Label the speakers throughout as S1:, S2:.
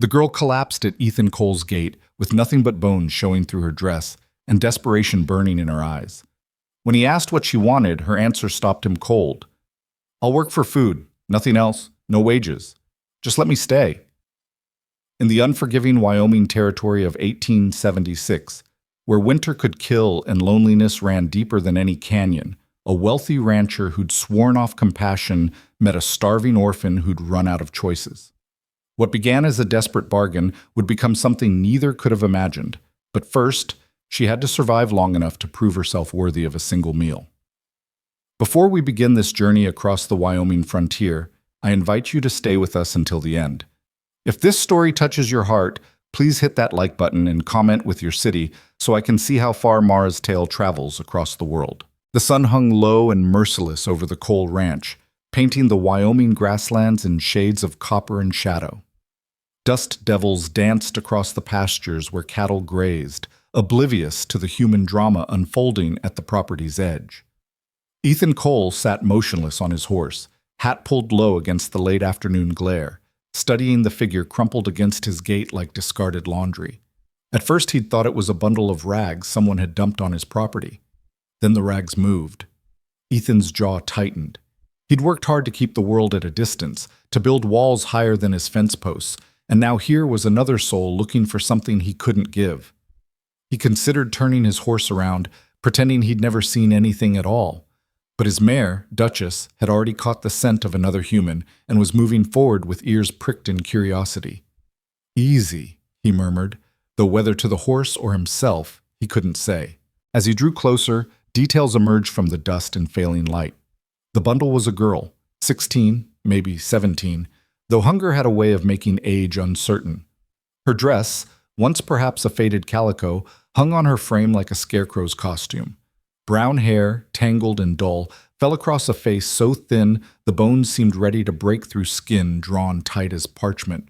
S1: The girl collapsed at Ethan Cole's gate with nothing but bones showing through her dress and desperation burning in her eyes. When he asked what she wanted, her answer stopped him cold. "I'll work for food, nothing else, no wages. Just let me stay." In the unforgiving Wyoming territory of 1876, where winter could kill and loneliness ran deeper than any canyon, a wealthy rancher who'd sworn off compassion met a starving orphan who'd run out of choices. What began as a desperate bargain would become something neither could have imagined. But first, she had to survive long enough to prove herself worthy of a single meal. Before we begin this journey across the Wyoming frontier, I invite you to stay with us until the end. If this story touches your heart, please hit that like button and comment with your city so I can see how far Mara's tale travels across the world. The sun hung low and merciless over the Cole Ranch, painting the Wyoming grasslands in shades of copper and shadow. Dust devils danced across the pastures where cattle grazed, oblivious to the human drama unfolding at the property's edge. Ethan Cole sat motionless on his horse, hat pulled low against the late afternoon glare, studying the figure crumpled against his gate like discarded laundry. At first he'd thought it was a bundle of rags someone had dumped on his property. Then the rags moved. Ethan's jaw tightened. He'd worked hard to keep the world at a distance, to build walls higher than his fence posts, and now here was another soul looking for something he couldn't give. He considered turning his horse around, pretending he'd never seen anything at all. But his mare, Duchess, had already caught the scent of another human and was moving forward with ears pricked in curiosity. "Easy," he murmured, though whether to the horse or himself, he couldn't say. As he drew closer, details emerged from the dust and failing light. The bundle was a girl, 16, maybe 17, though hunger had a way of making age uncertain. Her dress, once perhaps a faded calico, hung on her frame like a scarecrow's costume. Brown hair, tangled and dull, fell across a face so thin the bones seemed ready to break through skin drawn tight as parchment.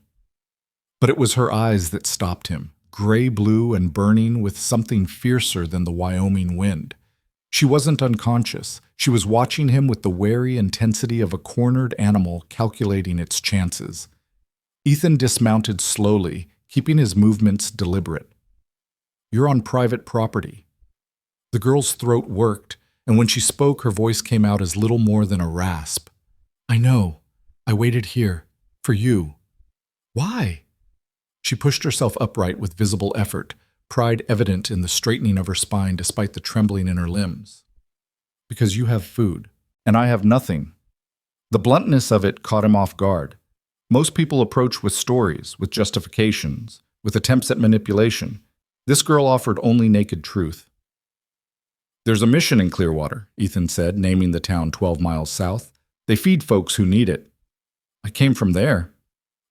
S1: But it was her eyes that stopped him, gray-blue and burning with something fiercer than the Wyoming wind. She wasn't unconscious. She was watching him with the wary intensity of a cornered animal calculating its chances. Ethan dismounted slowly, keeping his movements deliberate. "You're on private property." The girl's throat worked, and when she spoke, her voice came out as little more than a rasp. "I know. I waited here. For you." "Why?" She pushed herself upright with visible effort, pride evident in the straightening of her spine despite the trembling in her limbs. "Because you have food, and I have nothing." The bluntness of it caught him off guard. Most people approach with stories, with justifications, with attempts at manipulation. This girl offered only naked truth. "There's a mission in Clearwater," Ethan said, naming the town 12 miles south. "They feed folks who need it." "I came from there."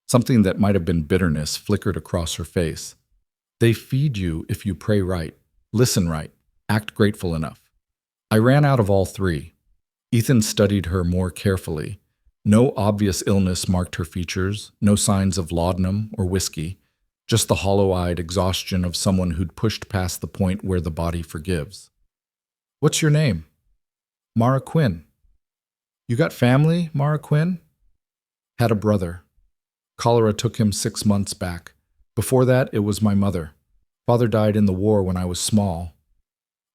S1: Something that might have been bitterness flickered across her face. "They feed you if you pray right, listen right, act grateful enough." I ran out of all three. Ethan studied her more carefully. No obvious illness marked her features, no signs of laudanum or whiskey, just the hollow-eyed exhaustion of someone who'd pushed past the point where the body forgives. "What's your name?" "Mara Quinn." "You got family, Mara Quinn?" "Had a brother. Cholera took him 6 months back. Before that, it was my mother. Father died in the war when I was small."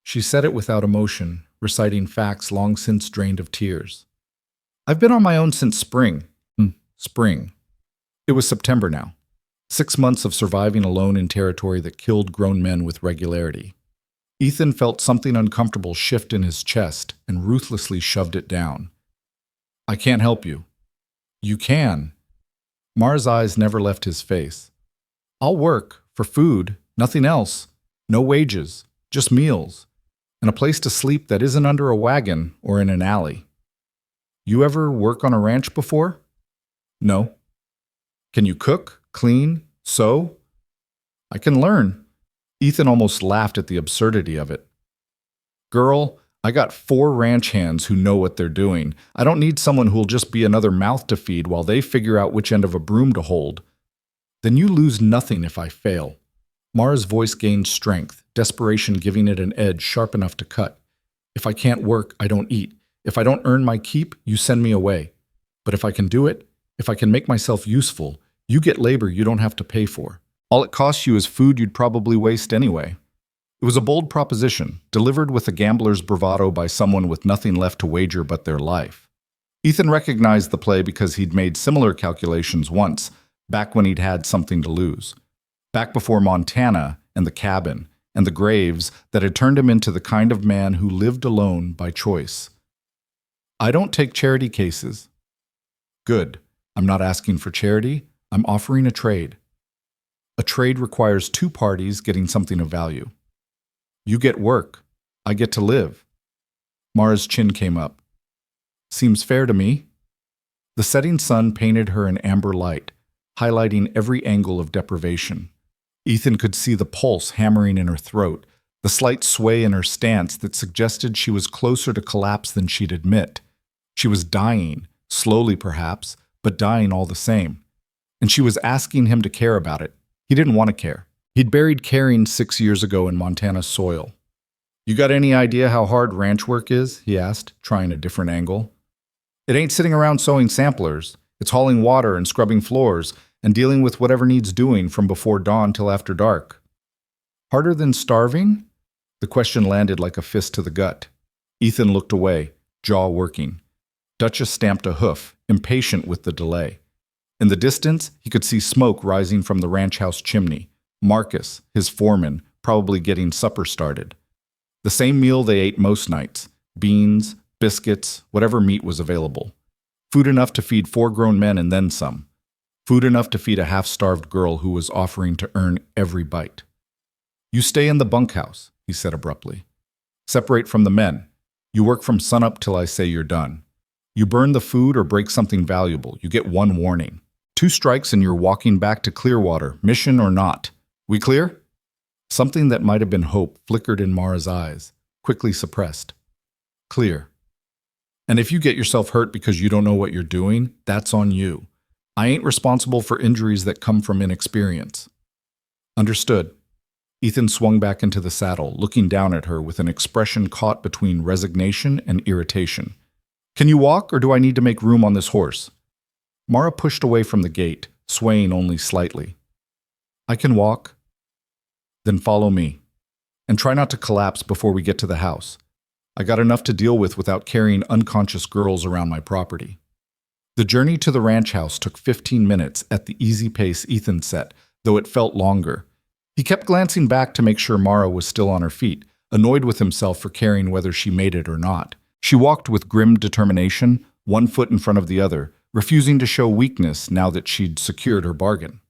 S1: She said it without emotion, reciting facts long since drained of tears. "I've been on my own since spring." Spring. It was September now. 6 months of surviving alone in territory that killed grown men with regularity. Ethan felt something uncomfortable shift in his chest and ruthlessly shoved it down. "I can't help you." "You can." Mara's eyes never left his face. "I'll work, for food, nothing else. No wages, just meals, and a place to sleep that isn't under a wagon or in an alley." "You ever work on a ranch before?" "No." "Can you cook, clean, sew?" "I can learn." Ethan almost laughed at the absurdity of it. "Girl, I got 4 ranch hands who know what they're doing. I don't need someone who'll just be another mouth to feed while they figure out which end of a broom to hold." "Then you lose nothing if I fail." Mara's voice gained strength, desperation giving it an edge sharp enough to cut. "If I can't work, I don't eat. If I don't earn my keep, you send me away. But if I can do it, if I can make myself useful, You get labor you don't have to pay for. All it costs you is food you'd probably waste anyway. It was a bold proposition, delivered with a gambler's bravado by someone with nothing left to wager but their life. Ethan recognized the play because he'd made similar calculations once, back when he'd had something to lose. Back before Montana and the cabin and the graves that had turned him into the kind of man who lived alone by choice. I don't take charity cases. Good. I'm not asking for charity. I'm offering a trade. A trade requires two parties getting something of value. You get work. I get to live. Mara's chin came up. Seems fair to me. The setting sun painted her an amber light, highlighting every angle of deprivation. Ethan could see the pulse hammering in her throat, the slight sway in her stance that suggested she was closer to collapse than she'd admit. She was dying, slowly perhaps, but dying all the same. And she was asking him to care about it. He didn't want to care. He'd buried caring 6 years ago in Montana's soil. You got any idea how hard ranch work is? He asked, trying a different angle. It ain't sitting around sewing samplers. It's hauling water and scrubbing floors and dealing with whatever needs doing from before dawn till after dark. Harder than starving? The question landed like a fist to the gut. Ethan looked away, jaw working. Duchess stamped a hoof, impatient with the delay. In the distance, he could see smoke rising from the ranch house chimney. Marcus, his foreman, probably getting supper started. The same meal they ate most nights: beans, biscuits, whatever meat was available. Food enough to feed 4 grown men and then some. Food enough to feed a half-starved girl who was offering to earn every bite. You stay in the bunkhouse, he said abruptly. Separate from the men. You work from sunup till I say you're done. You burn the food or break something valuable. You get 1 warning. 2 strikes and you're walking back to Clearwater, mission or not. We clear? Something that might have been hope flickered in Mara's eyes, quickly suppressed. Clear. And if you get yourself hurt because you don't know what you're doing, that's on you. I ain't responsible for injuries that come from inexperience. Understood. Ethan swung back into the saddle, looking down at her with an expression caught between resignation and irritation. Can you walk, or do I need to make room on this horse? Mara pushed away from the gate, swaying only slightly. I can walk. Then follow me. And try not to collapse before we get to the house. I got enough to deal with without carrying unconscious girls around my property. The journey to the ranch house took 15 minutes at the easy pace Ethan set, though it felt longer. He kept glancing back to make sure Mara was still on her feet, annoyed with himself for caring whether she made it or not. She walked with grim determination, 1 foot in front of the other, refusing to show weakness now that she'd secured her bargain.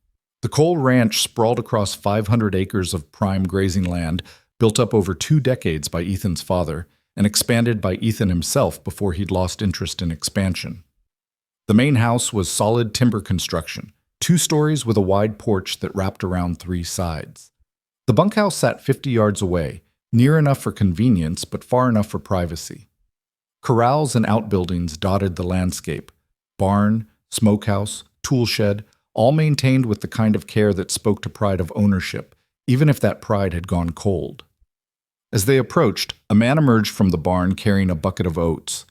S1: The Cole Ranch sprawled across 500 acres of prime grazing land, built up over 2 decades by Ethan's father, and expanded by Ethan himself before he'd lost interest in expansion. The main house was solid timber construction, 2 stories with a wide porch that wrapped around 3 sides. The bunkhouse sat 50 yards away, near enough for convenience but far enough for privacy. Corrals and outbuildings dotted the landscape: barn, smokehouse, tool shed, all maintained with the kind of care that spoke to pride of ownership, even if that pride had gone cold. As they approached, a man emerged from the barn carrying a bucket of oats.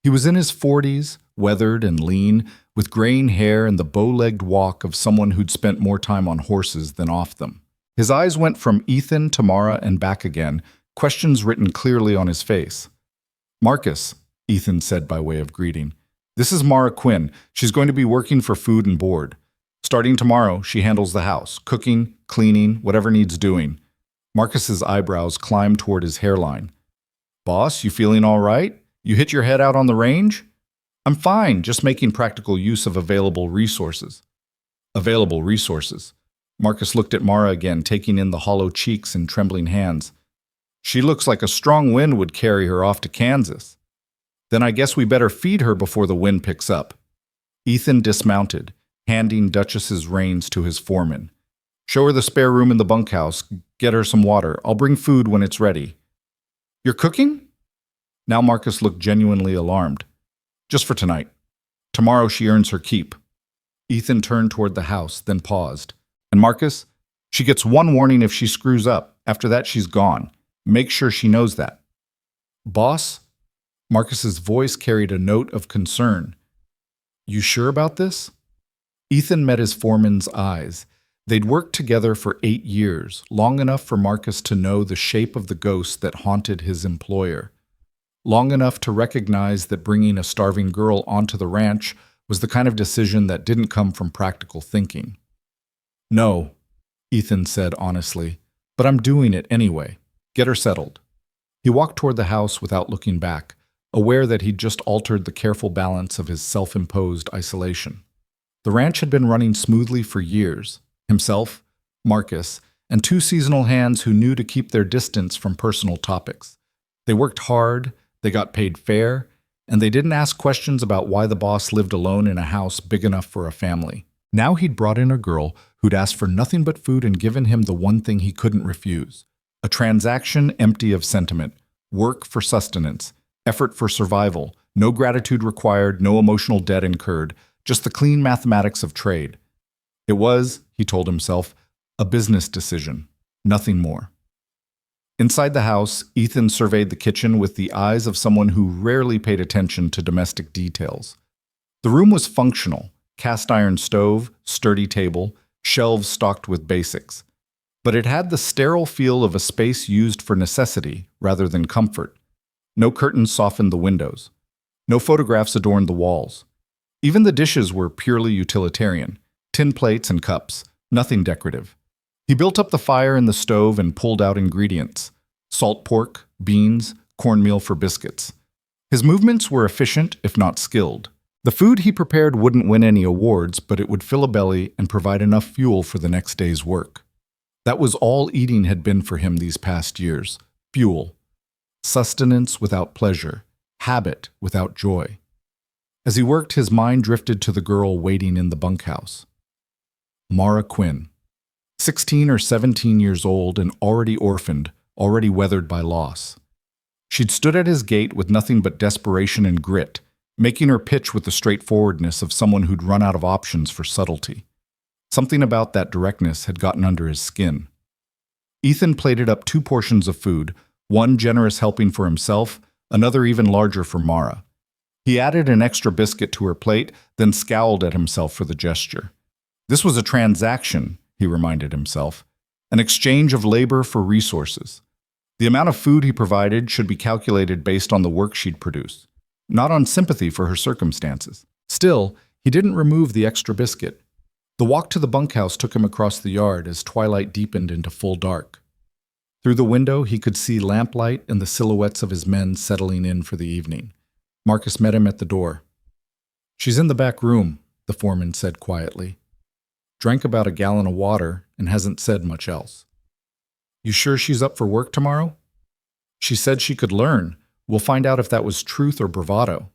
S1: He was in his 40s, weathered and lean, with graying hair and the bow-legged walk of someone who'd spent more time on horses than off them. His eyes went from Ethan to Mara and back again, questions written clearly on his face. Marcus, Ethan said by way of greeting. This is Mara Quinn. She's going to be working for food and board. Starting tomorrow, she handles the house, cooking, cleaning, whatever needs doing. Marcus's eyebrows climbed toward his hairline. Boss, you feeling all right? You hit your head out on the range? I'm fine, just making practical use of available resources. Available resources. Marcus looked at Mara again, taking in the hollow cheeks and trembling hands. She looks like a strong wind would carry her off to Kansas. Then I guess we better feed her before the wind picks up. Ethan dismounted, handing Duchess's reins to his foreman. Show her the spare room in the bunkhouse. Get her some water. I'll bring food when it's ready. You're cooking? Now Marcus looked genuinely alarmed. Just for tonight. Tomorrow she earns her keep. Ethan turned toward the house, then paused. And Marcus, she gets 1 warning if she screws up. After that, she's gone. Make sure she knows that. Boss? Marcus's voice carried a note of concern. You sure about this? Ethan met his foreman's eyes. They'd worked together for 8 years, long enough for Marcus to know the shape of the ghost that haunted his employer. Long enough to recognize that bringing a starving girl onto the ranch was the kind of decision that didn't come from practical thinking. "No," Ethan said honestly, "but I'm doing it anyway. Get her settled." He walked toward the house without looking back, aware that he'd just altered the careful balance of his self-imposed isolation. The ranch had been running smoothly for years. Himself, Marcus, and 2 seasonal hands who knew to keep their distance from personal topics. They worked hard, they got paid fair, and they didn't ask questions about why the boss lived alone in a house big enough for a family. Now he'd brought in a girl who'd asked for nothing but food and given him the one thing he couldn't refuse. A transaction empty of sentiment, work for sustenance, effort for survival, no gratitude required, no emotional debt incurred, just the clean mathematics of trade. It was, he told himself, a business decision, nothing more. Inside the house, Ethan surveyed the kitchen with the eyes of someone who rarely paid attention to domestic details. The room was functional: cast-iron stove, sturdy table, shelves stocked with basics. But it had the sterile feel of a space used for necessity rather than comfort. No curtains softened the windows. No photographs adorned the walls. Even the dishes were purely utilitarian: tin plates and cups, nothing decorative. He built up the fire in the stove and pulled out ingredients: salt pork, beans, cornmeal for biscuits. His movements were efficient, if not skilled. The food he prepared wouldn't win any awards, but it would fill a belly and provide enough fuel for the next day's work. That was all eating had been for him these past years: fuel. Sustenance without pleasure, habit without joy. As he worked, his mind drifted to the girl waiting in the bunkhouse. Mara Quinn. 16 or 17 years old and already orphaned, already weathered by loss. She'd stood at his gate with nothing but desperation and grit, making her pitch with the straightforwardness of someone who'd run out of options for subtlety. Something about that directness had gotten under his skin. Ethan plated up 2 portions of food, one generous helping for himself, another even larger for Mara. He added an extra biscuit to her plate, then scowled at himself for the gesture. This was a transaction, he reminded himself, an exchange of labor for resources. The amount of food he provided should be calculated based on the work she'd produce, not on sympathy for her circumstances. Still, he didn't remove the extra biscuit. The walk to the bunkhouse took him across the yard as twilight deepened into full dark. Through the window, he could see lamplight and the silhouettes of his men settling in for the evening. Marcus met him at the door. "She's in the back room," the foreman said quietly. "Drank about a gallon of water and hasn't said much else." "You sure she's up for work tomorrow?" "She said she could learn. We'll find out if that was truth or bravado."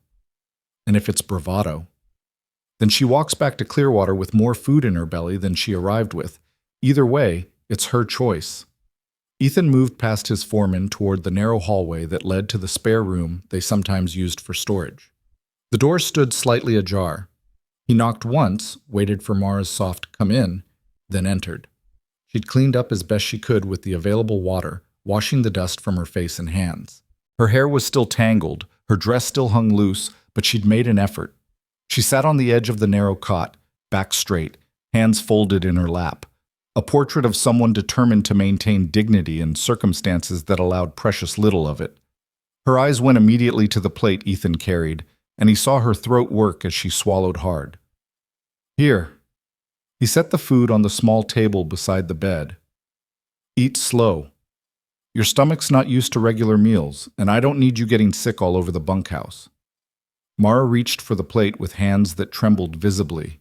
S1: "And if it's bravado, then she walks back to Clearwater with more food in her belly than she arrived with. Either way, it's her choice." Ethan moved past his foreman toward the narrow hallway that led to the spare room they sometimes used for storage. The door stood slightly ajar. He knocked once, waited for Mara's soft "come in," then entered. She'd cleaned up as best she could with the available water, washing the dust from her face and hands. Her hair was still tangled, her dress still hung loose, but she'd made an effort. She sat on the edge of the narrow cot, back straight, hands folded in her lap, a portrait of someone determined to maintain dignity in circumstances that allowed precious little of it. Her eyes went immediately to the plate Ethan carried, and he saw her throat work as she swallowed hard. "Here." He set the food on the small table beside the bed. "Eat slow. Your stomach's not used to regular meals, and I don't need you getting sick all over the bunkhouse." Mara reached for the plate with hands that trembled visibly.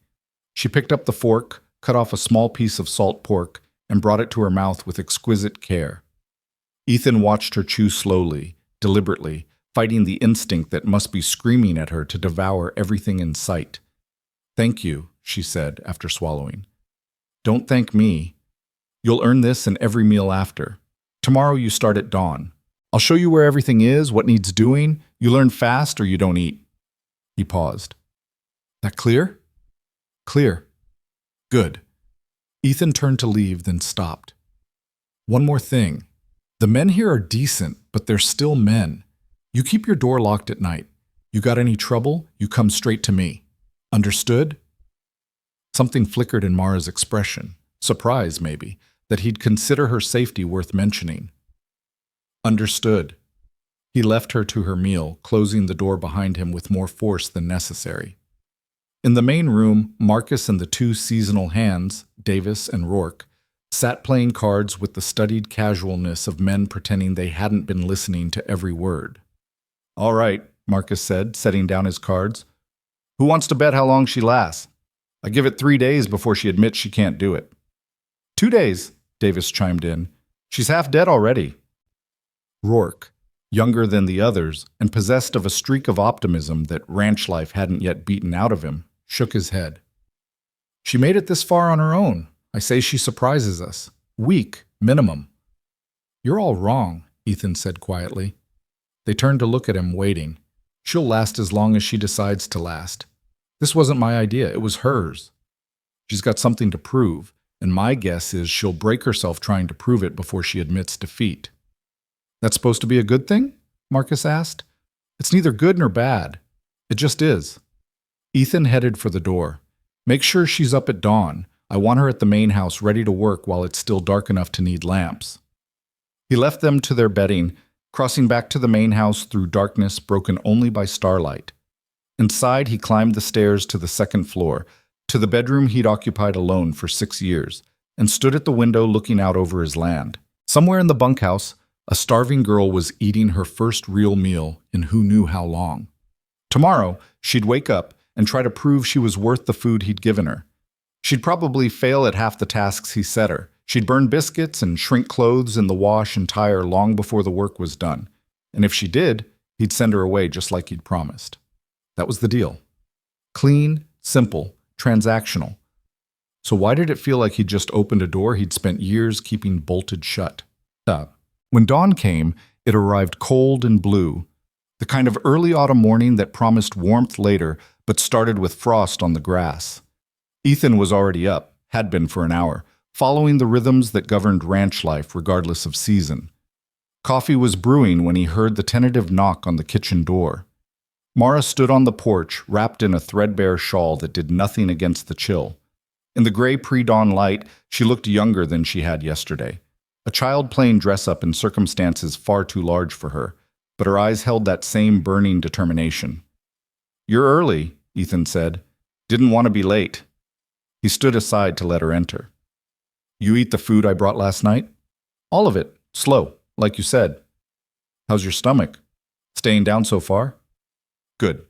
S1: She picked up the fork, cut off a small piece of salt pork, and brought it to her mouth with exquisite care. Ethan watched her chew slowly, deliberately, fighting the instinct that must be screaming at her to devour everything in sight. "Thank you," she said after swallowing. "Don't thank me. You'll earn this and every meal after. Tomorrow you start at dawn. I'll show you where everything is, what needs doing. You learn fast or you don't eat." He paused. "That clear?" "Clear." "Good." Ethan turned to leave, then stopped. "One more thing. The men here are decent, but they're still men. You keep your door locked at night. You got any trouble, you come straight to me. Understood?" Something flickered in Mara's expression, surprise maybe, that he'd consider her safety worth mentioning. Understood. He left her to her meal, closing the door behind him with more force than necessary. In the main room, Marcus and the two seasonal hands, Davis and Rourke, sat playing cards with the studied casualness of men pretending they hadn't been listening to every word. "All right," Marcus said, setting down his cards. "Who wants to bet how long she lasts? I give it 3 days before she admits she can't do it." 2 days, Davis chimed in. "She's half dead already." Rourke, younger than the others and possessed of a streak of optimism that ranch life hadn't yet beaten out of him, shook his head. "She made it this far on her own. I say she surprises us. Week, minimum." "You're all wrong," Ethan said quietly. They turned to look at him, waiting. "She'll last as long as she decides to last. This wasn't my idea, it was hers. She's got something to prove, and my guess is she'll break herself trying to prove it before she admits defeat." "That's supposed to be a good thing?" Marcus asked. "It's neither good nor bad. It just is." Ethan headed for the door. "Make sure she's up at dawn. I want her at the main house ready to work while it's still dark enough to need lamps." He left them to their bedding, crossing back to the main house through darkness broken only by starlight. Inside, he climbed the stairs to the second floor, to the bedroom he'd occupied alone for 6 years, and stood at the window looking out over his land. Somewhere in the bunkhouse, a starving girl was eating her first real meal in who knew how long. Tomorrow, she'd wake up and try to prove she was worth the food he'd given her. She'd probably fail at half the tasks he set her. She'd burn biscuits and shrink clothes in the wash and tire long before the work was done. And if she did, he'd send her away just like he'd promised. That was the deal. Clean, simple, transactional. So why did it feel like he'd just opened a door he'd spent years keeping bolted shut? When dawn came, it arrived cold and blue, the kind of early autumn morning that promised warmth later but started with frost on the grass. Ethan was already up, had been for an hour, following the rhythms that governed ranch life regardless of season. Coffee was brewing when he heard the tentative knock on the kitchen door. Mara stood on the porch, wrapped in a threadbare shawl that did nothing against the chill. In the gray pre-dawn light, she looked younger than she had yesterday. A child playing dress-up in circumstances far too large for her, but her eyes held that same burning determination. "You're early," Ethan said. "Didn't want to be late." He stood aside to let her enter. "You eat the food I brought last night?" "All of it. Slow, like you said." "How's your stomach? Staying down so far?" "Good."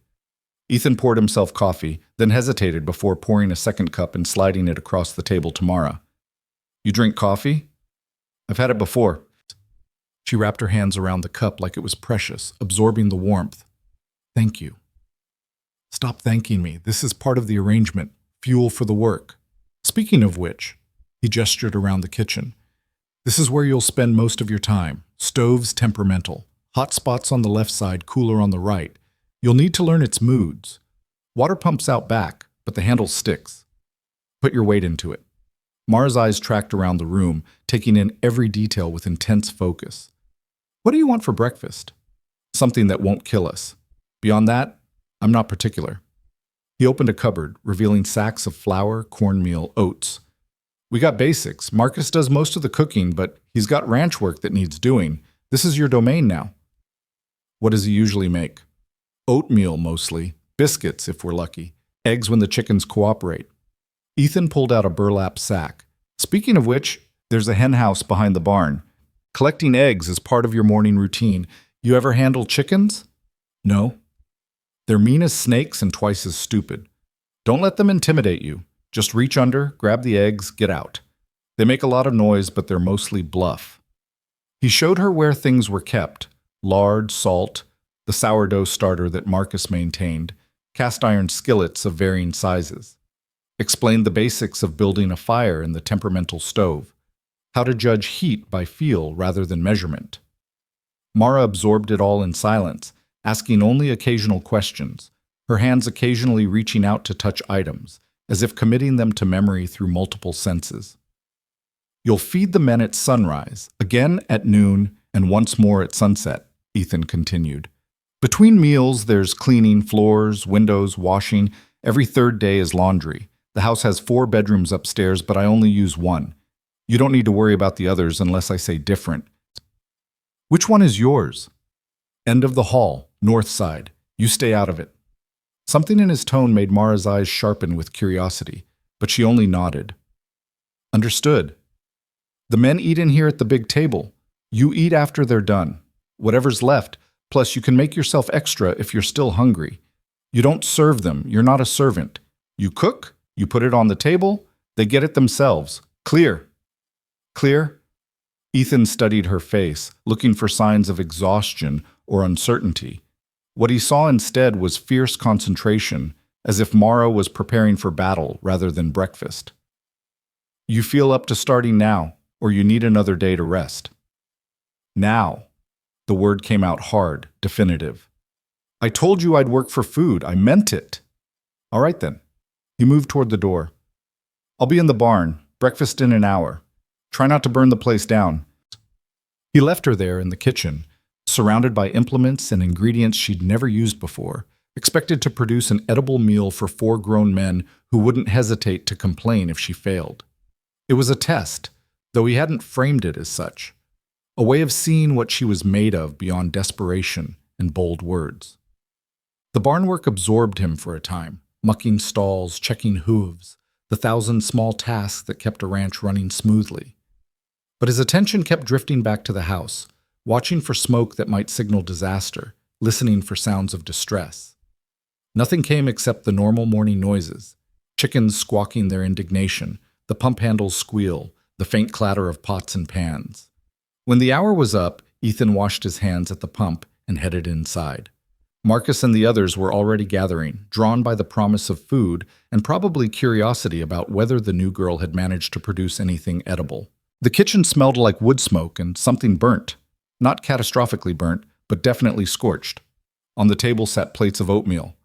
S1: Ethan poured himself coffee, then hesitated before pouring a second cup and sliding it across the table to Mara. "You drink coffee?" "I've had it before." She wrapped her hands around the cup like it was precious, absorbing the warmth. "Thank you." "Stop thanking me. This is part of the arrangement. Fuel for the work. Speaking of which," he gestured around the kitchen, "this is where you'll spend most of your time. Stove's temperamental. Hot spots on the left side, cooler on the right. You'll need to learn its moods. Water pumps out back, but the handle sticks. Put your weight into it." Mara's eyes tracked around the room, taking in every detail with intense focus. "What do you want for breakfast?" "Something that won't kill us. Beyond that, I'm not particular." He opened a cupboard, revealing sacks of flour, cornmeal, oats. "We got basics. Marcus does most of the cooking, but he's got ranch work that needs doing. This is your domain now." "What does he usually make?" "Oatmeal, mostly. Biscuits, if we're lucky. Eggs when the chickens cooperate." Ethan pulled out a burlap sack. "Speaking of which, there's a hen house behind the barn. Collecting eggs is part of your morning routine. You ever handle chickens?" "No." "They're mean as snakes and twice as stupid. Don't let them intimidate you. Just reach under, grab the eggs, get out. They make a lot of noise, but they're mostly bluff." He showed her where things were kept: lard, salt, the sourdough starter that Marcus maintained, cast iron skillets of varying sizes. Explained the basics of building a fire in the temperamental stove, how to judge heat by feel rather than measurement. Mara absorbed it all in silence, asking only occasional questions, her hands occasionally reaching out to touch items, as if committing them to memory through multiple senses. "You'll feed the men at sunrise, again at noon, and once more at sunset," Ethan continued. "Between meals, there's cleaning floors, windows, washing. Every third day is laundry. The house has 4 bedrooms upstairs, but I only use one. You don't need to worry about the others unless I say different. Which one is yours? End of the hall, north side. You stay out of it. Something in his tone made Mara's eyes sharpen with curiosity, but she only nodded. Understood. The men eat in here at the big table. You eat after they're done. Whatever's left, plus you can make yourself extra if you're still hungry. You don't serve them, you're not a servant. You cook, you put it on the table, they get it themselves. Clear. Clear? Ethan studied her face, looking for signs of exhaustion or uncertainty. What he saw instead was fierce concentration, as if Mara was preparing for battle rather than breakfast. You feel up to starting now, or you need another day to rest. Now. The word came out hard, definitive. I told you I'd work for food. I meant it. All right then. He moved toward the door. I'll be in the barn. Breakfast in an hour. Try not to burn the place down. He left her there in the kitchen, surrounded by implements and ingredients she'd never used before, expected to produce an edible meal for 4 grown men who wouldn't hesitate to complain if she failed. It was a test, though he hadn't framed it as such. A way of seeing what she was made of beyond desperation and bold words. The barn work absorbed him for a time, mucking stalls, checking hooves, the 1,000 small tasks that kept a ranch running smoothly. But his attention kept drifting back to the house, watching for smoke that might signal disaster, listening for sounds of distress. Nothing came except the normal morning noises, chickens squawking their indignation, the pump handles squeal, the faint clatter of pots and pans. When the hour was up, Ethan washed his hands at the pump and headed inside. Marcus and the others were already gathering, drawn by the promise of food and probably curiosity about whether the new girl had managed to produce anything edible. The kitchen smelled like wood smoke and something burnt. Not catastrophically burnt, but definitely scorched. On the table sat plates of oatmeal,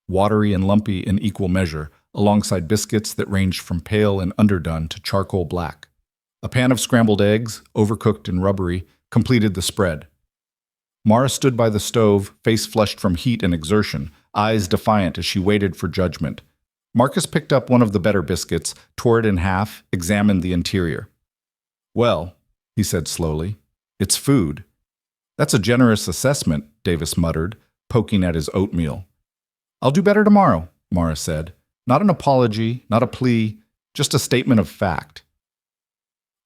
S1: watery and lumpy in equal measure, alongside biscuits that ranged from pale and underdone to charcoal black. A pan of scrambled eggs, overcooked and rubbery, completed the spread. Mara stood by the stove, face flushed from heat and exertion, eyes defiant as she waited for judgment. Marcus picked up one of the better biscuits, tore it in half, examined the interior. Well, he said slowly, it's food. That's a generous assessment, Davis muttered, poking at his oatmeal. I'll do better tomorrow, Mara said. Not an apology, not a plea, just a statement of fact.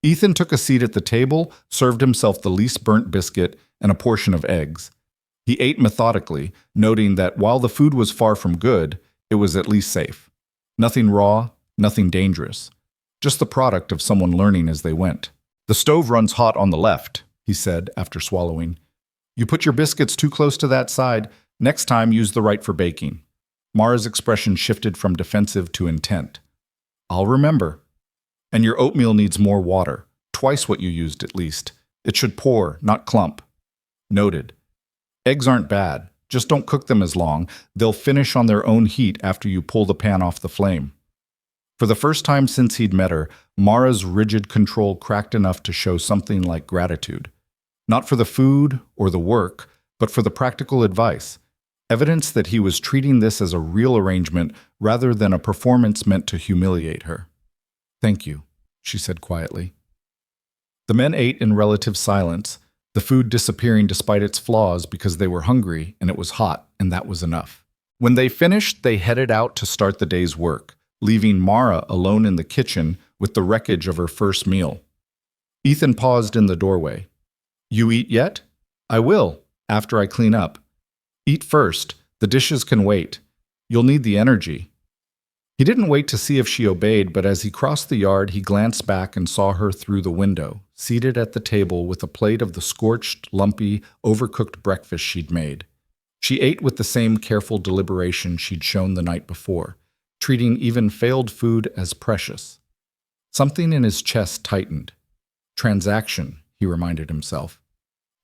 S1: Ethan took a seat at the table, served himself the least burnt biscuit and a portion of eggs. He ate methodically, noting that while the food was far from good, it was at least safe. Nothing raw, nothing dangerous. Just the product of someone learning as they went. The stove runs hot on the left, he said after swallowing. You put your biscuits too close to that side, next time use the right for baking. Mara's expression shifted from defensive to intent. I'll remember. And your oatmeal needs more water, twice what you used at least. It should pour, not clump. Noted. Eggs aren't bad, just don't cook them as long. They'll finish on their own heat after you pull the pan off the flame. For the first time since he'd met her, Mara's rigid control cracked enough to show something like gratitude. Not for the food or the work, but for the practical advice. Evidence that he was treating this as a real arrangement rather than a performance meant to humiliate her. Thank you, she said quietly. The men ate in relative silence, the food disappearing despite its flaws because they were hungry and it was hot, and that was enough. When they finished, they headed out to start the day's work, leaving Mara alone in the kitchen with the wreckage of her first meal. Ethan paused in the doorway. You eat yet? I will, after I clean up. Eat first. The dishes can wait. You'll need the energy. He didn't wait to see if she obeyed, but as he crossed the yard, he glanced back and saw her through the window, seated at the table with a plate of the scorched, lumpy, overcooked breakfast she'd made. She ate with the same careful deliberation she'd shown the night before, treating even failed food as precious. Something in his chest tightened. Transaction, he reminded himself.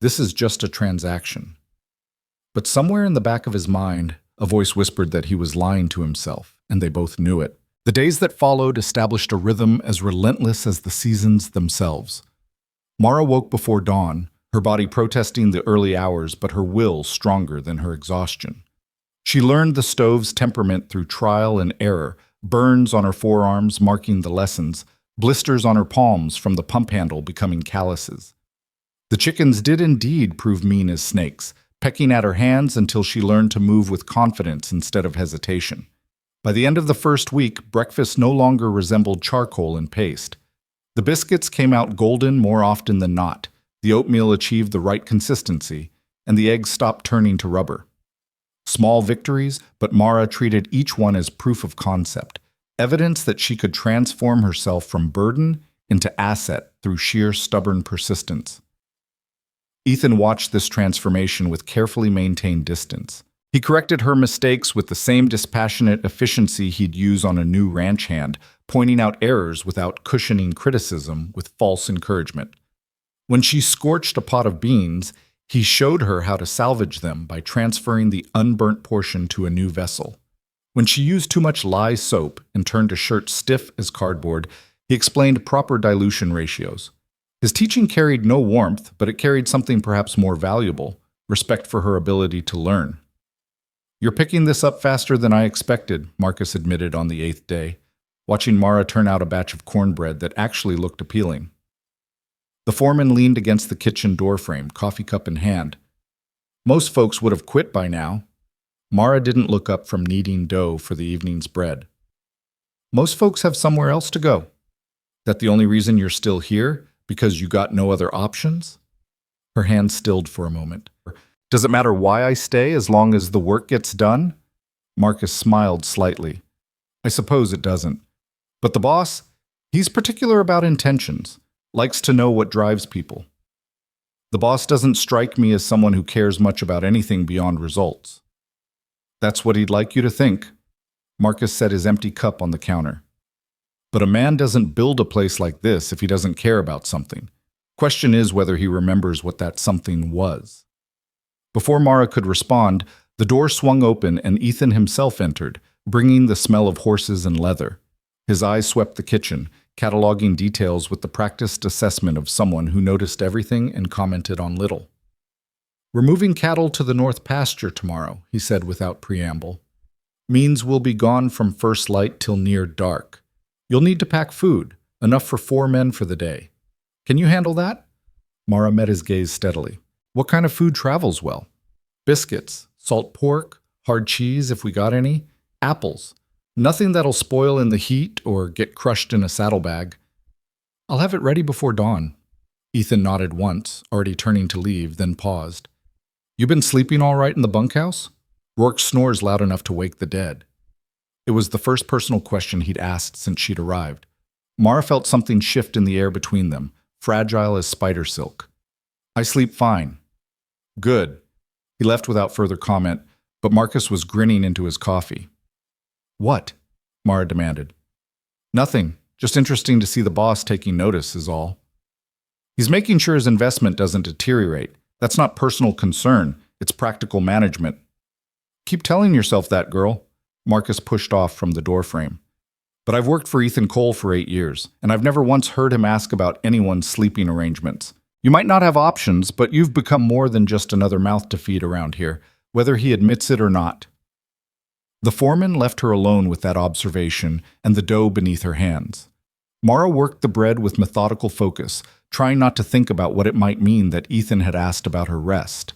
S1: This is just a transaction. But somewhere in the back of his mind, a voice whispered that he was lying to himself, and they both knew it. The days that followed established a rhythm as relentless as the seasons themselves. Mara woke before dawn, her body protesting the early hours, but her will stronger than her exhaustion. She learned the stove's temperament through trial and error, burns on her forearms marking the lessons, blisters on her palms from the pump handle becoming calluses. The chickens did indeed prove mean as snakes, pecking at her hands until she learned to move with confidence instead of hesitation. By the end of the first week, breakfast no longer resembled charcoal and paste. The biscuits came out golden more often than not, the oatmeal achieved the right consistency, and the eggs stopped turning to rubber. Small victories, but Mara treated each one as proof of concept, evidence that she could transform herself from burden into asset through sheer stubborn persistence. Ethan watched this transformation with carefully maintained distance. He corrected her mistakes with the same dispassionate efficiency he'd use on a new ranch hand, pointing out errors without cushioning criticism with false encouragement. When she scorched a pot of beans, he showed her how to salvage them by transferring the unburnt portion to a new vessel. When she used too much lye soap and turned a shirt stiff as cardboard, he explained proper dilution ratios. His teaching carried no warmth, but it carried something perhaps more valuable, respect for her ability to learn. "You're picking this up faster than I expected," Marcus admitted on the 8th day, watching Mara turn out a batch of cornbread that actually looked appealing. The foreman leaned against the kitchen doorframe, coffee cup in hand. Most folks would have quit by now. Mara didn't look up from kneading dough for the evening's bread. "Most folks have somewhere else to go. That the only reason you're still here? Because you got no other options?" Her hand stilled for a moment. "Does it matter why I stay as long as the work gets done?" Marcus smiled slightly. "I suppose it doesn't. But the boss, he's particular about intentions, likes to know what drives people. The boss doesn't strike me as someone who cares much about anything beyond results." "That's what he'd like you to think." Marcus set his empty cup on the counter. "But a man doesn't build a place like this if he doesn't care about something. Question is whether he remembers what that something was." Before Mara could respond, the door swung open and Ethan himself entered, bringing the smell of horses and leather. His eyes swept the kitchen, cataloging details with the practiced assessment of someone who noticed everything and commented on little. "We're moving cattle to the north pasture tomorrow," he said without preamble. "Means we'll be gone from first light till near dark. You'll need to pack food, enough for 4 men for the day. Can you handle that?" Mara met his gaze steadily. "What kind of food travels well?" "Biscuits, salt pork, hard cheese if we got any, apples. Nothing that'll spoil in the heat or get crushed in a saddlebag." "I'll have it ready before dawn." Ethan nodded once, already turning to leave, then paused. "You been sleeping all right in the bunkhouse?" Rourke snores loud enough to wake the dead. It was the first personal question he'd asked since she'd arrived. Mara felt something shift in the air between them, fragile as spider silk. "I sleep fine." "Good." He left without further comment, but Marcus was grinning into his coffee. "What?" Mara demanded. "Nothing. Just interesting to see the boss taking notice is all. He's making sure his investment doesn't deteriorate. That's not personal concern. It's practical management." "Keep telling yourself that, girl." Marcus pushed off from the doorframe. "But I've worked for Ethan Cole for 8 years, and I've never once heard him ask about anyone's sleeping arrangements. You might not have options, but you've become more than just another mouth to feed around here, whether he admits it or not." The foreman left her alone with that observation and the dough beneath her hands. Mara worked the bread with methodical focus, trying not to think about what it might mean that Ethan had asked about her rest.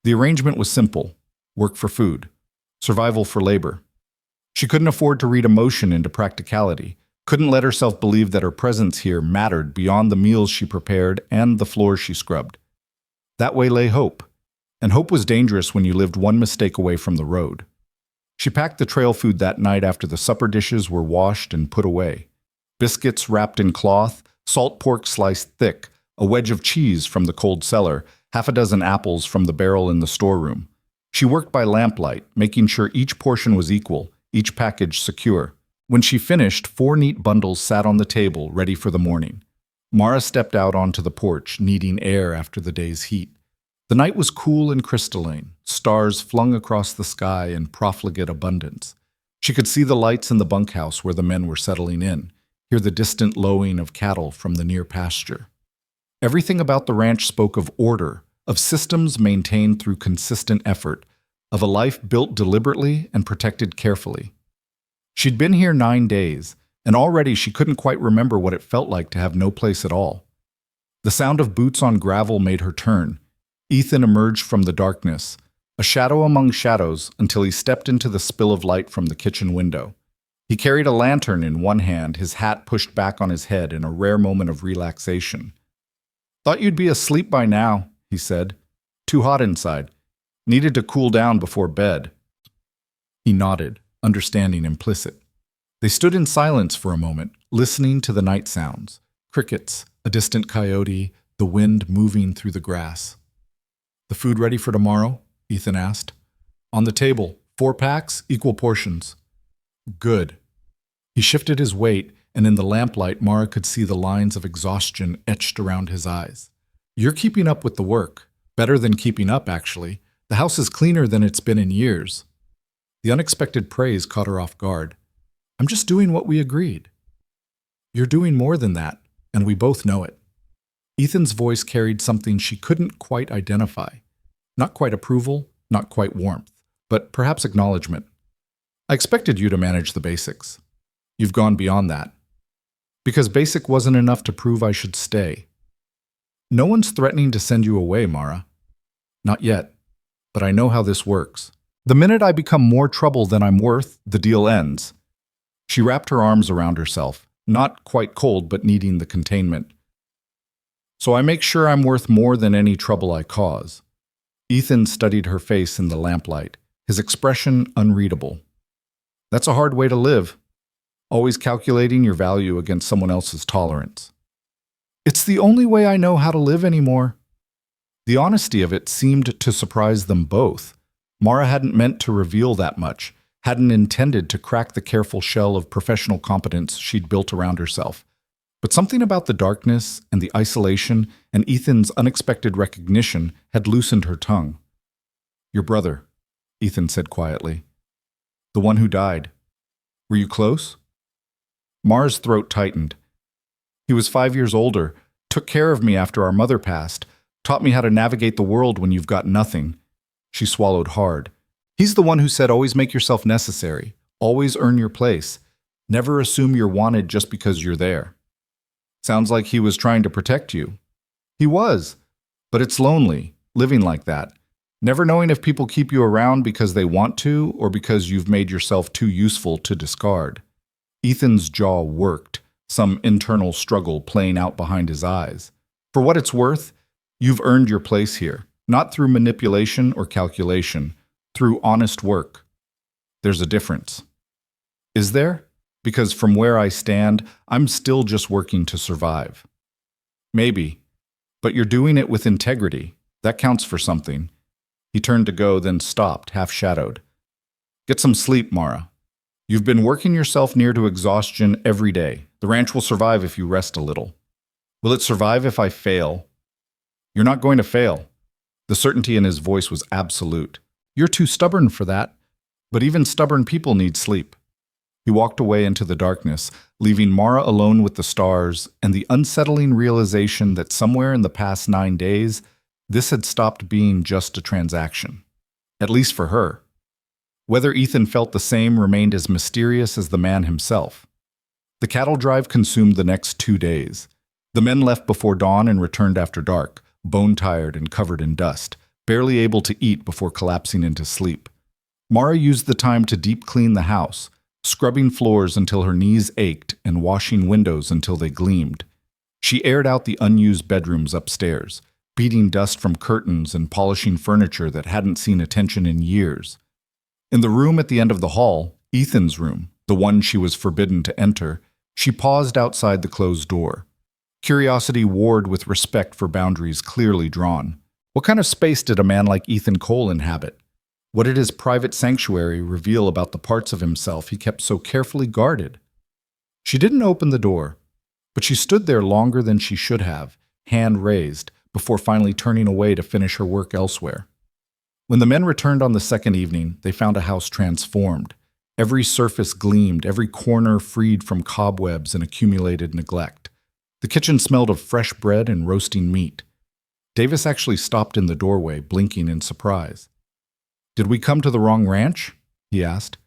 S1: The arrangement was simple: work for food, survival for labor. She couldn't afford to read emotion into practicality, couldn't let herself believe that her presence here mattered beyond the meals she prepared and the floors she scrubbed. That way lay hope, and hope was dangerous when you lived one mistake away from the road. She packed the trail food that night after the supper dishes were washed and put away. Biscuits wrapped in cloth, salt pork sliced thick, a wedge of cheese from the cold cellar, 6 apples from the barrel in the storeroom. She worked by lamplight, making sure each portion was equal, each package secure. When she finished, 4 neat bundles sat on the table, ready for the morning. Mara stepped out onto the porch, needing air after the day's heat. The night was cool and crystalline, stars flung across the sky in profligate abundance. She could see the lights in the bunkhouse where the men were settling in, hear the distant lowing of cattle from the near pasture. Everything about the ranch spoke of order, of systems maintained through consistent effort, of a life built deliberately and protected carefully. She'd been here 9 days, and already she couldn't quite remember what it felt like to have no place at all. The sound of boots on gravel made her turn. Ethan emerged from the darkness, a shadow among shadows, until he stepped into the spill of light from the kitchen window. He carried a lantern in one hand, his hat pushed back on his head in a rare moment of relaxation. "Thought you'd be asleep by now," he said. "Too hot inside. Needed to cool down before bed." He nodded, understanding implicit. They stood in silence for a moment, listening to the night sounds. Crickets, a distant coyote, the wind moving through the grass. "The food ready for tomorrow?" Ethan asked. "On the table, 4 packs, equal portions." "Good." He shifted his weight, and in the lamplight Mara could see the lines of exhaustion etched around his eyes. "You're keeping up with the work. Better than keeping up, actually. The house is cleaner than it's been in years." The unexpected praise caught her off guard. "I'm just doing what we agreed." "You're doing more than that, and we both know it." Ethan's voice carried something she couldn't quite identify. Not quite approval, not quite warmth, but perhaps acknowledgement. "I expected you to manage the basics. You've gone beyond that. Because basic wasn't enough to prove I should stay." "No one's threatening to send you away, Mara." "Not yet, but I know how this works. The minute I become more trouble than I'm worth, the deal ends." She wrapped her arms around herself, not quite cold but needing the containment. "So I make sure I'm worth more than any trouble I cause." Ethan studied her face in the lamplight, his expression unreadable. "That's a hard way to live, always calculating your value against someone else's tolerance." "It's the only way I know how to live anymore." The honesty of it seemed to surprise them both. Mara hadn't meant to reveal that much, hadn't intended to crack the careful shell of professional competence she'd built around herself. But something about the darkness and the isolation and Ethan's unexpected recognition had loosened her tongue. "Your brother," Ethan said quietly. "The one who died. Were you close?" Mara's throat tightened. "He was 5 years older, took care of me after our mother passed, taught me how to navigate the world when you've got nothing." She swallowed hard. "He's the one who said always make yourself necessary, always earn your place, never assume you're wanted just because you're there." Sounds like he was trying to protect you. He was, but it's lonely, living like that, never knowing if people keep you around because they want to or because you've made yourself too useful to discard. Ethan's jaw worked, some internal struggle playing out behind his eyes. "For what it's worth, you've earned your place here, not through manipulation or calculation, through honest work. There's a difference." "Is there? Because from where I stand, I'm still just working to survive." "Maybe, but you're doing it with integrity. That counts for something." He turned to go, then stopped, half-shadowed. "Get some sleep, Mara. You've been working yourself near to exhaustion every day. The ranch will survive if you rest a little." "Will it survive if I fail?" "You're not going to fail." The certainty in his voice was absolute. "You're too stubborn for that. But even stubborn people need sleep." He walked away into the darkness, leaving Mara alone with the stars and the unsettling realization that somewhere in the past 9 days, this had stopped being just a transaction. At least for her. Whether Ethan felt the same remained as mysterious as the man himself. The cattle drive consumed the next 2 days. The men left before dawn and returned after dark, bone-tired and covered in dust, barely able to eat before collapsing into sleep. Mara used the time to deep clean the house, scrubbing floors until her knees ached and washing windows until they gleamed. She aired out the unused bedrooms upstairs, beating dust from curtains and polishing furniture that hadn't seen attention in years. In the room at the end of the hall, Ethan's room, the one she was forbidden to enter, she paused outside the closed door. Curiosity warred with respect for boundaries clearly drawn. What kind of space did a man like Ethan Cole inhabit? What did his private sanctuary reveal about the parts of himself he kept so carefully guarded? She didn't open the door, but she stood there longer than she should have, hand raised, before finally turning away to finish her work elsewhere. When the men returned on the second evening, they found a house transformed. Every surface gleamed, every corner freed from cobwebs and accumulated neglect. The kitchen smelled of fresh bread and roasting meat. Davis actually stopped in the doorway, blinking in surprise. "Did we come to the wrong ranch?" he asked.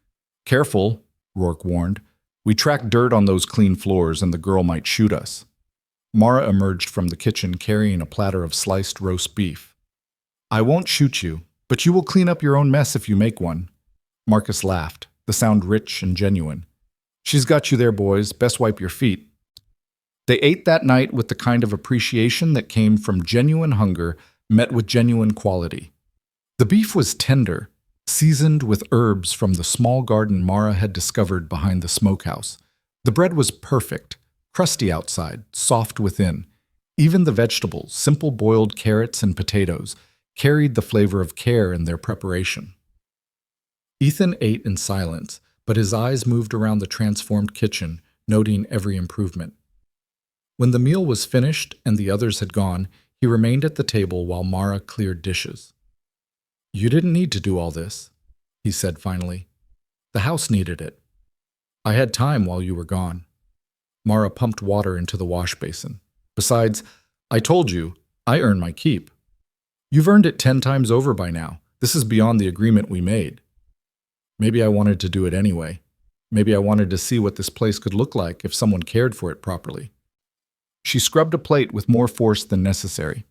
S1: "Careful, Rourke warned. "We track dirt on those clean floors and the girl might shoot us." Mara emerged from the kitchen carrying a platter of sliced roast beef. "I won't shoot you, but you will clean up your own mess if you make one." Marcus laughed, the sound rich and genuine. "She's got you there, boys. Best wipe your feet." They ate that night with the kind of appreciation that came from genuine hunger met with genuine quality. The beef was tender, seasoned with herbs from the small garden Mara had discovered behind the smokehouse. The bread was perfect, crusty outside, soft within. Even the vegetables, simple boiled carrots and potatoes, carried the flavor of care in their preparation. Ethan ate in silence, but his eyes moved around the transformed kitchen, noting every improvement. When the meal was finished and the others had gone, he remained at the table while Mara cleared dishes. "You didn't need to do all this," he said finally. "The house needed it. I had time while you were gone." Mara pumped water into the wash basin. "Besides, I told you, I earn my keep. You've earned it 10 times over by now. This is beyond the agreement we made." Maybe I wanted to do it anyway. Maybe I wanted to see what this place could look like if someone cared for it properly. She scrubbed a plate with more force than necessary.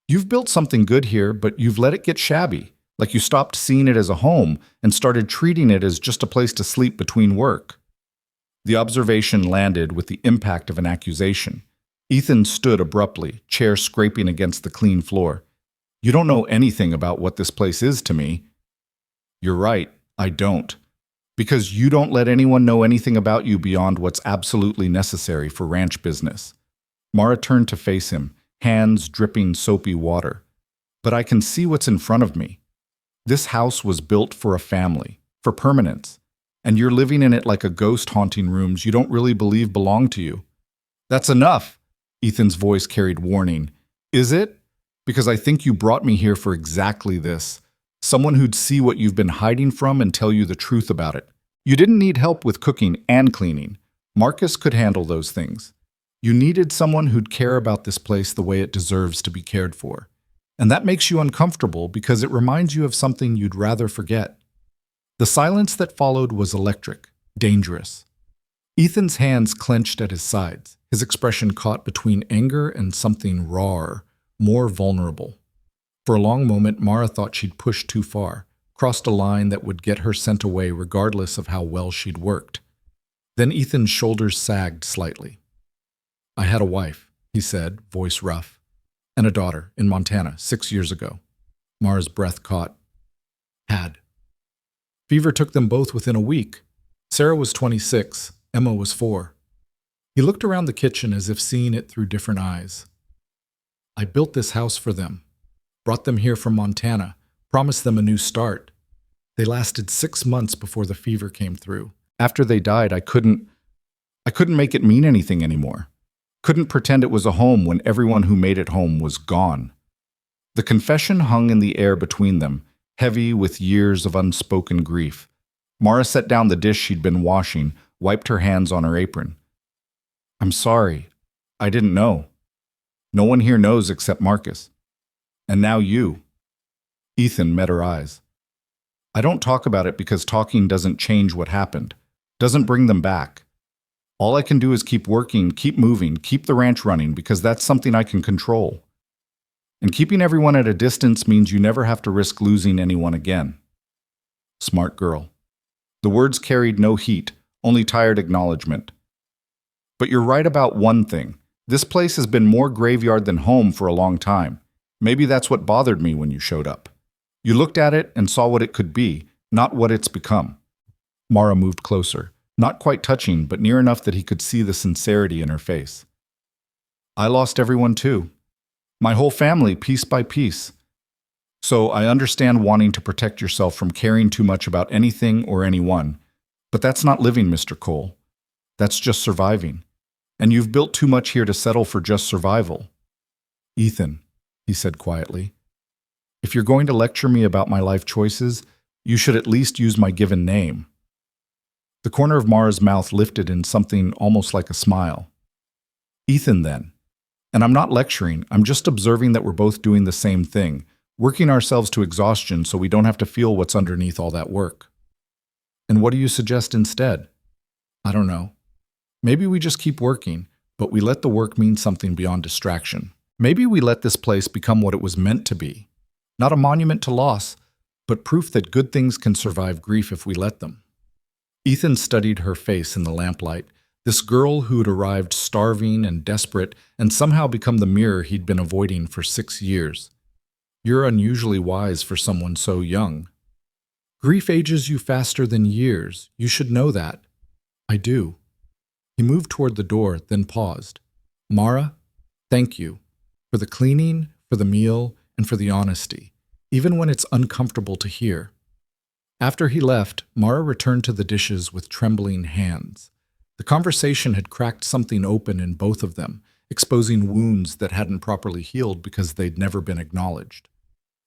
S1: "You've built something good here, but you've let it get shabby, like you stopped seeing it as a home and started treating it as just a place to sleep between work." The observation landed with the impact of an accusation. Ethan stood abruptly, chair scraping against the clean floor. "You don't know anything about what this place is to me." "You're right, I don't. Because you don't let anyone know anything about you beyond what's absolutely necessary for ranch business." Mara turned to face him, hands dripping soapy water. "But I can see what's in front of me. This house was built for a family, for permanence, and you're living in it like a ghost haunting rooms you don't really believe belong to you." "That's enough," Ethan's voice carried warning. "Is it? Because I think you brought me here for exactly this. Someone who'd see what you've been hiding from and tell you the truth about it. You didn't need help with cooking and cleaning. Marcus could handle those things. You needed someone who'd care about this place the way it deserves to be cared for. And that makes you uncomfortable because it reminds you of something you'd rather forget." The silence that followed was electric, dangerous. Ethan's hands clenched at his sides, his expression caught between anger and something rawer, more vulnerable. For a long moment, Mara thought she'd pushed too far, crossed a line that would get her sent away regardless of how well she'd worked. Then Ethan's shoulders sagged slightly. "I had a wife," he said, voice rough, "and a daughter in Montana 6 years ago." Mara's breath caught. Had. Fever took them both within a week. Sarah was 26, Emma was 4. He looked around the kitchen as if seeing it through different eyes. "I built this house for them, brought them here from Montana, promised them a new start. They lasted 6 months before the fever came through. After they died, I couldn't make it mean anything anymore. Couldn't pretend it was a home when everyone who made it home was gone." The confession hung in the air between them, heavy with years of unspoken grief. Mara set down the dish she'd been washing, wiped her hands on her apron. "I'm sorry. I didn't know. No one here knows except Marcus. And now you." Ethan met her eyes. "I don't talk about it because talking doesn't change what happened, doesn't bring them back. All I can do is keep working, keep moving, keep the ranch running because that's something I can control. And keeping everyone at a distance means you never have to risk losing anyone again." Smart girl. The words carried no heat, only tired acknowledgement. "But you're right about one thing. This place has been more graveyard than home for a long time. Maybe that's what bothered me when you showed up. You looked at it and saw what it could be, not what it's become." Mara moved closer, not quite touching, but near enough that he could see the sincerity in her face. "I lost everyone too. My whole family, piece by piece. So I understand wanting to protect yourself from caring too much about anything or anyone. But that's not living, Mr. Cole. That's just surviving. And you've built too much here to settle for just survival." "Ethan," he said quietly, "if you're going to lecture me about my life choices, you should at least use my given name." The corner of Mara's mouth lifted in something almost like a smile. "Ethan, then. And I'm not lecturing, I'm just observing that we're both doing the same thing, working ourselves to exhaustion so we don't have to feel what's underneath all that work." And what do you suggest instead? I don't know. Maybe we just keep working, but we let the work mean something beyond distraction. Maybe we let this place become what it was meant to be. Not a monument to loss, but proof that good things can survive grief if we let them. Ethan studied her face in the lamplight, this girl who had arrived starving and desperate and somehow become the mirror he'd been avoiding for 6 years. You're unusually wise for someone so young. Grief ages you faster than years. You should know that. I do. He moved toward the door, then paused. Mara, thank you. For the cleaning, for the meal, and for the honesty, even when it's uncomfortable to hear. After he left, Mara returned to the dishes with trembling hands. The conversation had cracked something open in both of them, exposing wounds that hadn't properly healed because they'd never been acknowledged.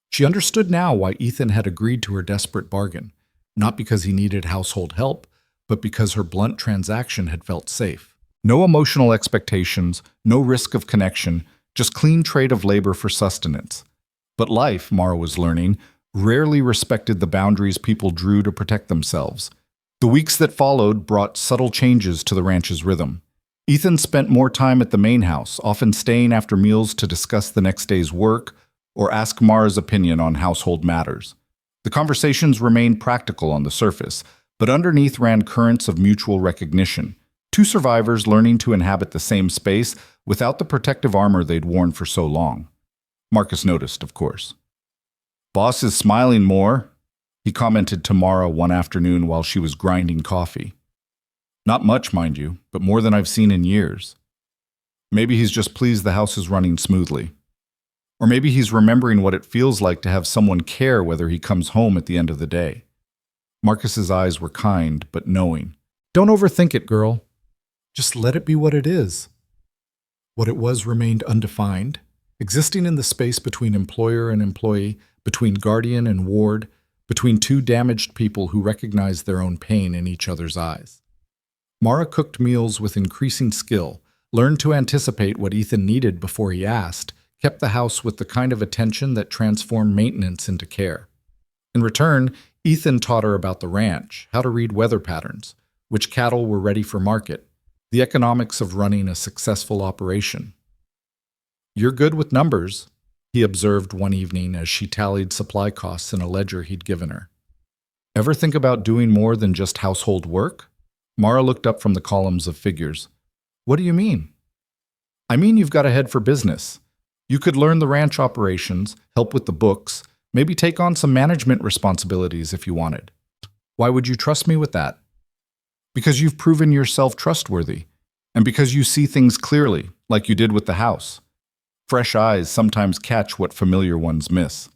S1: She understood now why Ethan had agreed to her desperate bargain, not because he needed household help, but because her blunt transaction had felt safe. No emotional expectations, no risk of connection, just clean trade of labor for sustenance. But life, Mara was learning, rarely respected the boundaries people drew to protect themselves. The weeks that followed brought subtle changes to the ranch's rhythm. Ethan spent more time at the main house, often staying after meals to discuss the next day's work or ask Mara's opinion on household matters. The conversations remained practical on the surface, but underneath ran currents of mutual recognition. Two survivors learning to inhabit the same space without the protective armor they'd worn for so long. Marcus noticed, of course. Boss is smiling more, he commented to Mara one afternoon while she was grinding coffee. Not much, mind you, but more than I've seen in years. Maybe he's just pleased the house is running smoothly. Or maybe he's remembering what it feels like to have someone care whether he comes home at the end of the day. Marcus's eyes were kind, but knowing. Don't overthink it, girl. Just let it be what it is. What it was remained undefined, existing in the space between employer and employee, between guardian and ward, between two damaged people who recognized their own pain in each other's eyes. Mara cooked meals with increasing skill, learned to anticipate what Ethan needed before he asked, kept the house with the kind of attention that transformed maintenance into care. In return, Ethan taught her about the ranch, how to read weather patterns, which cattle were ready for market, the economics of running a successful operation. You're good with numbers, he observed one evening as she tallied supply costs in a ledger he'd given her. Ever think about doing more than just household work? Mara looked up from the columns of figures. What do you mean? I mean you've got a head for business. You could learn the ranch operations, help with the books, maybe take on some management responsibilities if you wanted. Why would you trust me with that? Because you've proven yourself trustworthy, and because you see things clearly, like you did with the house. Fresh eyes sometimes catch what familiar ones miss.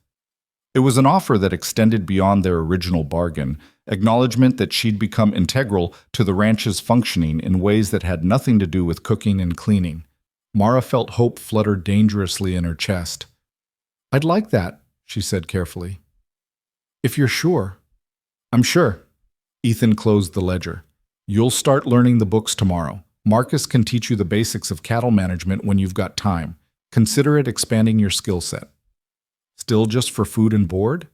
S1: It was an offer that extended beyond their original bargain, acknowledgement that she'd become integral to the ranch's functioning in ways that had nothing to do with cooking and cleaning. Mara felt hope flutter dangerously in her chest. I'd like that, she said carefully. If you're sure. I'm sure. Ethan closed the ledger. You'll start learning the books tomorrow. Marcus can teach you the basics of cattle management when you've got time. Consider it expanding your skill set. Still just for food and board?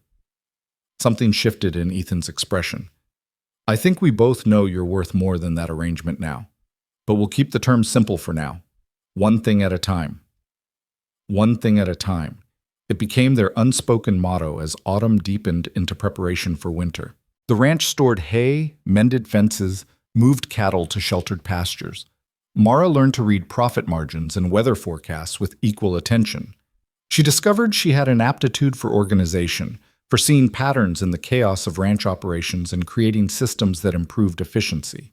S1: Something shifted in Ethan's expression. I think we both know you're worth more than that arrangement now. But we'll keep the terms simple for now. One thing at a time. One thing at a time. It became their unspoken motto as autumn deepened into preparation for winter. The ranch stored hay, mended fences, moved cattle to sheltered pastures. Mara learned to read profit margins and weather forecasts with equal attention. She discovered she had an aptitude for organization, for seeing patterns in the chaos of ranch operations and creating systems that improved efficiency.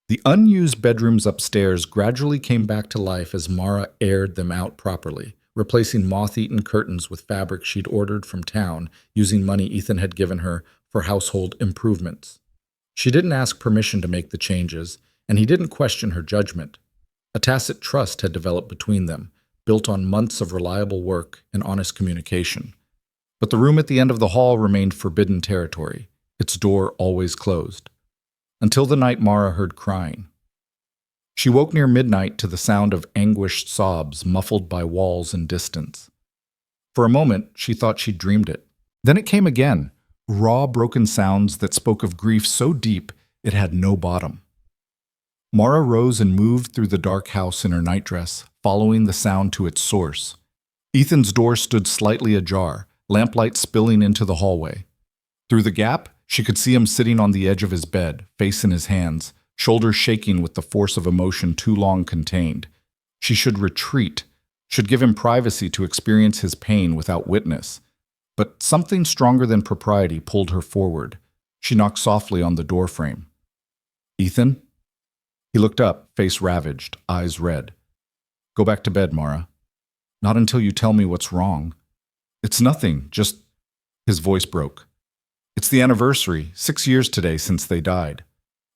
S1: The unused bedrooms upstairs gradually came back to life as Mara aired them out properly, replacing moth-eaten curtains with fabric she'd ordered from town using money Ethan had given her for household improvements. She didn't ask permission to make the changes, and he didn't question her judgment. A tacit trust had developed between them, built on months of reliable work and honest communication. But the room at the end of the hall remained forbidden territory, its door always closed. Until the night Mara heard crying. She woke near midnight to the sound of anguished sobs muffled by walls and distance. For a moment, she thought she'd dreamed it. Then it came again, raw, broken sounds that spoke of grief so deep it had no bottom. Mara rose and moved through the dark house in her nightdress, following the sound to its source. Ethan's door stood slightly ajar, lamplight spilling into the hallway. Through the gap, she could see him sitting on the edge of his bed, face in his hands, shoulders shaking with the force of emotion too long contained. She should retreat, should give him privacy to experience his pain without witness. But something stronger than propriety pulled her forward. She knocked softly on the doorframe. "Ethan?" He looked up, face ravaged, eyes red. "Go back to bed, Mara. Not until you tell me what's wrong." "It's nothing, just—" His voice broke. "It's the anniversary, 6 years today since they died."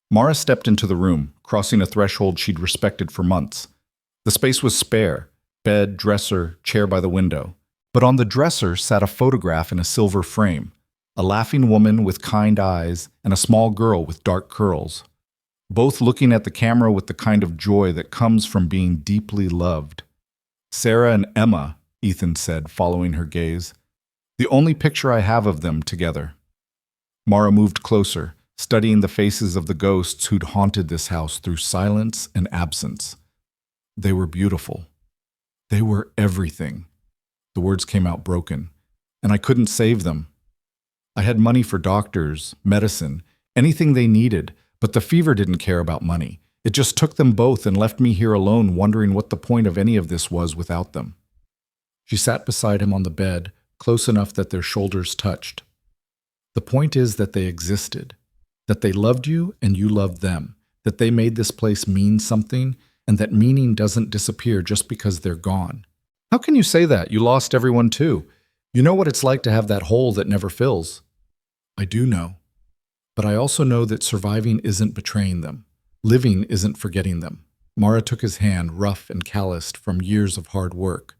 S1: Mara stepped into the room, crossing a threshold she'd respected for months. The space was spare, bed, dresser, chair by the window. But on the dresser sat a photograph in a silver frame, a laughing woman with kind eyes and a small girl with dark curls, both looking at the camera with the kind of joy that comes from being deeply loved. "Sarah and Emma," Ethan said, following her gaze. "The only picture I have of them together." Mara moved closer, studying the faces of the ghosts who'd haunted this house through silence and absence. They were beautiful. They were everything. The words came out broken, and I couldn't save them. I had money for doctors, medicine, anything they needed, but the fever didn't care about money. It just took them both and left me here alone, wondering what the point of any of this was without them. She sat beside him on the bed, close enough that their shoulders touched. "The point is that they existed, that they loved you and you loved them, that they made this place mean something, and that meaning doesn't disappear just because they're gone." "How can you say that? You lost everyone too. You know what it's like to have that hole that never fills." "I do know. But I also know that surviving isn't betraying them. Living isn't forgetting them." Mara took his hand, rough and calloused from years of hard work.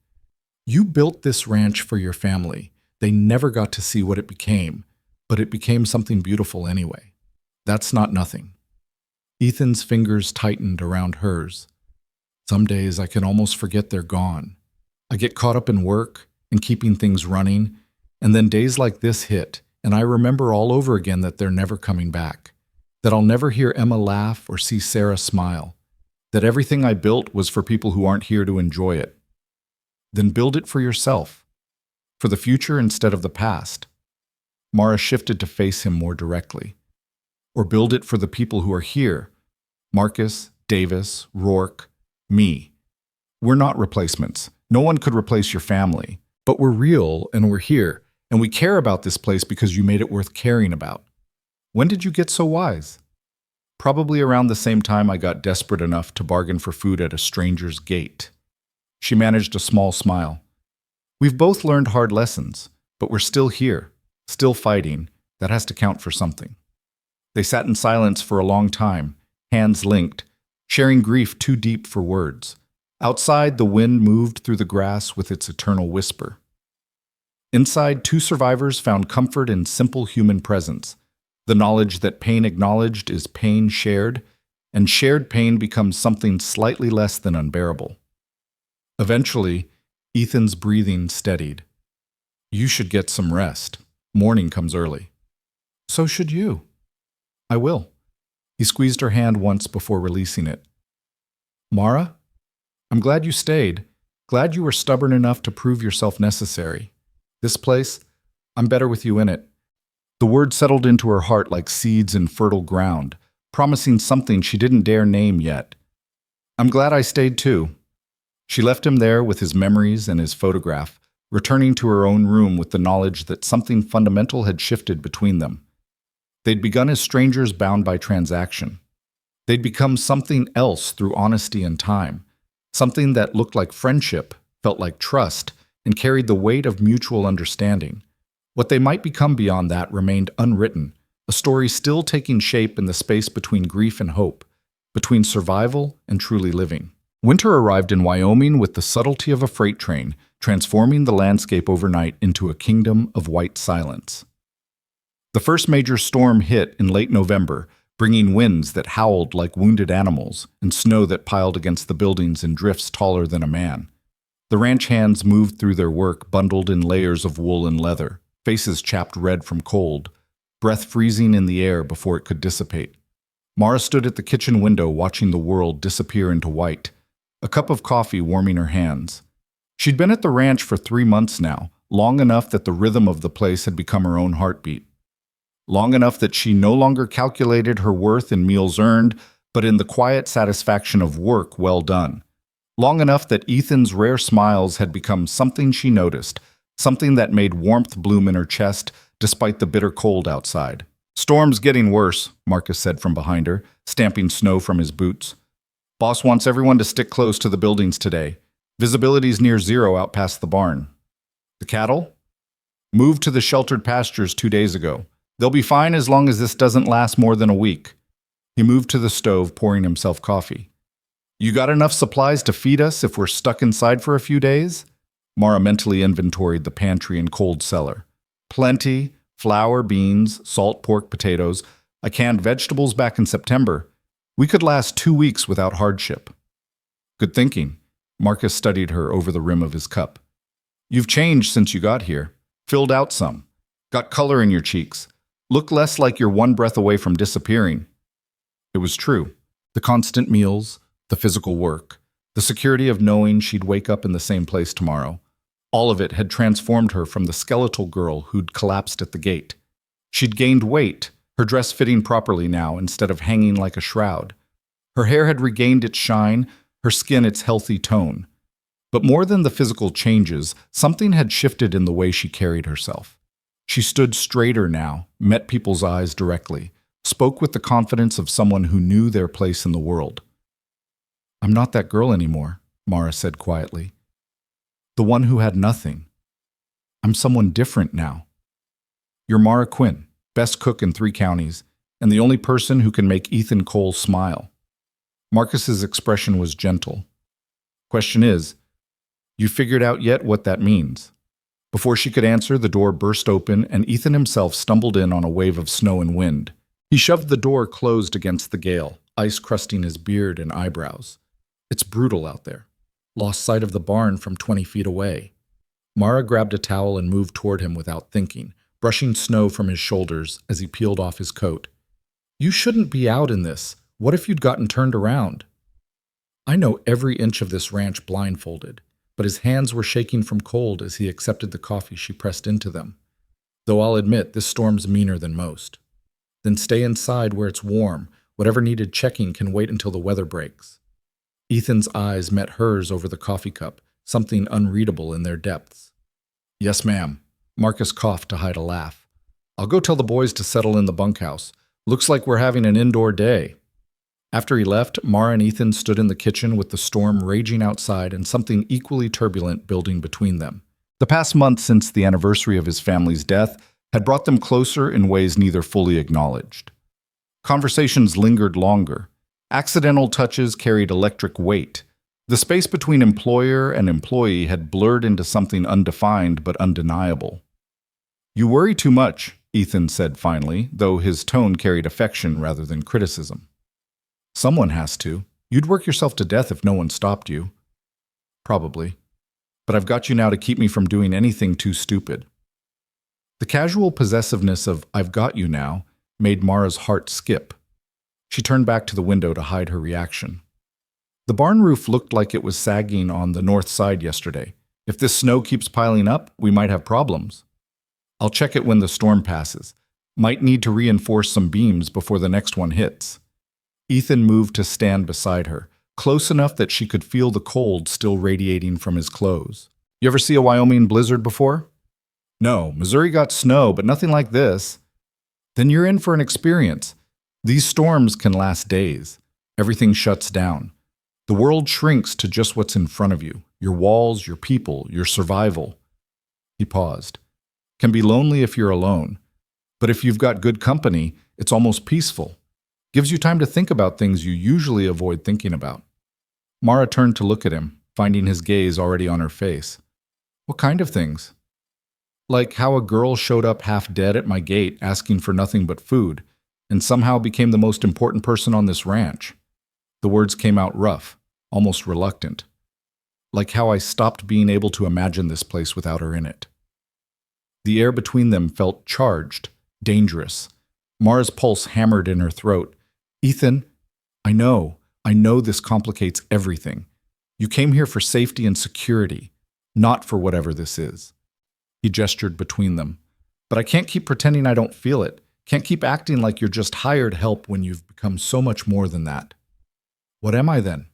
S1: "You built this ranch for your family. They never got to see what it became, but it became something beautiful anyway. That's not nothing." Ethan's fingers tightened around hers. "Some days I can almost forget they're gone. I get caught up in work and keeping things running, and then days like this hit, and I remember all over again that they're never coming back, that I'll never hear Emma laugh or see Sarah smile, that everything I built was for people who aren't here to enjoy it. Then build it for yourself, for the future instead of the past." Mara shifted to face him more directly. "Or build it for the people who are here, Marcus, Davis, Rourke, me. We're not replacements. No one could replace your family, but we're real and we're here, and we care about this place because you made it worth caring about. When did you get so wise?" "Probably around the same time I got desperate enough to bargain for food at a stranger's gate." She managed a small smile. "We've both learned hard lessons, but we're still here, still fighting. That has to count for something." They sat in silence for a long time, hands linked, sharing grief too deep for words. Outside, the wind moved through the grass with its eternal whisper. Inside, two survivors found comfort in simple human presence, the knowledge that pain acknowledged is pain shared, and shared pain becomes something slightly less than unbearable. Eventually, Ethan's breathing steadied. "You should get some rest. Morning comes early." "So should you." "I will." He squeezed her hand once before releasing it. "Mara? I'm glad you stayed. Glad you were stubborn enough to prove yourself necessary. This place, I'm better with you in it." The word settled into her heart like seeds in fertile ground, promising something she didn't dare name yet. "I'm glad I stayed too." She left him there with his memories and his photograph, returning to her own room with the knowledge that something fundamental had shifted between them. They'd begun as strangers bound by transaction. They'd become something else through honesty and time. Something that looked like friendship, felt like trust, and carried the weight of mutual understanding. What they might become beyond that remained unwritten, a story still taking shape in the space between grief and hope, between survival and truly living. Winter arrived in Wyoming with the subtlety of a freight train, transforming the landscape overnight into a kingdom of white silence. The first major storm hit in late November, bringing winds that howled like wounded animals and snow that piled against the buildings in drifts taller than a man. The ranch hands moved through their work bundled in layers of wool and leather, faces chapped red from cold, breath freezing in the air before it could dissipate. Mara stood at the kitchen window watching the world disappear into white, a cup of coffee warming her hands. She'd been at the ranch for 3 months now, long enough that the rhythm of the place had become her own heartbeat. Long enough that she no longer calculated her worth in meals earned, but in the quiet satisfaction of work well done. Long enough that Ethan's rare smiles had become something she noticed, something that made warmth bloom in her chest despite the bitter cold outside. "Storm's getting worse," Marcus said from behind her, stamping snow from his boots. "Boss wants everyone to stick close to the buildings today. Visibility's near zero out past the barn." "The cattle?" "Moved to the sheltered pastures 2 days ago. They'll be fine as long as this doesn't last more than a week." He moved to the stove, pouring himself coffee. "You got enough supplies to feed us if we're stuck inside for a few days?" Mara mentally inventoried the pantry and cold cellar. "Plenty. Flour, beans, salt pork, potatoes. I canned vegetables back in September. We could last 2 weeks without hardship." "Good thinking." Marcus studied her over the rim of his cup. "You've changed since you got here. Filled out some. Got color in your cheeks. Look less like you're one breath away from disappearing." It was true. The constant meals, the physical work, the security of knowing she'd wake up in the same place tomorrow. All of it had transformed her from the skeletal girl who'd collapsed at the gate. She'd gained weight, her dress fitting properly now instead of hanging like a shroud. Her hair had regained its shine, her skin its healthy tone. But more than the physical changes, something had shifted in the way she carried herself. She stood straighter now, met people's eyes directly, spoke with the confidence of someone who knew their place in the world. "I'm not that girl anymore," Mara said quietly. "The one who had nothing. I'm someone different now. You're Mara Quinn, best cook in 3 counties, and the only person who can make Ethan Cole smile." Marcus's expression was gentle. "Question is, you figured out yet what that means?" Before she could answer, the door burst open and Ethan himself stumbled in on a wave of snow and wind. He shoved the door closed against the gale, ice crusting his beard and eyebrows. "It's brutal out there." Lost sight of the barn from 20 feet away. Mara grabbed a towel and moved toward him without thinking, brushing snow from his shoulders as he peeled off his coat. "You shouldn't be out in this. What if you'd gotten turned around?" "I know every inch of this ranch blindfolded," but his hands were shaking from cold as he accepted the coffee she pressed into them. "Though I'll admit, this storm's meaner than most." "Then stay inside where it's warm. Whatever needed checking can wait until the weather breaks." Ethan's eyes met hers over the coffee cup, something unreadable in their depths. "Yes, ma'am." Marcus coughed to hide a laugh. "I'll go tell the boys to settle in the bunkhouse. Looks like we're having an indoor day." After he left, Mara and Ethan stood in the kitchen with the storm raging outside and something equally turbulent building between them. The past month since the anniversary of his family's death had brought them closer in ways neither fully acknowledged. Conversations lingered longer. Accidental touches carried electric weight. The space between employer and employee had blurred into something undefined but undeniable. "You worry too much," Ethan said finally, though his tone carried affection rather than criticism. "Someone has to. You'd work yourself to death if no one stopped you." "Probably. But I've got you now to keep me from doing anything too stupid." The casual possessiveness of "I've got you now" made Mara's heart skip. She turned back to the window to hide her reaction. The barn roof looked like it was sagging on the north side yesterday. "If this snow keeps piling up, we might have problems." "I'll check it when the storm passes. Might need to reinforce some beams before the next one hits." Ethan moved to stand beside her, close enough that she could feel the cold still radiating from his clothes. "You ever see a Wyoming blizzard before?" "No, Missouri got snow, but nothing like this." "Then you're in for an experience. These storms can last days. Everything shuts down. The world shrinks to just what's in front of you, your walls, your people, your survival." He paused. "Can be lonely if you're alone. But if you've got good company, it's almost peaceful. Gives you time to think about things you usually avoid thinking about." Mara turned to look at him, finding his gaze already on her face. "What kind of things?" "Like how a girl showed up half dead at my gate asking for nothing but food, and somehow became the most important person on this ranch." The words came out rough, almost reluctant. "Like how I stopped being able to imagine this place without her in it." The air between them felt charged, dangerous. Mara's pulse hammered in her throat. Ethan, I know this complicates everything. You came here for safety and security, not for whatever this is. He gestured between them. But I can't keep pretending I don't feel it. Can't keep acting like you're just hired help when you've become so much more than that. What am I then?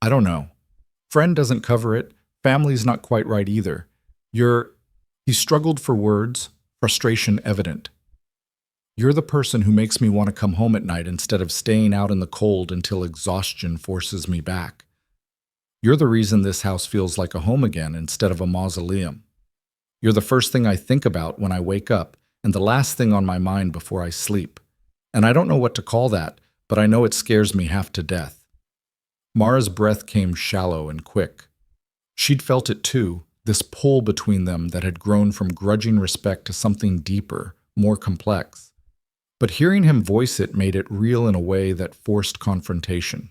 S1: I don't know. Friend doesn't cover it. Family's not quite right either. He struggled for words, frustration evident. You're the person who makes me want to come home at night instead of staying out in the cold until exhaustion forces me back. You're the reason this house feels like a home again instead of a mausoleum. You're the first thing I think about when I wake up and the last thing on my mind before I sleep. And I don't know what to call that, but I know it scares me half to death. Mara's breath came shallow and quick. She'd felt it too, this pull between them that had grown from grudging respect to something deeper, more complex. But hearing him voice it made it real in a way that forced confrontation.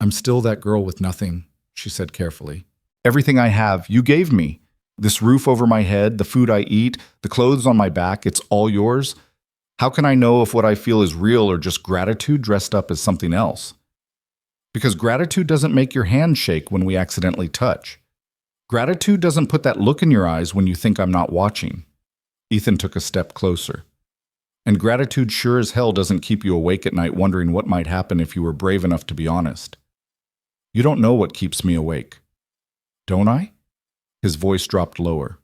S1: I'm still that girl with nothing, she said carefully. Everything I have, you gave me. This roof over my head, the food I eat, the clothes on my back, it's all yours. How can I know if what I feel is real or just gratitude dressed up as something else? Because gratitude doesn't make your hand shake when we accidentally touch. Gratitude doesn't put that look in your eyes when you think I'm not watching. Ethan took a step closer. And gratitude sure as hell doesn't keep you awake at night wondering what might happen if you were brave enough to be honest. You don't know what keeps me awake. Don't I? His voice dropped lower.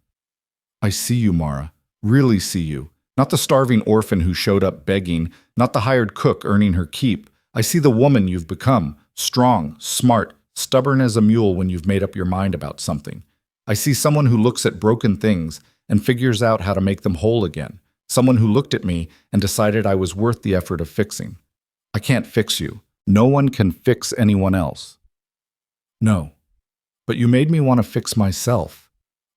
S1: I see you, Mara. Really see you. Not the starving orphan who showed up begging, not the hired cook earning her keep. I see the woman you've become, strong, smart, stubborn as a mule when you've made up your mind about something. I see someone who looks at broken things and figures out how to make them whole again. Someone who looked at me and decided I was worth the effort of fixing. I can't fix you. No one can fix anyone else. No. But you made me want to fix myself.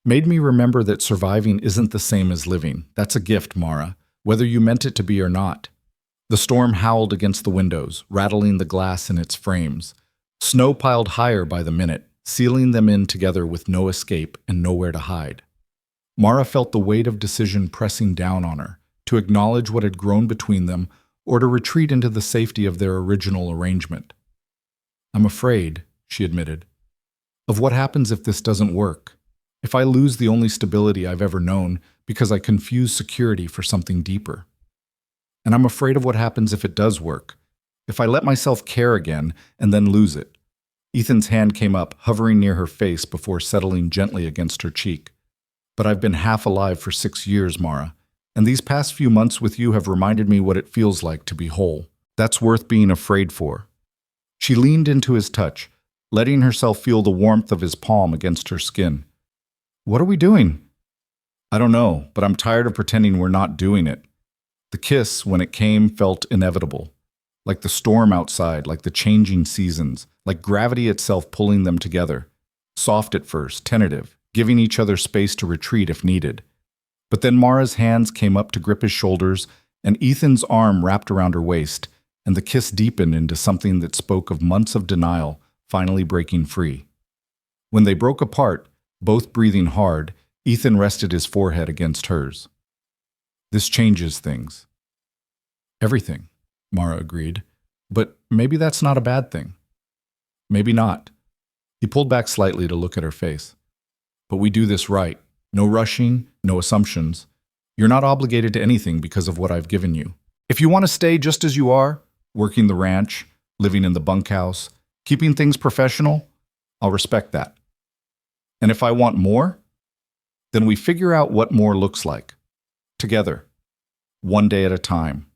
S1: Made me remember that surviving isn't the same as living. That's a gift, Mara, whether you meant it to be or not. The storm howled against the windows, rattling the glass in its frames. Snow piled higher by the minute, sealing them in together with no escape and nowhere to hide. Mara felt the weight of decision pressing down on her, to acknowledge what had grown between them or to retreat into the safety of their original arrangement. I'm afraid, she admitted, of what happens if this doesn't work, if I lose the only stability I've ever known because I confuse security for something deeper. And I'm afraid of what happens if it does work, if I let myself care again and then lose it. Ethan's hand came up, hovering near her face before settling gently against her cheek. But I've been half alive for 6 years, Mara, and these past few months with you have reminded me what it feels like to be whole. That's worth being afraid for. She leaned into his touch, letting herself feel the warmth of his palm against her skin. What are we doing? I don't know, but I'm tired of pretending we're not doing it. The kiss, when it came, felt inevitable. Like the storm outside, like the changing seasons, like gravity itself pulling them together. Soft at first, tentative, giving each other space to retreat if needed. But then Mara's hands came up to grip his shoulders, and Ethan's arm wrapped around her waist, and the kiss deepened into something that spoke of months of denial, finally breaking free. When they broke apart, both breathing hard, Ethan rested his forehead against hers. This changes things. Everything, Mara agreed. But maybe that's not a bad thing. Maybe not. He pulled back slightly to look at her face. But we do this right. No rushing, no assumptions. You're not obligated to anything because of what I've given you. If you want to stay just as you are, working the ranch, living in the bunkhouse, keeping things professional, I'll respect that. And if I want more, then we figure out what more looks like. Together. One day at a time.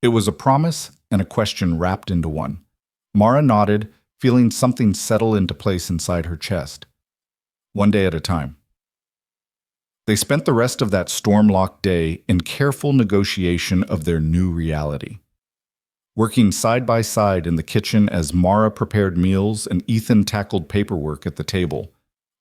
S1: It was a promise and a question wrapped into one. Mara nodded, feeling something settle into place inside her chest. One day at a time. They spent the rest of that storm-locked day in careful negotiation of their new reality. Working side by side in the kitchen as Mara prepared meals and Ethan tackled paperwork at the table.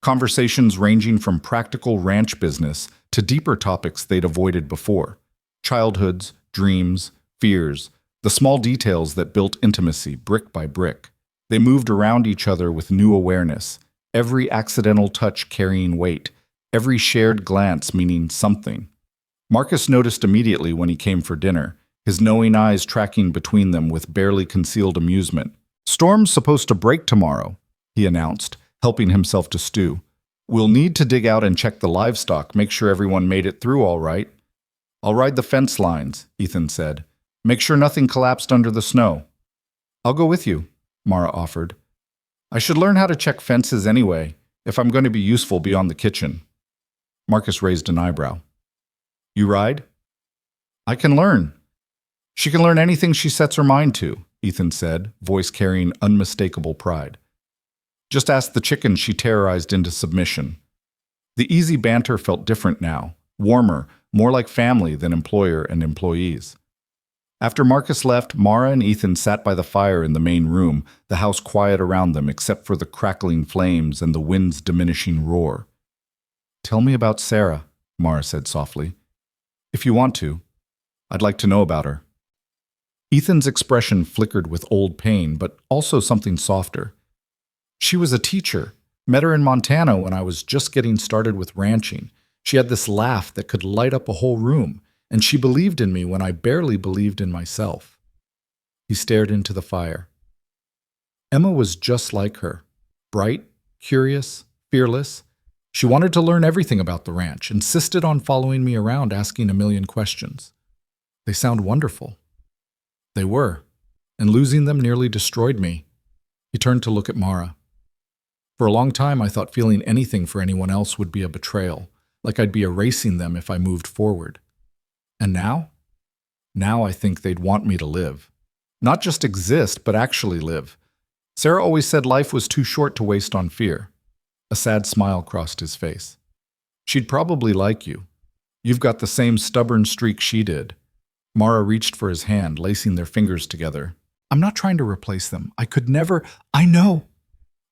S1: Conversations ranging from practical ranch business to deeper topics they'd avoided before. Childhoods, dreams, fears, the small details that built intimacy brick by brick. They moved around each other with new awareness, every accidental touch carrying weight, every shared glance meaning something. Marcus noticed immediately when he came for dinner, his knowing eyes tracking between them with barely concealed amusement. "Storm's supposed to break tomorrow," he announced, helping himself to stew. "We'll need to dig out and check the livestock, make sure everyone made it through all right." "I'll ride the fence lines," Ethan said. "Make sure nothing collapsed under the snow." "I'll go with you," Mara offered. "I should learn how to check fences anyway, if I'm going to be useful beyond the kitchen." Marcus raised an eyebrow. "You ride?" "I can learn." "She can learn anything she sets her mind to," Ethan said, voice carrying unmistakable pride. "Just ask the chicken she terrorized into submission." The easy banter felt different now, warmer, more like family than employer and employees. After Marcus left, Mara and Ethan sat by the fire in the main room, the house quiet around them except for the crackling flames and the wind's diminishing roar. "Tell me about Sarah," Mara said softly. "If you want to. I'd like to know about her." Ethan's expression flickered with old pain, but also something softer. "She was a teacher. Met her in Montana when I was just getting started with ranching. She had this laugh that could light up a whole room, and she believed in me when I barely believed in myself." He stared into the fire. "Emma was just like her. Bright, curious, fearless. She wanted to learn everything about the ranch, insisted on following me around asking a million questions. They sound wonderful." "They were, and losing them nearly destroyed me." He turned to look at Mara. "For a long time I thought feeling anything for anyone else would be a betrayal, like I'd be erasing them if I moved forward. And now? Now I think they'd want me to live. Not just exist, but actually live. Sarah always said life was too short to waste on fear." A sad smile crossed his face. "She'd probably like you. You've got the same stubborn streak she did." Mara reached for his hand, lacing their fingers together. "I'm not trying to replace them. I could never—" "I know.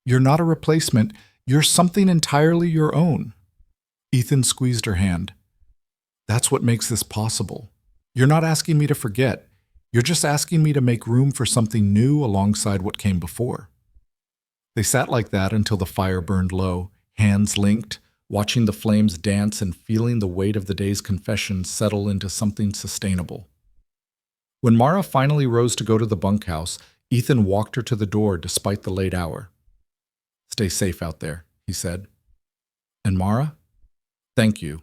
S1: You're not a replacement. You're something entirely your own." Ethan squeezed her hand. "That's what makes this possible. You're not asking me to forget. You're just asking me to make room for something new alongside what came before." They sat like that until the fire burned low, hands linked, watching the flames dance and feeling the weight of the day's confession settle into something sustainable. When Mara finally rose to go to the bunkhouse, Ethan walked her to the door despite the late hour. "Stay safe out there," he said. "And Mara, thank you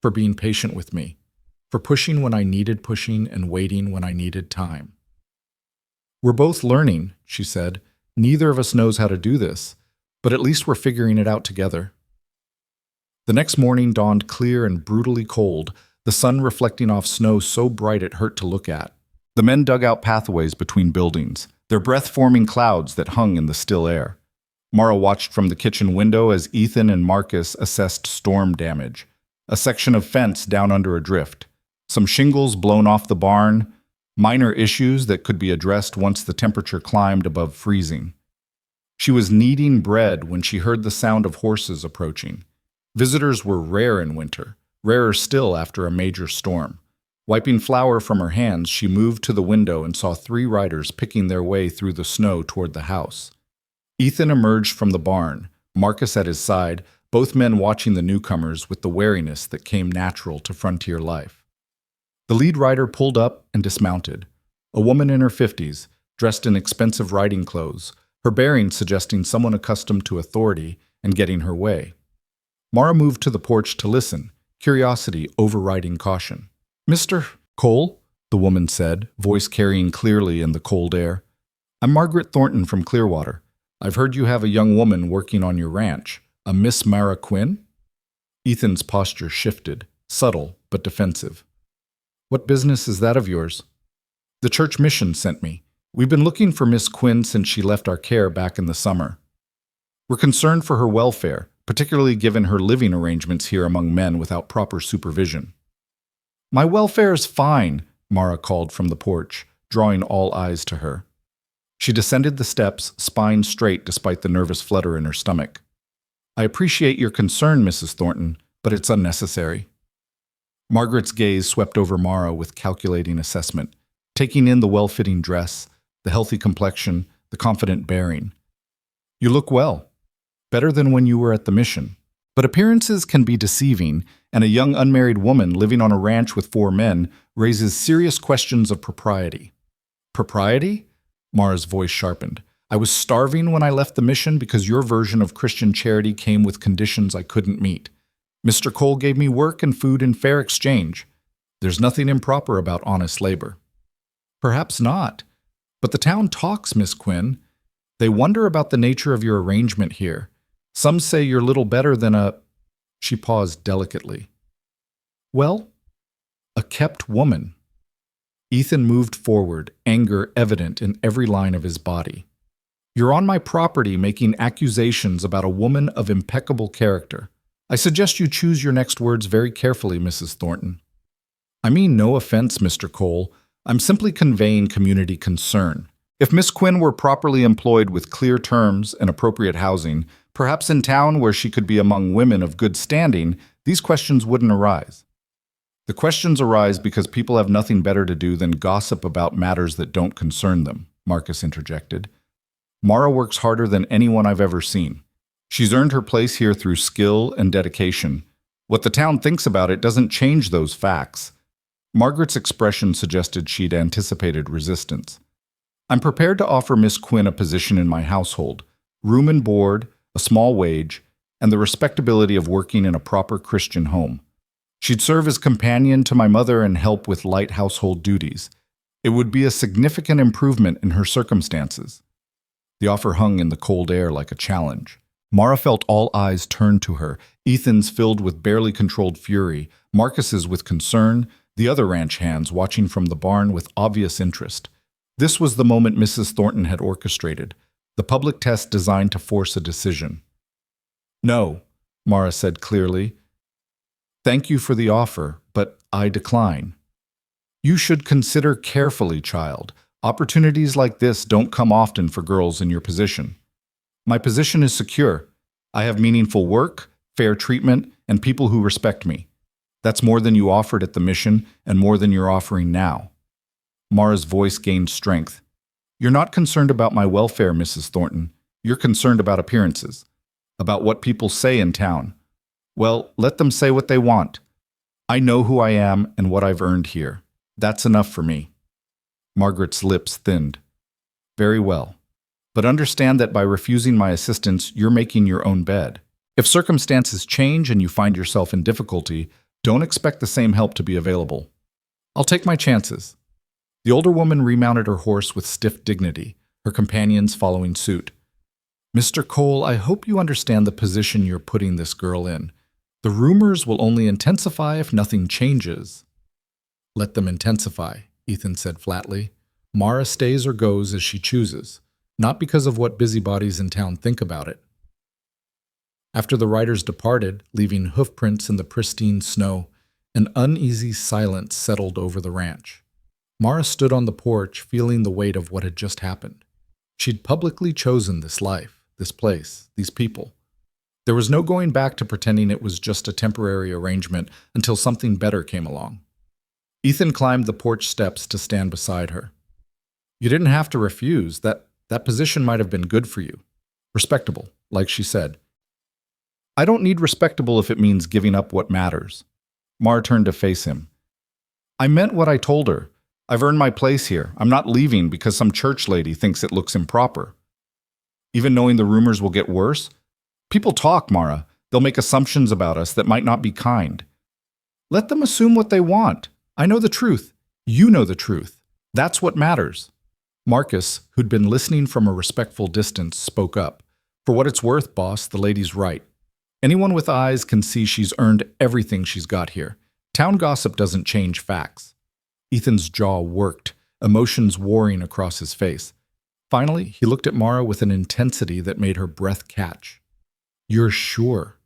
S1: for being patient with me, for pushing when I needed pushing and waiting when I needed time." "We're both learning," she said. "Neither of us knows how to do this, but at least we're figuring it out together." The next morning dawned clear and brutally cold, the sun reflecting off snow so bright it hurt to look at. The men dug out pathways between buildings, their breath forming clouds that hung in the still air. Mara watched from the kitchen window as Ethan and Marcus assessed storm damage. A section of fence down under a drift, some shingles blown off the barn, minor issues that could be addressed once the temperature climbed above freezing. She was kneading bread when she heard the sound of horses approaching. Visitors were rare in winter, rarer still after a major storm. Wiping flour from her hands, she moved to the window and saw 3 riders picking their way through the snow toward the house. Ethan emerged from the barn, Marcus at his side, both men watching the newcomers with the wariness that came natural to frontier life. The lead rider pulled up and dismounted, a woman in her 50s, dressed in expensive riding clothes, her bearing suggesting someone accustomed to authority and getting her way. Mara moved to the porch to listen, curiosity overriding caution. "Mr. Cole," the woman said, voice carrying clearly in the cold air. "I'm Margaret Thornton from Clearwater. I've heard you have a young woman working on your ranch, a Miss Mara Quinn?" Ethan's posture shifted, subtle but defensive. "What business is that of yours?" "The church mission sent me. We've been looking for Miss Quinn since she left our care back in the summer. We're concerned for her welfare, particularly given her living arrangements here among men without proper supervision." "My welfare's fine," Mara called from the porch, drawing all eyes to her. She descended the steps, spine straight despite the nervous flutter in her stomach. "I appreciate your concern, Mrs. Thornton, but it's unnecessary." Margaret's gaze swept over Mara with calculating assessment, taking in the well-fitting dress, the healthy complexion, the confident bearing. "You look well. Better than when you were at the mission." But appearances can be deceiving, and a young unmarried woman living on a ranch with 4 men raises serious questions of propriety. Propriety? Mara's voice sharpened. I was starving when I left the mission because your version of Christian charity came with conditions I couldn't meet. Mr. Cole gave me work and food in fair exchange. There's nothing improper about honest labor. Perhaps not. But the town talks, Miss Quinn. They wonder about the nature of your arrangement here. Some say you're little better than a... She paused delicately. Well, a kept woman. Ethan moved forward, anger evident in every line of his body. You're on my property making accusations about a woman of impeccable character. I suggest you choose your next words very carefully, Mrs. Thornton. I mean no offense, Mr. Cole. I'm simply conveying community concern. If Miss Quinn were properly employed with clear terms and appropriate housing, perhaps in town where she could be among women of good standing, these questions wouldn't arise. The questions arise because people have nothing better to do than gossip about matters that don't concern them, Marcus interjected. Mara works harder than anyone I've ever seen. She's earned her place here through skill and dedication. What the town thinks about it doesn't change those facts. Margaret's expression suggested she'd anticipated resistance. I'm prepared to offer Miss Quinn a position in my household, room and board, a small wage, and the respectability of working in a proper Christian home. She'd serve as companion to my mother and help with light household duties. It would be a significant improvement in her circumstances. The offer hung in the cold air like a challenge. Mara felt all eyes turned to her, Ethan's filled with barely controlled fury, Marcus's with concern, the other ranch hands watching from the barn with obvious interest. This was the moment Mrs. Thornton had orchestrated, the public test designed to force a decision. No, Mara said clearly. Thank you for the offer, but I decline. You should consider carefully, child. Opportunities like this don't come often for girls in your position. My position is secure. I have meaningful work, fair treatment, and people who respect me. That's more than you offered at the mission and more than you're offering now. Mara's voice gained strength. You're not concerned about my welfare, Mrs. Thornton. You're concerned about appearances, about what people say in town. Well, let them say what they want. I know who I am and what I've earned here. That's enough for me. Margaret's lips thinned. Very well. But understand that by refusing my assistance, you're making your own bed. If circumstances change and you find yourself in difficulty, don't expect the same help to be available. I'll take my chances. The older woman remounted her horse with stiff dignity, her companions following suit. Mr. Cole, I hope you understand the position you're putting this girl in. The rumors will only intensify if nothing changes. Let them intensify, Ethan said flatly. Mara stays or goes as she chooses, not because of what busybodies in town think about it. After the riders departed, leaving hoofprints in the pristine snow, an uneasy silence settled over the ranch. Mara stood on the porch, feeling the weight of what had just happened. She'd publicly chosen this life, this place, these people. There was no going back to pretending it was just a temporary arrangement until something better came along. Ethan climbed the porch steps to stand beside her. You didn't have to refuse. That position might have been good for you. Respectable, like she said. I don't need respectable if it means giving up what matters. Mara turned to face him. I meant what I told her. I've earned my place here. I'm not leaving because some church lady thinks it looks improper. Even knowing the rumors will get worse? People talk, Mara. They'll make assumptions about us that might not be kind. Let them assume what they want. I know the truth. You know the truth. That's what matters. Marcus, who'd been listening from a respectful distance, spoke up. For what it's worth, boss, the lady's right. Anyone with eyes can see she's earned everything she's got here. Town gossip doesn't change facts. Ethan's jaw worked, emotions warring across his face. Finally, he looked at Mara with an intensity that made her breath catch. You're sure?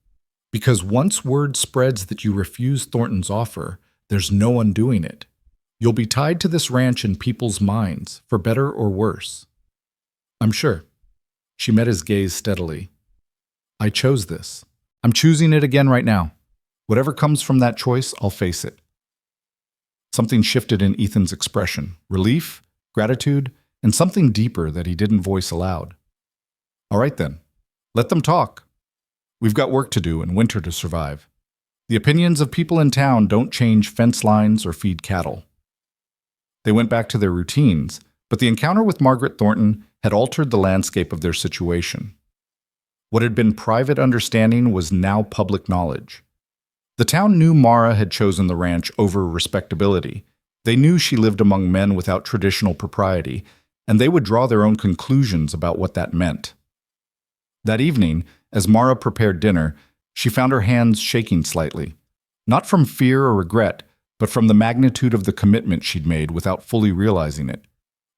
S1: Because once word spreads that you refuse Thornton's offer, there's no undoing it. You'll be tied to this ranch in people's minds, for better or worse. I'm sure. She met his gaze steadily. I chose this. I'm choosing it again right now. Whatever comes from that choice, I'll face it. Something shifted in Ethan's expression, relief, gratitude, and something deeper that he didn't voice aloud. All right then, let them talk. We've got work to do and winter to survive. The opinions of people in town don't change fence lines or feed cattle." They went back to their routines, but the encounter with Margaret Thornton had altered the landscape of their situation. What had been private understanding was now public knowledge. The town knew Mara had chosen the ranch over respectability. They knew she lived among men without traditional propriety, and they would draw their own conclusions about what that meant. That evening, as Mara prepared dinner, she found her hands shaking slightly, not from fear or regret, but from the magnitude of the commitment she'd made without fully realizing it.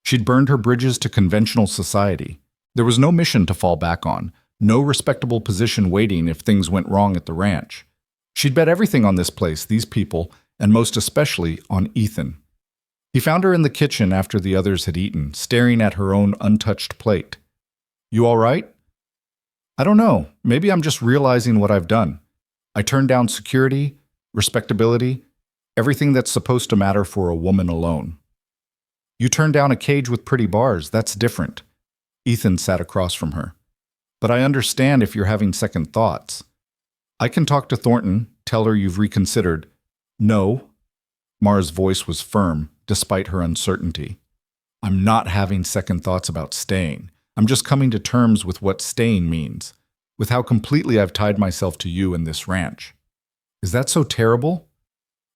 S1: She'd burned her bridges to conventional society. There was no mission to fall back on, no respectable position waiting if things went wrong at the ranch. She'd bet everything on this place, these people, and most especially on Ethan. He found her in the kitchen after the others had eaten, staring at her own untouched plate. "You all right?" "I don't know. Maybe I'm just realizing what I've done. I turned down security, respectability, everything that's supposed to matter for a woman alone." "You turned down a cage with pretty bars. That's different." Ethan sat across from her. "But I understand if you're having second thoughts. I can talk to Thornton, tell her you've reconsidered." "No." Mara's voice was firm, despite her uncertainty. "I'm not having second thoughts about staying. I'm just coming to terms with what staying means, with how completely I've tied myself to you and this ranch." "Is that so terrible?"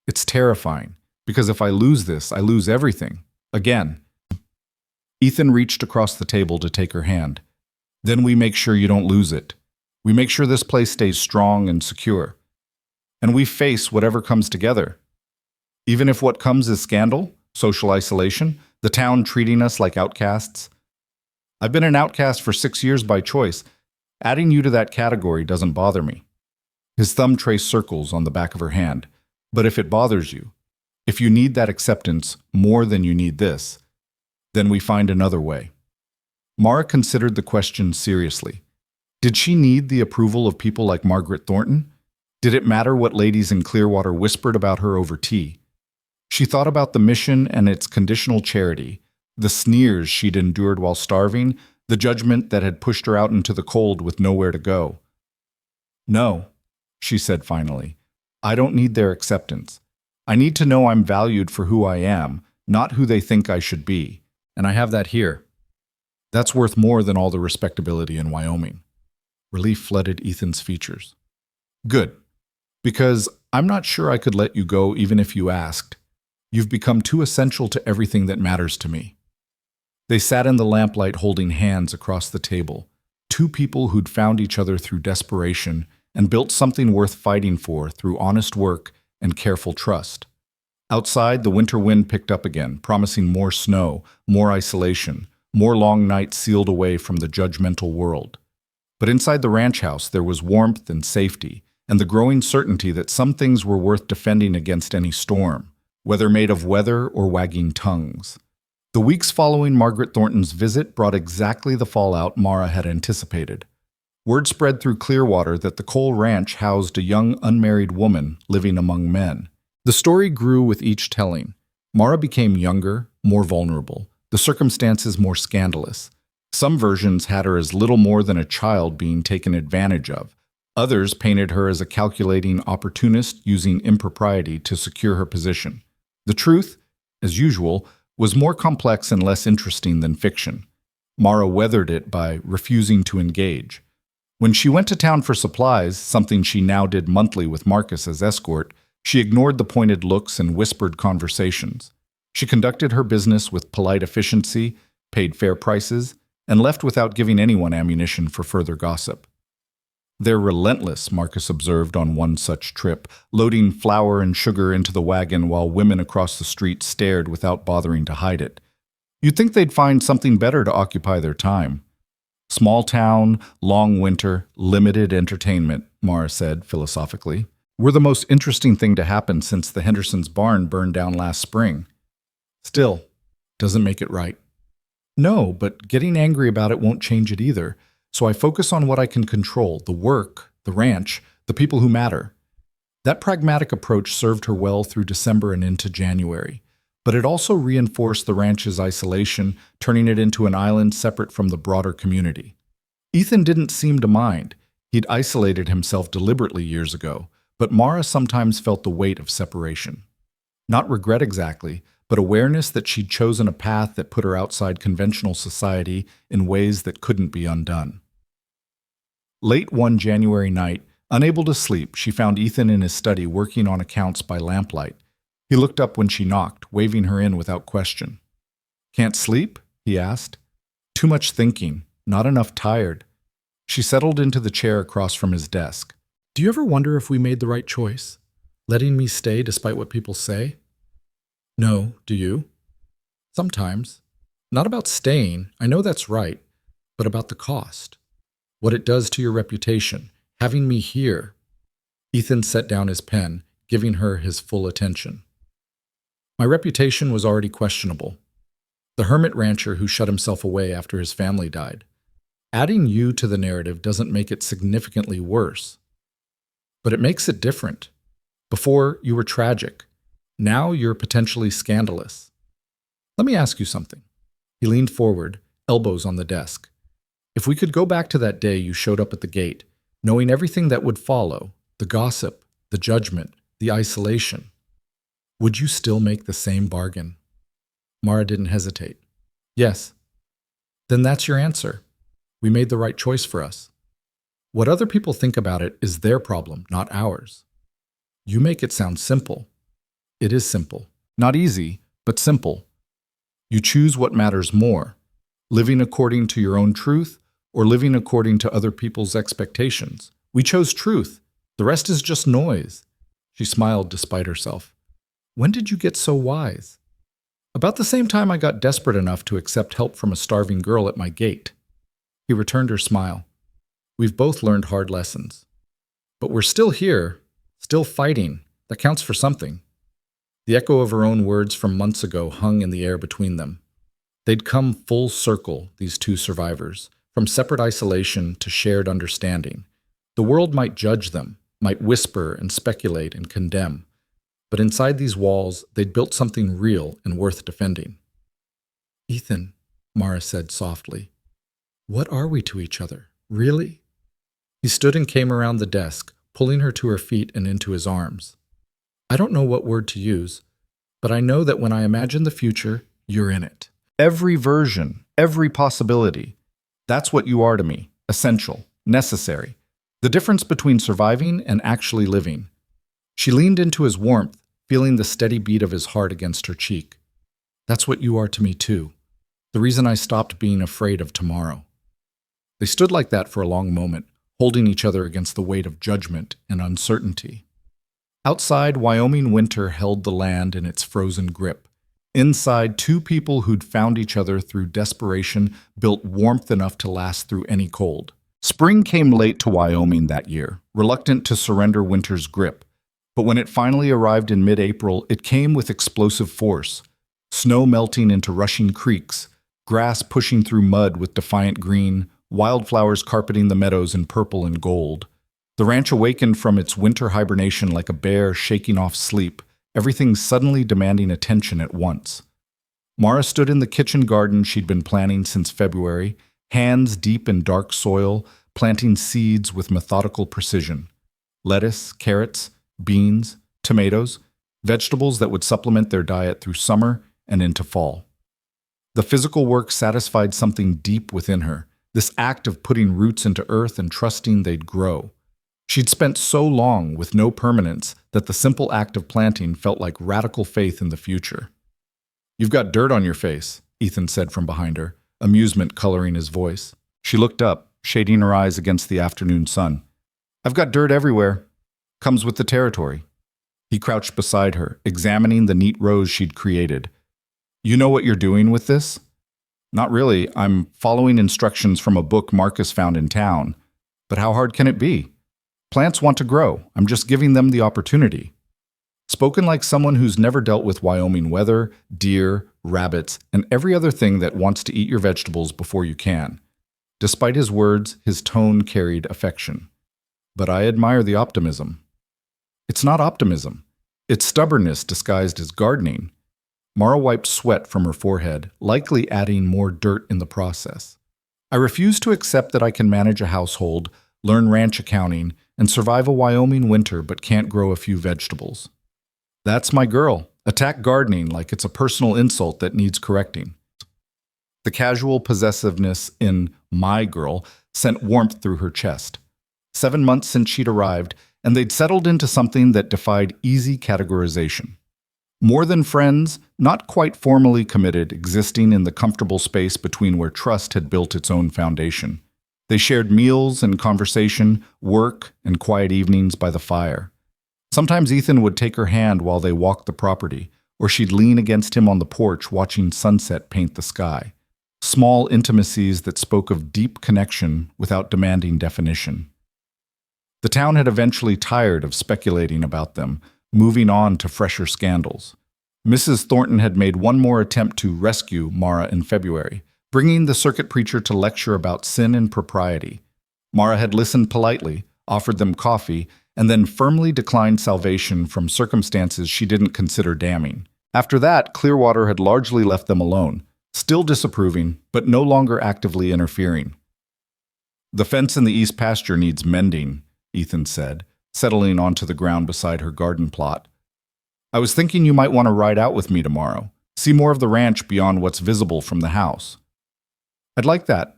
S1: "It's terrifying, because if I lose this, I lose everything. Again." Ethan reached across the table to take her hand. "Then we make sure you don't lose it. We make sure this place stays strong and secure. And we face whatever comes together. Even if what comes is scandal, social isolation, the town treating us like outcasts. I've been an outcast for 6 years by choice. Adding you to that category doesn't bother me." His thumb traced circles on the back of her hand. "But if it bothers you, if you need that acceptance more than you need this, then we find another way." Mara considered the question seriously. Did she need the approval of people like Margaret Thornton? Did it matter what ladies in Clearwater whispered about her over tea? She thought about the mission and its conditional charity, the sneers she'd endured while starving, the judgment that had pushed her out into the cold with nowhere to go. "No," she said finally, "I don't need their acceptance. I need to know I'm valued for who I am, not who they think I should be. And I have that here. That's worth more than all the respectability in Wyoming." Relief flooded Ethan's features. "Good. Because I'm not sure I could let you go even if you asked. You've become too essential to everything that matters to me." They sat in the lamplight holding hands across the table, two people who'd found each other through desperation and built something worth fighting for through honest work and careful trust. Outside, the winter wind picked up again, promising more snow, more isolation, more long nights sealed away from the judgmental world. But inside the ranch house, there was warmth and safety, and the growing certainty that some things were worth defending against any storm, whether made of weather or wagging tongues. The weeks following Margaret Thornton's visit brought exactly the fallout Mara had anticipated. Word spread through Clearwater that the Cole Ranch housed a young unmarried woman living among men. The story grew with each telling. Mara became younger, more vulnerable, the circumstances more scandalous. Some versions had her as little more than a child being taken advantage of. Others painted her as a calculating opportunist using impropriety to secure her position. The truth, as usual, was more complex and less interesting than fiction. Mara weathered it by refusing to engage. When she went to town for supplies, something she now did monthly with Marcus as escort, she ignored the pointed looks and whispered conversations. She conducted her business with polite efficiency, paid fair prices, and left without giving anyone ammunition for further gossip. "They're relentless," Marcus observed on one such trip, loading flour and sugar into the wagon while women across the street stared without bothering to hide it. "You'd think they'd find something better to occupy their time." "Small town, long winter, limited entertainment," Mara said philosophically. "We're the most interesting thing to happen since the Hendersons' barn burned down last spring." "Still, doesn't make it right." "No, but getting angry about it won't change it either. So I focus on what I can control, the work, the ranch, the people who matter." That pragmatic approach served her well through December and into January. But it also reinforced the ranch's isolation, turning it into an island separate from the broader community. Ethan didn't seem to mind. He'd isolated himself deliberately years ago, but Mara sometimes felt the weight of separation. Not regret exactly, but awareness that she'd chosen a path that put her outside conventional society in ways that couldn't be undone. Late one January night, unable to sleep, she found Ethan in his study working on accounts by lamplight. He looked up when she knocked, waving her in without question. "Can't sleep?" he asked. "Too much thinking, not enough tired." She settled into the chair across from his desk. "Do you ever wonder if we made the right choice? Letting me stay despite what people say?" "No, do you?" "Sometimes. Not about staying, I know that's right, but about the cost. What it does to your reputation, having me here." Ethan set down his pen, giving her his full attention. "My reputation was already questionable. The hermit rancher who shut himself away after his family died. Adding you to the narrative doesn't make it significantly worse. But it makes it different. Before, you were tragic. Now you're potentially scandalous. Let me ask you something." He leaned forward, elbows on the desk. "If we could go back to that day you showed up at the gate, knowing everything that would follow, the gossip, the judgment, the isolation, would you still make the same bargain?" Mara didn't hesitate. "Yes." "Then that's your answer. We made the right choice for us. What other people think about it is their problem, not ours. You make it sound simple. It is simple. Not easy, but simple. You choose what matters more, living according to your own truth or living according to other people's expectations. We chose truth. The rest is just noise." She smiled despite herself. "When did you get so wise?" "About the same time I got desperate enough to accept help from a starving girl at my gate." He returned her smile. "We've both learned hard lessons. But we're still here, still fighting. That counts for something." The echo of her own words from months ago hung in the air between them. They'd come full circle, these two survivors, from separate isolation to shared understanding. The world might judge them, might whisper and speculate and condemn. But inside these walls, they'd built something real and worth defending. "Ethan," Mara said softly, "what are we to each other, really?" He stood and came around the desk, pulling her to her feet and into his arms. "I don't know what word to use, but I know that when I imagine the future, you're in it. Every version, every possibility. That's what you are to me, essential, necessary. The difference between surviving and actually living." She leaned into his warmth, feeling the steady beat of his heart against her cheek. "That's what you are to me too. The reason I stopped being afraid of tomorrow." They stood like that for a long moment, holding each other against the weight of judgment and uncertainty. Outside, Wyoming winter held the land in its frozen grip. Inside, two people who'd found each other through desperation built warmth enough to last through any cold. Spring came late to Wyoming that year, reluctant to surrender winter's grip. But when it finally arrived in mid-April, it came with explosive force. Snow melting into rushing creeks, grass pushing through mud with defiant green, wildflowers carpeting the meadows in purple and gold. The ranch awakened from its winter hibernation like a bear shaking off sleep, everything suddenly demanding attention at once. Mara stood in the kitchen garden she'd been planning since February, hands deep in dark soil, planting seeds with methodical precision. Lettuce, carrots, beans, tomatoes, vegetables that would supplement their diet through summer and into fall. The physical work satisfied something deep within her, this act of putting roots into earth and trusting they'd grow. She'd spent so long with no permanence that the simple act of planting felt like radical faith in the future. "You've got dirt on your face," Ethan said from behind her, amusement coloring his voice. She looked up, shading her eyes against the afternoon sun. "I've got dirt everywhere. Comes with the territory." He crouched beside her, examining the neat rows she'd created. "You know what you're doing with this?" "Not really. I'm following instructions from a book Marcus found in town. But how hard can it be? Plants want to grow. I'm just giving them the opportunity." Spoken like someone who's never dealt with Wyoming weather, deer, rabbits, and every other thing that wants to eat your vegetables before you can. Despite his words, his tone carried affection. "But I admire the optimism." "It's not optimism. It's stubbornness disguised as gardening." Mara wiped sweat from her forehead, likely adding more dirt in the process. "I refuse to accept that I can manage a household learn ranch accounting, and survive a Wyoming winter but can't grow a few vegetables. That's my girl. Attack gardening like it's a personal insult that needs correcting. The casual possessiveness in my girl sent warmth through her chest. 7 months since she'd arrived, and they'd settled into something that defied easy categorization. More than friends, not quite formally committed, existing in the comfortable space between where trust had built its own foundation. They shared meals and conversation, work, and quiet evenings by the fire. Sometimes Ethan would take her hand while they walked the property, or she'd lean against him on the porch watching sunset paint the sky. Small intimacies that spoke of deep connection without demanding definition. The town had eventually tired of speculating about them, moving on to fresher scandals. Mrs. Thornton had made one more attempt to rescue Mara in February, bringing the circuit preacher to lecture about sin and propriety. Mara had listened politely, offered them coffee, and then firmly declined salvation from circumstances she didn't consider damning. After that, Clearwater had largely left them alone, still disapproving, but no longer actively interfering. "The fence in the east pasture needs mending," Ethan said, settling onto the ground beside her garden plot. "I was thinking you might want to ride out with me tomorrow, see more of the ranch beyond what's visible from the house." "I'd like that."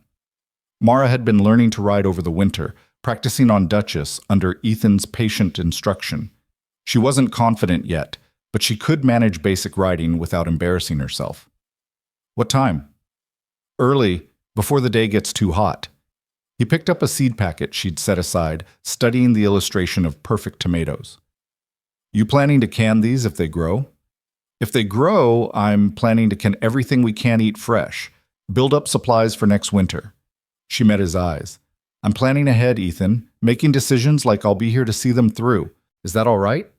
S1: Mara had been learning to ride over the winter, practicing on Duchess under Ethan's patient instruction. She wasn't confident yet, but she could manage basic riding without embarrassing herself. "What time?" "Early, before the day gets too hot." He picked up a seed packet she'd set aside, studying the illustration of perfect tomatoes. "You planning to can these if they grow?" "If they grow, I'm planning to can everything we can eat fresh, build up supplies for next winter." She met his eyes. "I'm planning ahead, Ethan, making decisions like I'll be here to see them through. Is that all right?"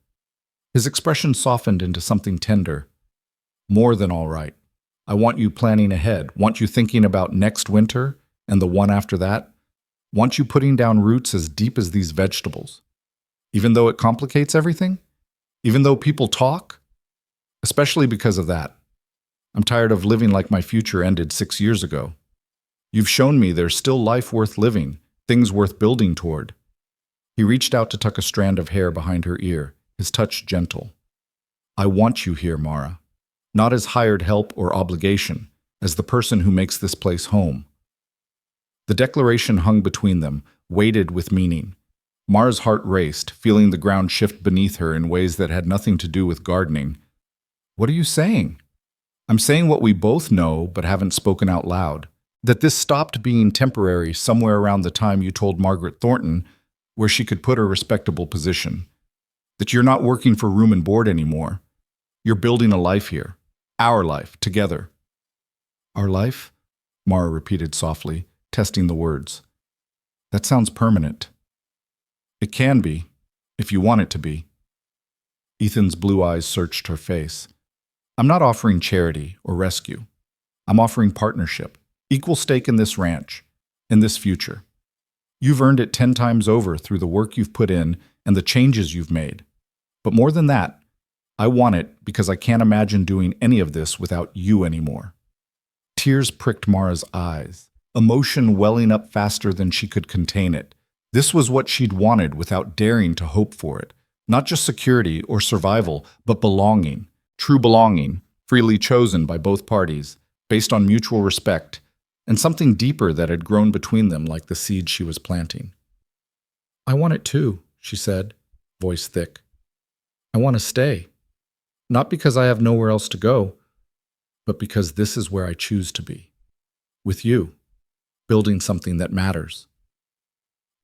S1: His expression softened into something tender. "More than all right. I want you planning ahead, want you thinking about next winter and the one after that. Want you putting down roots as deep as these vegetables. Even though it complicates everything? Even though people talk? Especially because of that. I'm tired of living like my future ended 6 years ago. You've shown me there's still life worth living, things worth building toward." He reached out to tuck a strand of hair behind her ear, his touch gentle. "I want you here, Mara. Not as hired help or obligation, as the person who makes this place home." The declaration hung between them, weighted with meaning. Mara's heart raced, feeling the ground shift beneath her in ways that had nothing to do with gardening. "What are you saying?" "I'm saying what we both know but haven't spoken out loud. That this stopped being temporary somewhere around the time you told Margaret Thornton where she could put her respectable position. That you're not working for room and board anymore. You're building a life here. Our life, together." "Our life?" Mara repeated softly, testing the words. "That sounds permanent." "It can be, if you want it to be." Ethan's blue eyes searched her face. "I'm not offering charity or rescue. I'm offering partnership, equal stake in this ranch, in this future. You've earned it 10 times over through the work you've put in and the changes you've made. But more than that, I want it because I can't imagine doing any of this without you anymore." Tears pricked Mara's eyes, emotion welling up faster than she could contain it. This was what she'd wanted without daring to hope for it. Not just security or survival, but belonging. True belonging, freely chosen by both parties, based on mutual respect, and something deeper that had grown between them like the seed she was planting. "I want it too," she said, voice thick. "I want to stay. Not because I have nowhere else to go, but because this is where I choose to be. With you, building something that matters."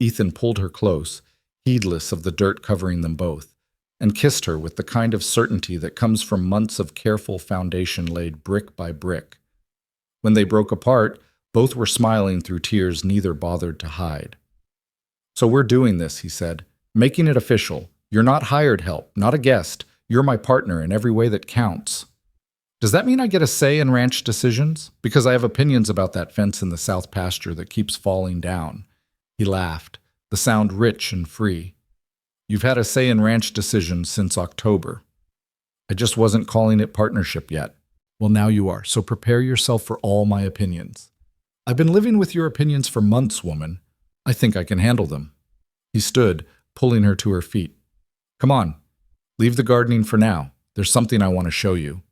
S1: Ethan pulled her close, heedless of the dirt covering them both, and kissed her with the kind of certainty that comes from months of careful foundation laid brick by brick. When they broke apart, both were smiling through tears neither bothered to hide. "So we're doing this," he said, "making it official. You're not hired help, not a guest. You're my partner in every way that counts." "Does that mean I get a say in ranch decisions? Because I have opinions about that fence in the south pasture that keeps falling down." He laughed, the sound rich and free. "You've had a say in ranch decisions since October. I just wasn't calling it partnership yet. Well, now you are, so prepare yourself for all my opinions. I've been living with your opinions for months, woman. I think I can handle them." He stood, pulling her to her feet. Come on, leave the gardening for now. There's something I want to show you.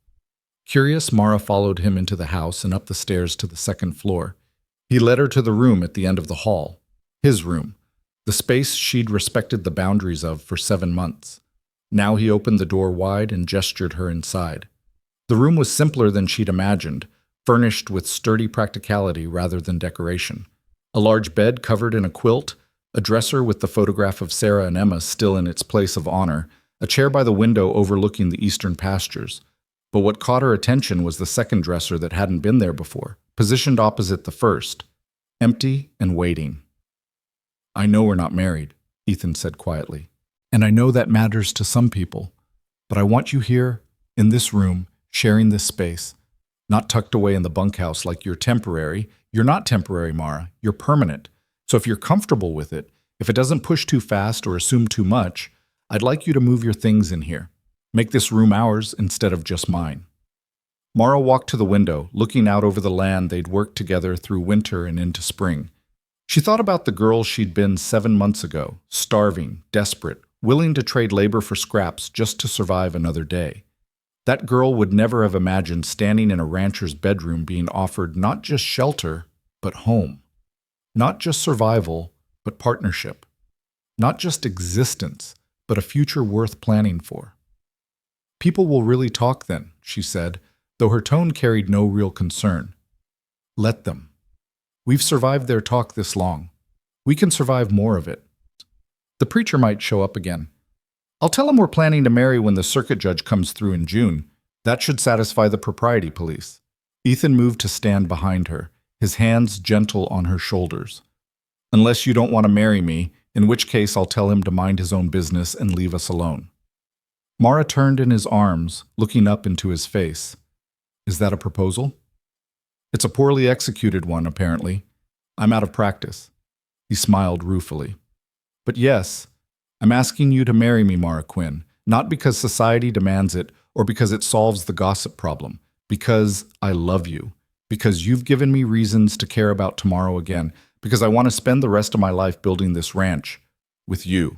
S1: Curious, Mara followed him into the house and up the stairs to the second floor. He led her to the room at the end of the hall. His room. The space she'd respected the boundaries of for 7 months. Now he opened the door wide and gestured her inside. The room was simpler than she'd imagined, furnished with sturdy practicality rather than decoration. A large bed covered in a quilt, a dresser with the photograph of Sarah and Emma still in its place of honor, a chair by the window overlooking the eastern pastures. But what caught her attention was the second dresser that hadn't been there before, positioned opposite the first, empty and waiting. I know we're not married, Ethan said quietly, and I know that matters to some people, but I want you here, in this room, sharing this space, not tucked away in the bunkhouse like you're temporary. You're not temporary, Mara. You're permanent. So if you're comfortable with it, if it doesn't push too fast or assume too much, I'd like you to move your things in here. Make this room ours instead of just mine. Mara walked to the window, looking out over the land they'd worked together through winter and into spring. She thought about the girl she'd been 7 months ago, starving, desperate, willing to trade labor for scraps just to survive another day. That girl would never have imagined standing in a rancher's bedroom being offered not just shelter, but home. Not just survival, but partnership. Not just existence, but a future worth planning for. People will really talk then, she said, though her tone carried no real concern. Let them. We've survived their talk this long. We can survive more of it. The preacher might show up again. I'll tell him we're planning to marry when the circuit judge comes through in June. That should satisfy the propriety police. Ethan moved to stand behind her, his hands gentle on her shoulders. Unless you don't want to marry me, in which case I'll tell him to mind his own business and leave us alone. Mara turned in his arms, looking up into his face. Is that a proposal? It's a poorly executed one, apparently. I'm out of practice. He smiled ruefully. But yes, I'm asking you to marry me, Mara Quinn, not because society demands it or because it solves the gossip problem, because I love you, because you've given me reasons to care about tomorrow again, because I want to spend the rest of my life building this ranch with you,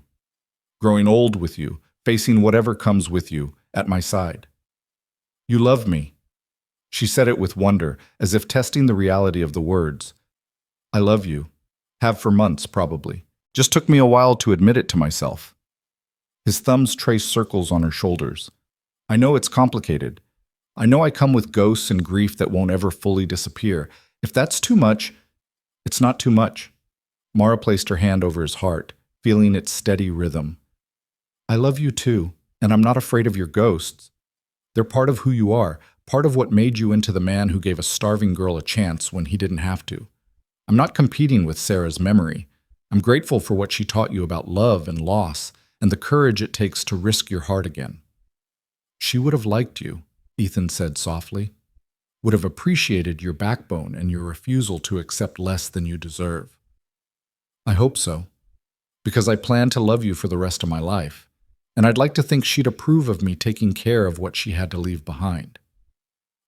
S1: growing old with you, facing whatever comes with you at my side. You love me. She said it with wonder, as if testing the reality of the words. I love you. Have for months, probably. Just took me a while to admit it to myself. His thumbs traced circles on her shoulders. I know it's complicated. I know I come with ghosts and grief that won't ever fully disappear. If that's too much, it's not too much. Mara placed her hand over his heart, feeling its steady rhythm. I love you too, and I'm not afraid of your ghosts. They're part of who you are, part of what made you into the man who gave a starving girl a chance when he didn't have to. I'm not competing with Sarah's memory. I'm grateful for what she taught you about love and loss and the courage it takes to risk your heart again. She would have liked you, Ethan said softly, would have appreciated your backbone and your refusal to accept less than you deserve. I hope so, because I plan to love you for the rest of my life, and I'd like to think she'd approve of me taking care of what she had to leave behind.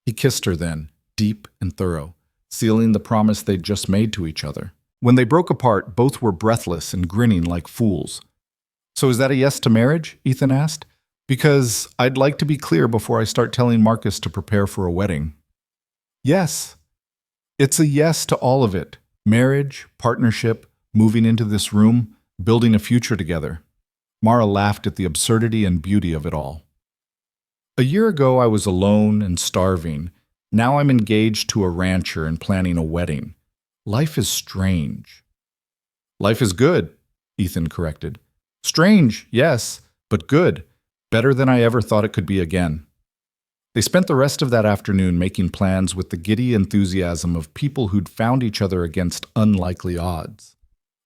S1: He kissed her then, deep and thorough, sealing the promise they'd just made to each other. When they broke apart, both were breathless and grinning like fools. So is that a yes to marriage? Ethan asked. Because I'd like to be clear before I start telling Marcus to prepare for a wedding. Yes. It's a yes to all of it. Marriage, partnership, moving into this room, building a future together. Mara laughed at the absurdity and beauty of it all. A year ago, I was alone and starving. Now I'm engaged to a rancher and planning a wedding. Life is strange. Life is good, Ethan corrected. Strange, yes, but good. Better than I ever thought it could be again. They spent the rest of that afternoon making plans with the giddy enthusiasm of people who'd found each other against unlikely odds.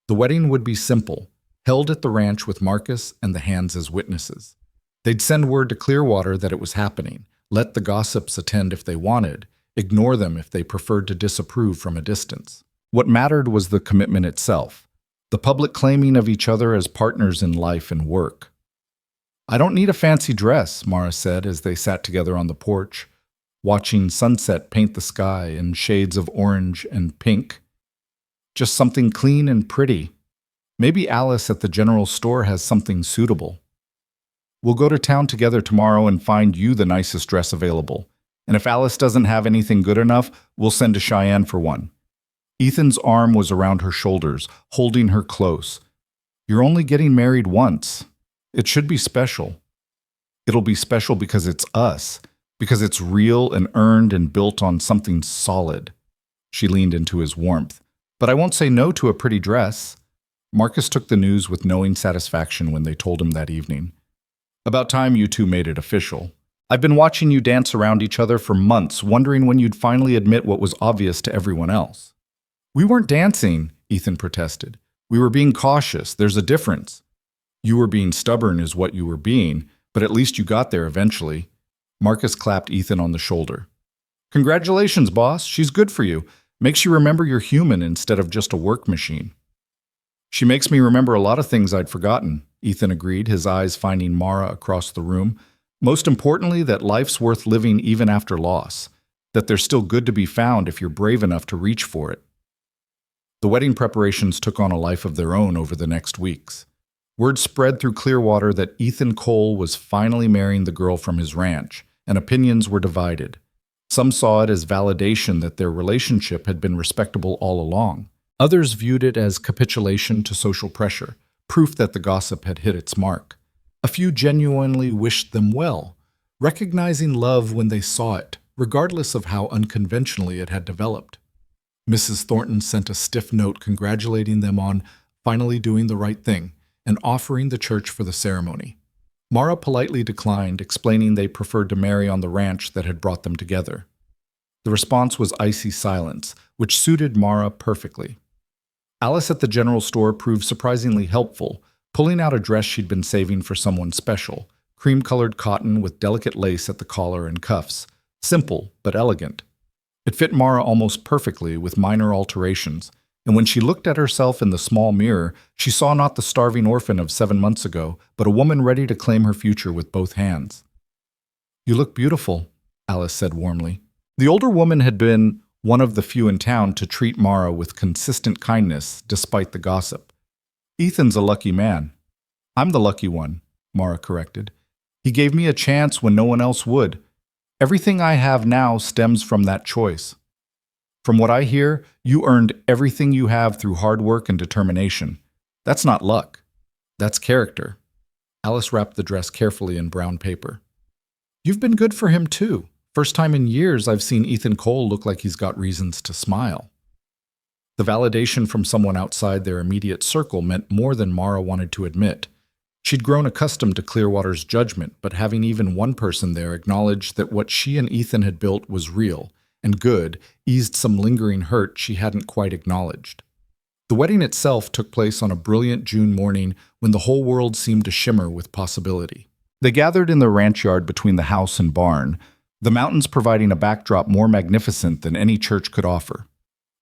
S1: The wedding would be simple, held at the ranch with Marcus and the hands as witnesses. They'd send word to Clearwater that it was happening, let the gossips attend if they wanted, ignore them if they preferred to disapprove from a distance. What mattered was the commitment itself, the public claiming of each other as partners in life and work. I don't need a fancy dress, Mara said as they sat together on the porch, watching sunset paint the sky in shades of orange and pink. Just something clean and pretty. Maybe Alice at the general store has something suitable. We'll go to town together tomorrow and find you the nicest dress available. And if Alice doesn't have anything good enough, we'll send to Cheyenne for one. Ethan's arm was around her shoulders, holding her close. You're only getting married once. It should be special. It'll be special because it's us, because it's real and earned and built on something solid. She leaned into his warmth. But I won't say no to a pretty dress. Marcus took the news with knowing satisfaction when they told him that evening. About time you two made it official. I've been watching you dance around each other for months, wondering when you'd finally admit what was obvious to everyone else. We weren't dancing, Ethan protested. We were being cautious. There's a difference. You were being stubborn is what you were being, but at least you got there eventually. Marcus clapped Ethan on the shoulder. Congratulations, boss. She's good for you. Makes you remember you're human instead of just a work machine. She makes me remember a lot of things I'd forgotten, Ethan agreed, his eyes finding Mara across the room. Most importantly, that life's worth living even after loss, that there's still good to be found if you're brave enough to reach for it. The wedding preparations took on a life of their own over the next weeks. Word spread through Clearwater that Ethan Cole was finally marrying the girl from his ranch, and opinions were divided. Some saw it as validation that their relationship had been respectable all along. Others viewed it as capitulation to social pressure, proof that the gossip had hit its mark. A few genuinely wished them well, recognizing love when they saw it, regardless of how unconventionally it had developed. Mrs. Thornton sent a stiff note congratulating them on finally doing the right thing and offering the church for the ceremony. Mara politely declined, explaining they preferred to marry on the ranch that had brought them together. The response was icy silence, which suited Mara perfectly. Alice at the general store proved surprisingly helpful, pulling out a dress she'd been saving for someone special, cream-colored cotton with delicate lace at the collar and cuffs, simple but elegant. It fit Mara almost perfectly with minor alterations, and when she looked at herself in the small mirror, she saw not the starving orphan of 7 months ago, but a woman ready to claim her future with both hands. You look beautiful, Alice said warmly. The older woman had been one of the few in town to treat Mara with consistent kindness despite the gossip. Ethan's a lucky man. I'm the lucky one, Mara corrected. He gave me a chance when no one else would. Everything I have now stems from that choice. From what I hear, you earned everything you have through hard work and determination. That's not luck. That's character. Alice wrapped the dress carefully in brown paper. You've been good for him, too. First time in years I've seen Ethan Cole look like he's got reasons to smile. The validation from someone outside their immediate circle meant more than Mara wanted to admit. She'd grown accustomed to Clearwater's judgment, but having even one person there acknowledge that what she and Ethan had built was real and good eased some lingering hurt she hadn't quite acknowledged. The wedding itself took place on a brilliant June morning when the whole world seemed to shimmer with possibility. They gathered in the ranch yard between the house and barn, the mountains providing a backdrop more magnificent than any church could offer.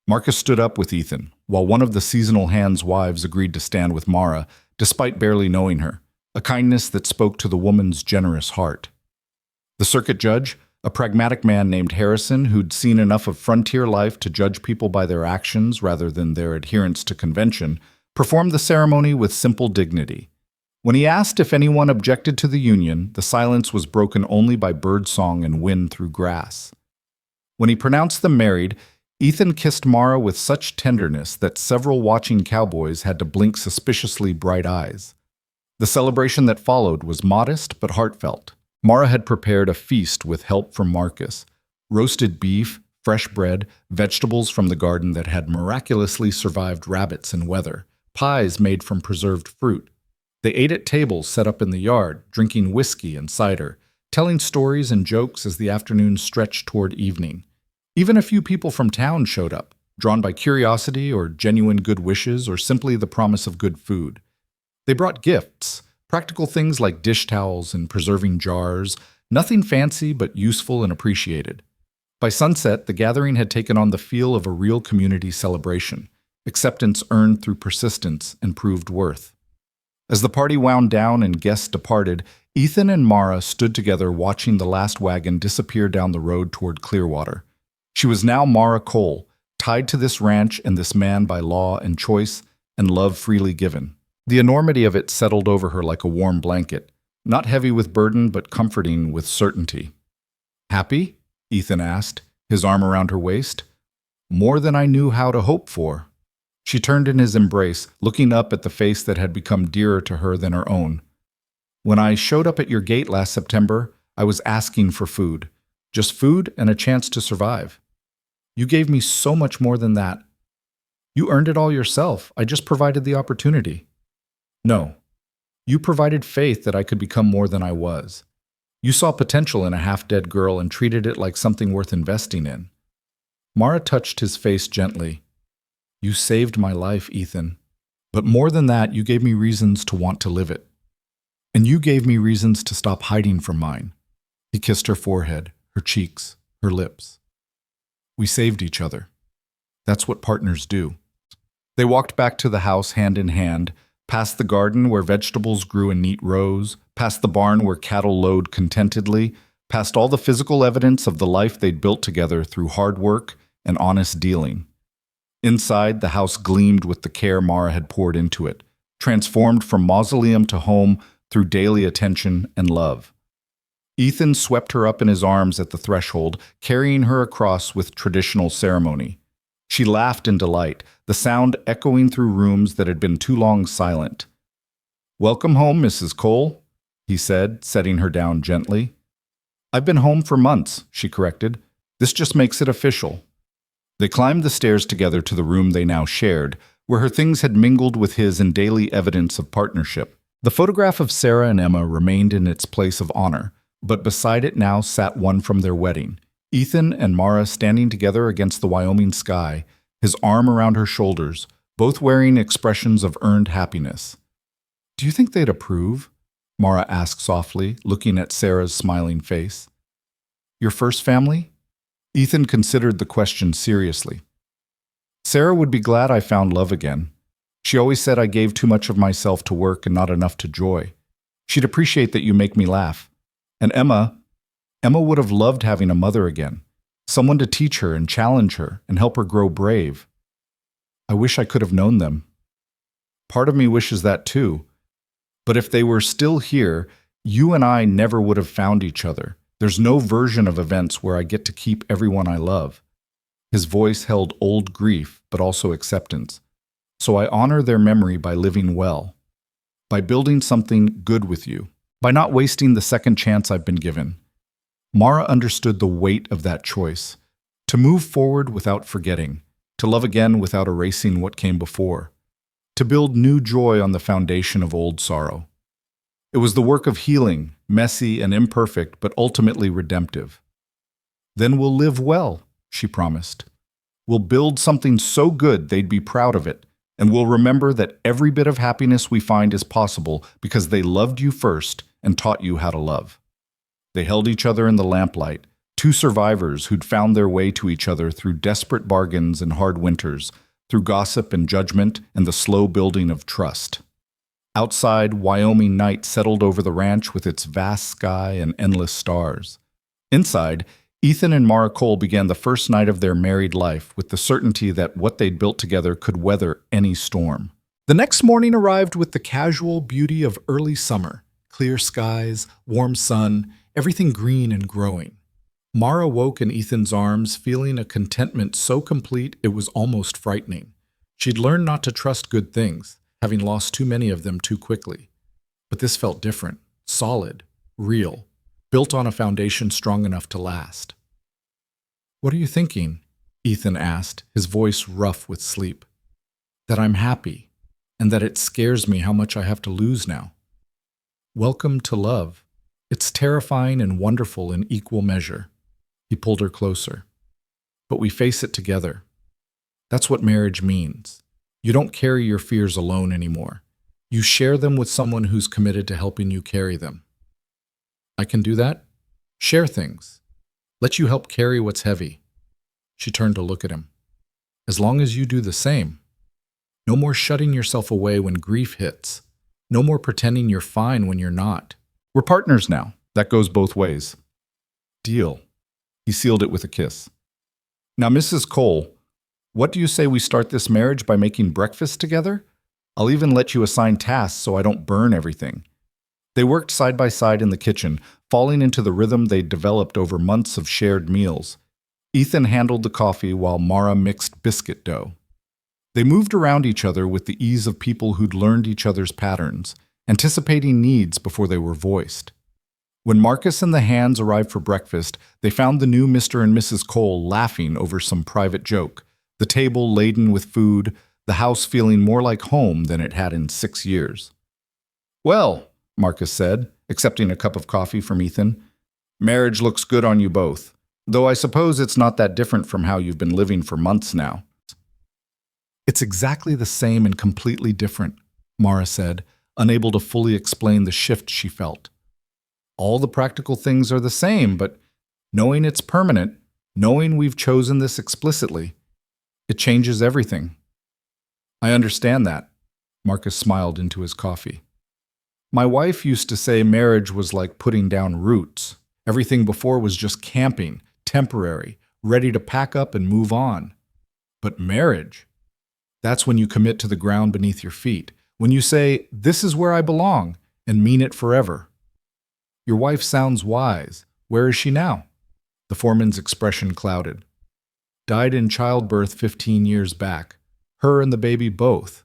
S1: Marcus stood up with Ethan, while one of the seasonal hands' wives agreed to stand with Mara, despite barely knowing her, a kindness that spoke to the woman's generous heart. The circuit judge, a pragmatic man named Harrison who'd seen enough of frontier life to judge people by their actions rather than their adherence to convention, performed the ceremony with simple dignity. When he asked if anyone objected to the union, the silence was broken only by birdsong and wind through grass. When he pronounced them married, Ethan kissed Mara with such tenderness that several watching cowboys had to blink suspiciously bright eyes. The celebration that followed was modest but heartfelt. Mara had prepared a feast with help from Marcus. Roasted beef, fresh bread, vegetables from the garden that had miraculously survived rabbits and weather, pies made from preserved fruit. They ate at tables set up in the yard, drinking whiskey and cider, telling stories and jokes as the afternoon stretched toward evening. Even a few people from town showed up, drawn by curiosity or genuine good wishes or simply the promise of good food. They brought gifts, practical things like dish towels and preserving jars, nothing fancy but useful and appreciated. By sunset, the gathering had taken on the feel of a real community celebration, acceptance earned through persistence and proved worth. As the party wound down and guests departed, Ethan and Mara stood together watching the last wagon disappear down the road toward Clearwater. She was now Mara Cole, tied to this ranch and this man by law and choice, and love freely given. The enormity of it settled over her like a warm blanket, not heavy with burden, but comforting with certainty. Happy? Ethan asked, his arm around her waist. More than I knew how to hope for. She turned in his embrace, looking up at the face that had become dearer to her than her own. When I showed up at your gate last September, I was asking for food. Just food and a chance to survive. You gave me so much more than that. You earned it all yourself. I just provided the opportunity. No. You provided faith that I could become more than I was. You saw potential in a half-dead girl and treated it like something worth investing in. Mara touched his face gently. You saved my life, Ethan. But more than that, you gave me reasons to want to live it. And you gave me reasons to stop hiding from mine. He kissed her forehead, her cheeks, her lips. We saved each other. That's what partners do. They walked back to the house hand in hand, past the garden where vegetables grew in neat rows, past the barn where cattle lowed contentedly, past all the physical evidence of the life they'd built together through hard work and honest dealing. Inside, the house gleamed with the care Mara had poured into it, transformed from mausoleum to home through daily attention and love. Ethan swept her up in his arms at the threshold, carrying her across with traditional ceremony. She laughed in delight, the sound echoing through rooms that had been too long silent. Welcome home, Mrs. Cole, he said, setting her down gently. I've been home for months, she corrected. This just makes it official. They climbed the stairs together to the room they now shared, where her things had mingled with his in daily evidence of partnership. The photograph of Sarah and Emma remained in its place of honor, but beside it now sat one from their wedding, Ethan and Mara standing together against the Wyoming sky, his arm around her shoulders, both wearing expressions of earned happiness. Do you think they'd approve? Mara asked softly, looking at Sarah's smiling face. Your first family? Ethan considered the question seriously. Sarah would be glad I found love again. She always said I gave too much of myself to work and not enough to joy. She'd appreciate that you make me laugh. And Emma would have loved having a mother again, someone to teach her and challenge her and help her grow brave. I wish I could have known them. Part of me wishes that too. But if they were still here, you and I never would have found each other. There's no version of events where I get to keep everyone I love. His voice held old grief, but also acceptance. So I honor their memory by living well, by building something good with you, by not wasting the second chance I've been given. Mara understood the weight of that choice, to move forward without forgetting, to love again without erasing what came before, to build new joy on the foundation of old sorrow. It was the work of healing, messy and imperfect, but ultimately redemptive. Then we'll live well, she promised. We'll build something so good they'd be proud of it, and we'll remember that every bit of happiness we find is possible because they loved you first and taught you how to love. They held each other in the lamplight, two survivors who'd found their way to each other through desperate bargains and hard winters, through gossip and judgment and the slow building of trust. Outside, Wyoming night settled over the ranch with its vast sky and endless stars. Inside, Ethan and Mara Cole began the first night of their married life with the certainty that what they'd built together could weather any storm. The next morning arrived with the casual beauty of early summer, clear skies, warm sun, everything green and growing. Mara woke in Ethan's arms, feeling a contentment so complete it was almost frightening. She'd learned not to trust good things, having lost too many of them too quickly. But this felt different, solid, real, built on a foundation strong enough to last. What are you thinking? Ethan asked, his voice rough with sleep. That I'm happy, and that it scares me how much I have to lose now. Welcome to love. It's terrifying and wonderful in equal measure. He pulled her closer. But we face it together. That's what marriage means. You don't carry your fears alone anymore. You share them with someone who's committed to helping you carry them. I can do that? Share things. Let you help carry what's heavy. She turned to look at him. As long as you do the same. No more shutting yourself away when grief hits. No more pretending you're fine when you're not. We're partners now. That goes both ways. Deal. He sealed it with a kiss. Now, Mrs. Cole, what do you say we start this marriage by making breakfast together? I'll even let you assign tasks so I don't burn everything." They worked side by side in the kitchen, falling into the rhythm they'd developed over months of shared meals. Ethan handled the coffee while Mara mixed biscuit dough. They moved around each other with the ease of people who'd learned each other's patterns, anticipating needs before they were voiced. When Marcus and the Hands arrived for breakfast, they found the new Mr. and Mrs. Cole laughing over some private joke, the table laden with food, the house feeling more like home than it had in 6 years. "Well," Marcus said, accepting a cup of coffee from Ethan, "marriage looks good on you both, though I suppose it's not that different from how you've been living for months now." "It's exactly the same and completely different," Mara said, unable to fully explain the shift she felt. "All the practical things are the same, but knowing it's permanent, knowing we've chosen this explicitly, it changes everything." "I understand that," Marcus smiled into his coffee. "My wife used to say marriage was like putting down roots. Everything before was just camping, temporary, ready to pack up and move on. But marriage, that's when you commit to the ground beneath your feet, when you say, 'This is where I belong,' and mean it forever." "Your wife sounds wise. Where is she now?" The foreman's expression clouded. "Died in childbirth 15 years back. Her and the baby both.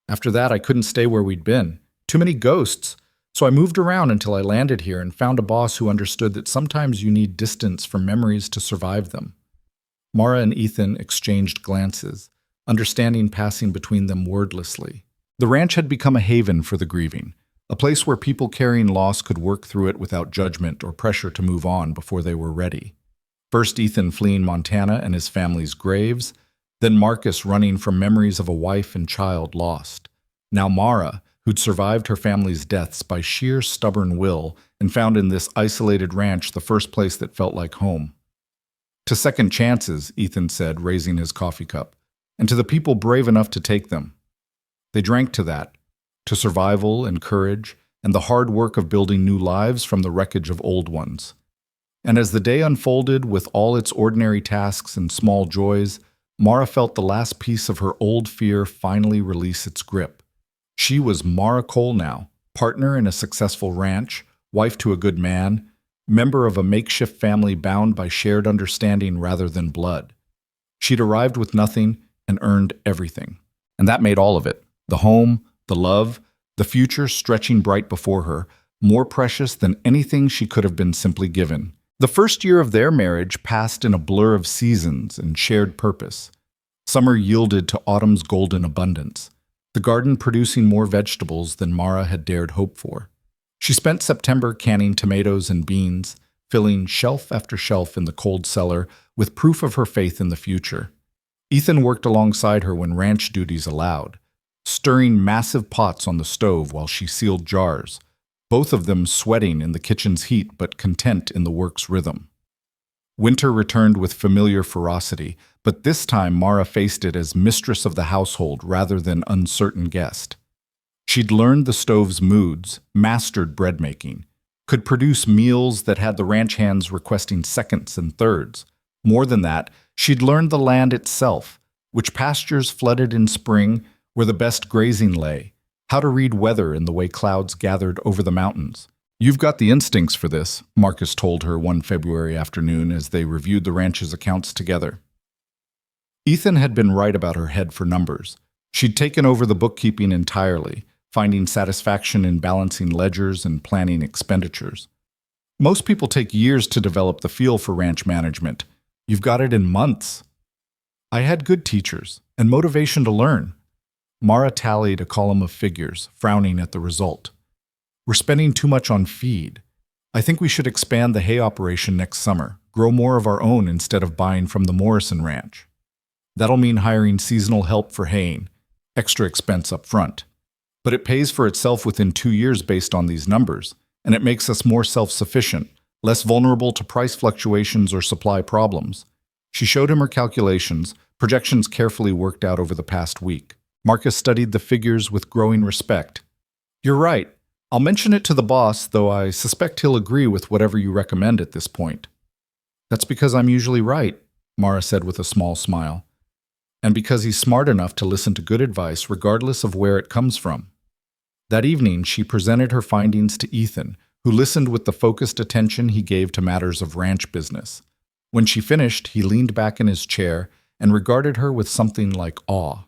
S1: After that, I couldn't stay where we'd been. Too many ghosts. So I moved around until I landed here and found a boss who understood that sometimes you need distance from memories to survive them." Mara and Ethan exchanged glances, understanding passing between them wordlessly. The ranch had become a haven for the grieving, a place where people carrying loss could work through it without judgment or pressure to move on before they were ready. First Ethan fleeing Montana and his family's graves, then Marcus running from memories of a wife and child lost. Now Mara, who'd survived her family's deaths by sheer stubborn will and found in this isolated ranch the first place that felt like home. "To second chances," Ethan said, raising his coffee cup, "and to the people brave enough to take them." They drank to that, to survival and courage, and the hard work of building new lives from the wreckage of old ones. And as the day unfolded with all its ordinary tasks and small joys, Mara felt the last piece of her old fear finally release its grip. She was Mara Cole now, partner in a successful ranch, wife to a good man, member of a makeshift family bound by shared understanding rather than blood. She'd arrived with nothing and earned everything. And that made all of it, the home, the love, the future stretching bright before her, more precious than anything she could have been simply given. The first year of their marriage passed in a blur of seasons and shared purpose. Summer yielded to autumn's golden abundance, the garden producing more vegetables than Mara had dared hope for. She spent September canning tomatoes and beans, filling shelf after shelf in the cold cellar with proof of her faith in the future. Ethan worked alongside her when ranch duties allowed, stirring massive pots on the stove while she sealed jars, both of them sweating in the kitchen's heat but content in the work's rhythm. Winter returned with familiar ferocity, but this time Mara faced it as mistress of the household rather than uncertain guest. She'd learned the stove's moods, mastered bread making, could produce meals that had the ranch hands requesting seconds and thirds. More than that, she'd learned the land itself, which pastures flooded in spring, where the best grazing lay, how to read weather in the way clouds gathered over the mountains. "You've got the instincts for this," Marcus told her one February afternoon as they reviewed the ranch's accounts together. Ethan had been right about her head for numbers. She'd taken over the bookkeeping entirely, finding satisfaction in balancing ledgers and planning expenditures. Most people take years to develop the feel for ranch management. You've got it in months. "I had good teachers and motivation to learn." Mara tallied a column of figures, frowning at the result. "We're spending too much on feed. I think we should expand the hay operation next summer, grow more of our own instead of buying from the Morrison Ranch. That'll mean hiring seasonal help for haying, extra expense up front. But it pays for itself within 2 years based on these numbers, and it makes us more self-sufficient, less vulnerable to price fluctuations or supply problems." She showed him her calculations, projections carefully worked out over the past week. Marcus studied the figures with growing respect. "You're right. I'll mention it to the boss, though I suspect he'll agree with whatever you recommend at this point." "That's because I'm usually right," Mara said with a small smile. and because he's smart enough to listen to good advice regardless of where it comes from. That evening, she presented her findings to Ethan, who listened with the focused attention he gave to matters of ranch business. When she finished, he leaned back in his chair and regarded her with something like awe.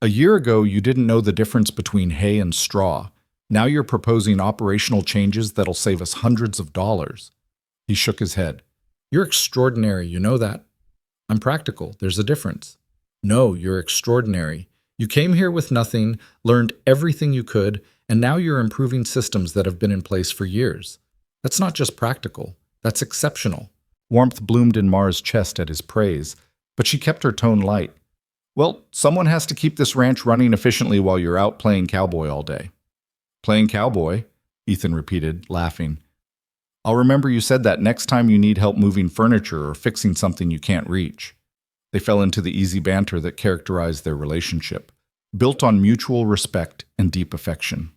S1: A year ago, you didn't know the difference between hay and straw. Now you're proposing operational changes that'll save us hundreds of dollars. He shook his head. You're extraordinary, you know that. I'm practical, there's a difference. No, you're extraordinary. You came here with nothing, learned everything you could, and now you're improving systems that have been in place for years. That's not just practical, that's exceptional. Warmth bloomed in Mara's chest at his praise, but she kept her tone light. Well, someone has to keep this ranch running efficiently while you're out playing cowboy all day. Playing cowboy? Ethan repeated, laughing. I'll remember you said that next time you need help moving furniture or fixing something you can't reach. They fell into the easy banter that characterized their relationship, built on mutual respect and deep affection.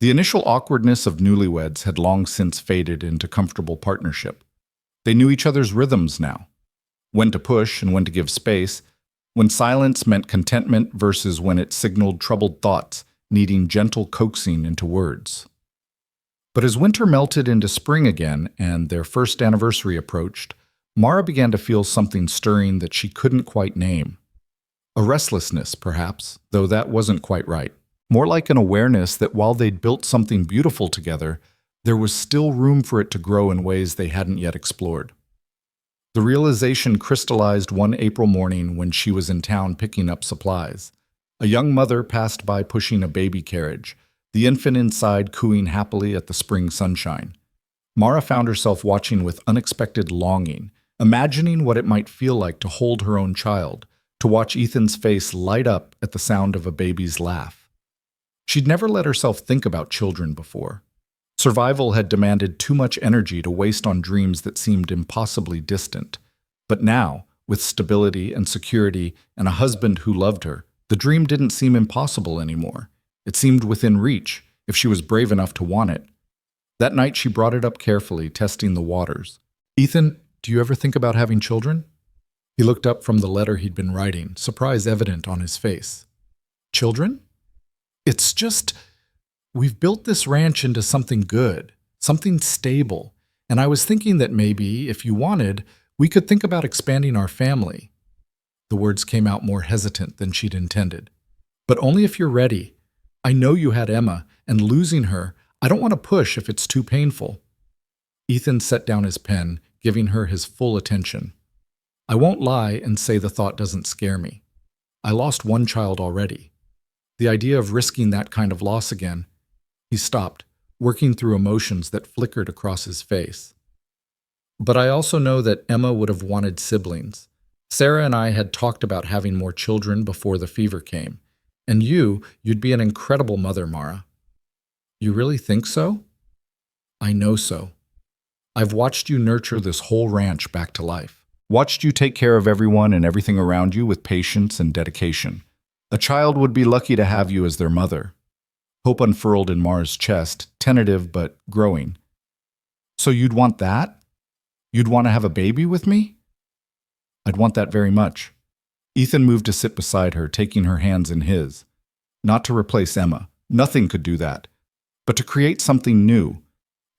S1: The initial awkwardness of newlyweds had long since faded into comfortable partnership. They knew each other's rhythms now, when to push and when to give space, when silence meant contentment versus when it signaled troubled thoughts needing gentle coaxing into words. But as winter melted into spring again and their first anniversary approached, Mara began to feel something stirring that she couldn't quite name. A restlessness, perhaps, though that wasn't quite right. More like an awareness that while they'd built something beautiful together, there was still room for it to grow in ways they hadn't yet explored. The realization crystallized one April morning when she was in town picking up supplies. A young mother passed by pushing a baby carriage, the infant inside cooing happily at the spring sunshine. Mara found herself watching with unexpected longing, imagining what it might feel like to hold her own child, to watch Ethan's face light up at the sound of a baby's laugh. She'd never let herself think about children before. Survival had demanded too much energy to waste on dreams that seemed impossibly distant. But now, with stability and security and a husband who loved her, the dream didn't seem impossible anymore. It seemed within reach, if she was brave enough to want it. That night she brought it up carefully, testing the waters. Ethan, do you ever think about having children? He looked up from the letter he'd been writing, surprise evident on his face. Children? It's just, we've built this ranch into something good, something stable, and I was thinking that maybe, if you wanted, we could think about expanding our family. The words came out more hesitant than she'd intended. But only if you're ready. I know you had Emma, and losing her, I don't want to push if it's too painful. Ethan set down his pen, giving her his full attention. I won't lie and say the thought doesn't scare me. I lost one child already. The idea of risking that kind of loss again. He stopped, working through emotions that flickered across his face. But I also know that Emma would have wanted siblings. Sarah and I had talked about having more children before the fever came. And you'd be an incredible mother, Mara. You really think so? I know so. I've watched you nurture this whole ranch back to life. Watched you take care of everyone and everything around you with patience and dedication. A child would be lucky to have you as their mother. Hope unfurled in Mara's chest, tentative but growing. So you'd want that? You'd want to have a baby with me? I'd want that very much. Ethan moved to sit beside her, taking her hands in his. Not to replace Emma. Nothing could do that. But to create something new.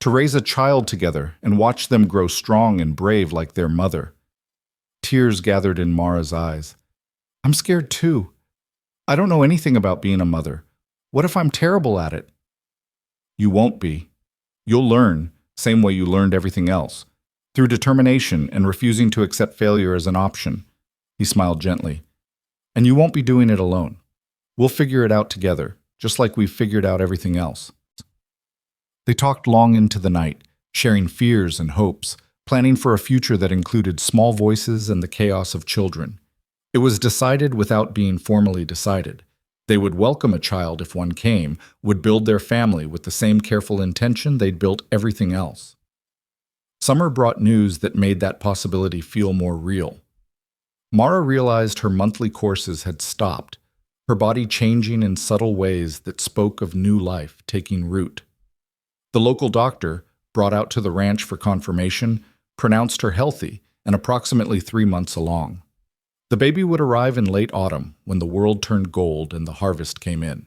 S1: To raise a child together and watch them grow strong and brave like their mother. Tears gathered in Mara's eyes. I'm scared too. I don't know anything about being a mother. What if I'm terrible at it? You won't be. You'll learn, same way you learned everything else. Through determination and refusing to accept failure as an option. He smiled gently. And you won't be doing it alone. We'll figure it out together, just like we've figured out everything else. They talked long into the night, sharing fears and hopes, planning for a future that included small voices and the chaos of children. It was decided without being formally decided. They would welcome a child if one came, would build their family with the same careful intention they'd built everything else. Summer brought news that made that possibility feel more real. Mara realized her monthly courses had stopped, her body changing in subtle ways that spoke of new life taking root. The local doctor, brought out to the ranch for confirmation, pronounced her healthy and approximately 3 months along. The baby would arrive in late autumn when the world turned gold and the harvest came in.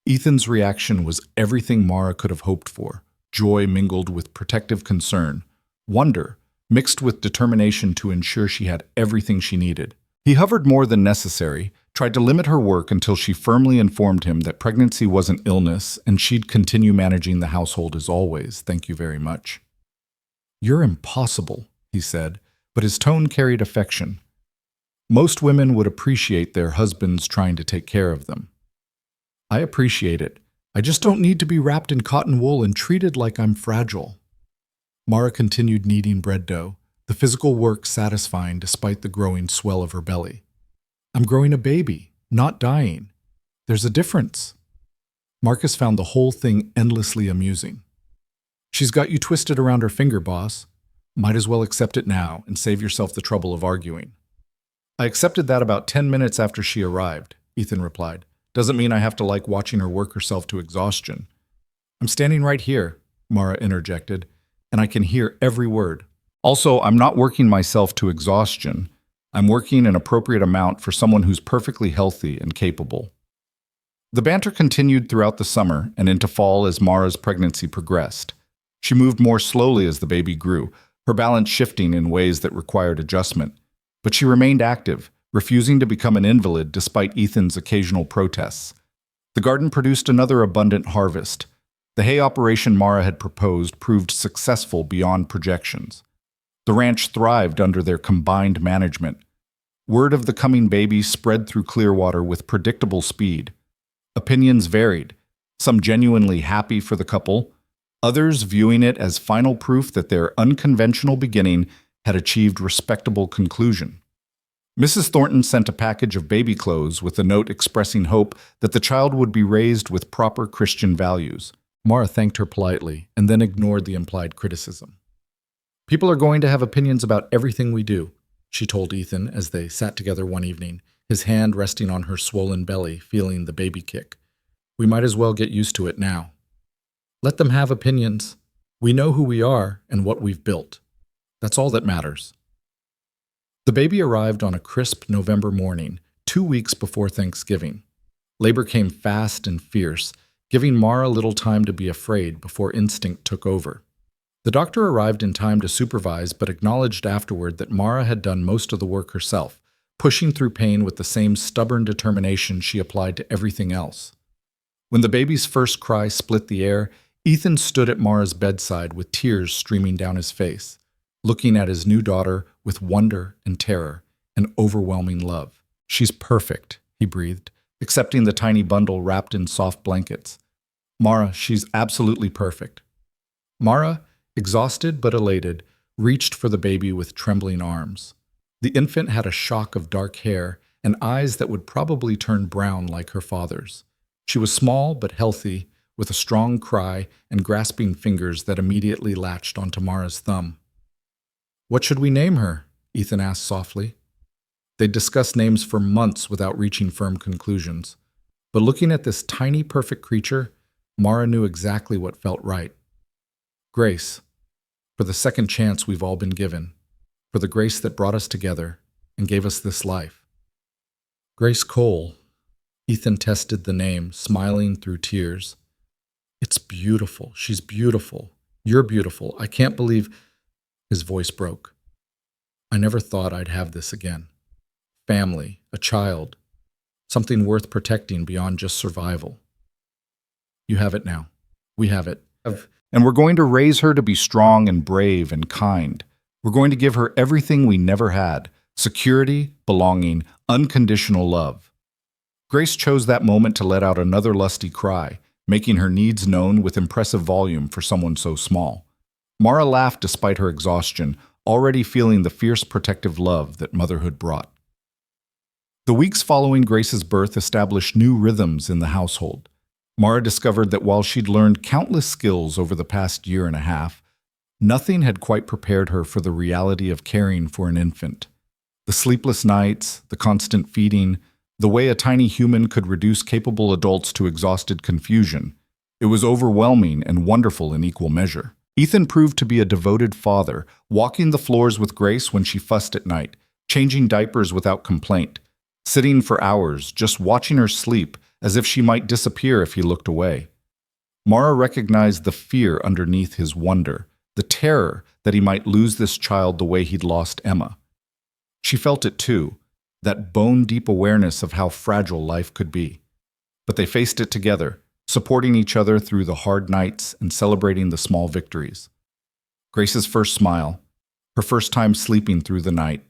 S1: Ethan's reaction was everything Mara could have hoped for, joy mingled with protective concern, wonder mixed with determination to ensure she had everything she needed. He hovered more than necessary, tried to limit her work until she firmly informed him that pregnancy wasn't illness and she'd continue managing the household as always, thank you very much. "You're impossible," he said, but his tone carried affection. Most women would appreciate their husbands trying to take care of them. "I appreciate it. I just don't need to be wrapped in cotton wool and treated like I'm fragile." Mara continued kneading bread dough, the physical work satisfying despite the growing swell of her belly. "I'm growing a baby, not dying. There's a difference." Marcus found the whole thing endlessly amusing. "She's got you twisted around her finger, boss. Might as well accept it now and save yourself the trouble of arguing." "I accepted that about 10 minutes after she arrived," Ethan replied. "Doesn't mean I have to like watching her work herself to exhaustion." "I'm standing right here," Mara interjected, "and I can hear every word. Also, I'm not working myself to exhaustion. I'm working an appropriate amount for someone who's perfectly healthy and capable." The banter continued throughout the summer and into fall as Mara's pregnancy progressed. She moved more slowly as the baby grew, her balance shifting in ways that required adjustment. But she remained active, refusing to become an invalid despite Ethan's occasional protests. The garden produced another abundant harvest. The hay operation Mara had proposed proved successful beyond projections. The ranch thrived under their combined management. Word of the coming baby spread through Clearwater with predictable speed. Opinions varied, some genuinely happy for the couple, others viewing it as final proof that their unconventional beginning had achieved respectable conclusion. Mrs. Thornton sent a package of baby clothes with a note expressing hope that the child would be raised with proper Christian values. Mara thanked her politely and then ignored the implied criticism. "People are going to have opinions about everything we do," she told Ethan as they sat together one evening, his hand resting on her swollen belly, feeling the baby kick. "We might as well get used to it now. Let them have opinions. We know who we are and what we've built. That's all that matters." The baby arrived on a crisp November morning, 2 weeks before Thanksgiving. Labor came fast and fierce, giving Mara little time to be afraid before instinct took over. The doctor arrived in time to supervise but acknowledged afterward that Mara had done most of the work herself, pushing through pain with the same stubborn determination she applied to everything else. When the baby's first cry split the air, Ethan stood at Mara's bedside with tears streaming down his face, looking at his new daughter with wonder and terror and overwhelming love. "She's perfect," he breathed, accepting the tiny bundle wrapped in soft blankets. "Mara, she's absolutely perfect." Mara, exhausted but elated, reached for the baby with trembling arms. The infant had a shock of dark hair and eyes that would probably turn brown like her father's. She was small but healthy, with a strong cry and grasping fingers that immediately latched onto Mara's thumb. "What should we name her?" Ethan asked softly. They'd discussed names for months without reaching firm conclusions. But looking at this tiny, perfect creature, Mara knew exactly what felt right. "Grace, for the second chance we've all been given, for the grace that brought us together and gave us this life." "Grace Cole." Ethan tested the name, smiling through tears. "It's beautiful. She's beautiful. You're beautiful. I can't believe—" His voice broke. "I never thought I'd have this again. Family, a child, something worth protecting beyond just survival. You have it now. We have it. And we're going to raise her to be strong and brave and kind. We're going to give her everything we never had: security, belonging, unconditional love." Grace chose that moment to let out another lusty cry, making her needs known with impressive volume for someone so small. Mara laughed despite her exhaustion, already feeling the fierce protective love that motherhood brought. The weeks following Grace's birth established new rhythms in the household. Mara discovered that while she'd learned countless skills over the past year and a half, nothing had quite prepared her for the reality of caring for an infant. The sleepless nights, the constant feeding, the way a tiny human could reduce capable adults to exhausted confusion. It was overwhelming and wonderful in equal measure. Ethan proved to be a devoted father, walking the floors with Grace when she fussed at night, changing diapers without complaint, sitting for hours just watching her sleep as if she might disappear if he looked away. Mara recognized the fear underneath his wonder, the terror that he might lose this child the way he'd lost Emma. She felt it too, that bone-deep awareness of how fragile life could be. But they faced it together, supporting each other through the hard nights and celebrating the small victories. Grace's first smile, her first time sleeping through the night,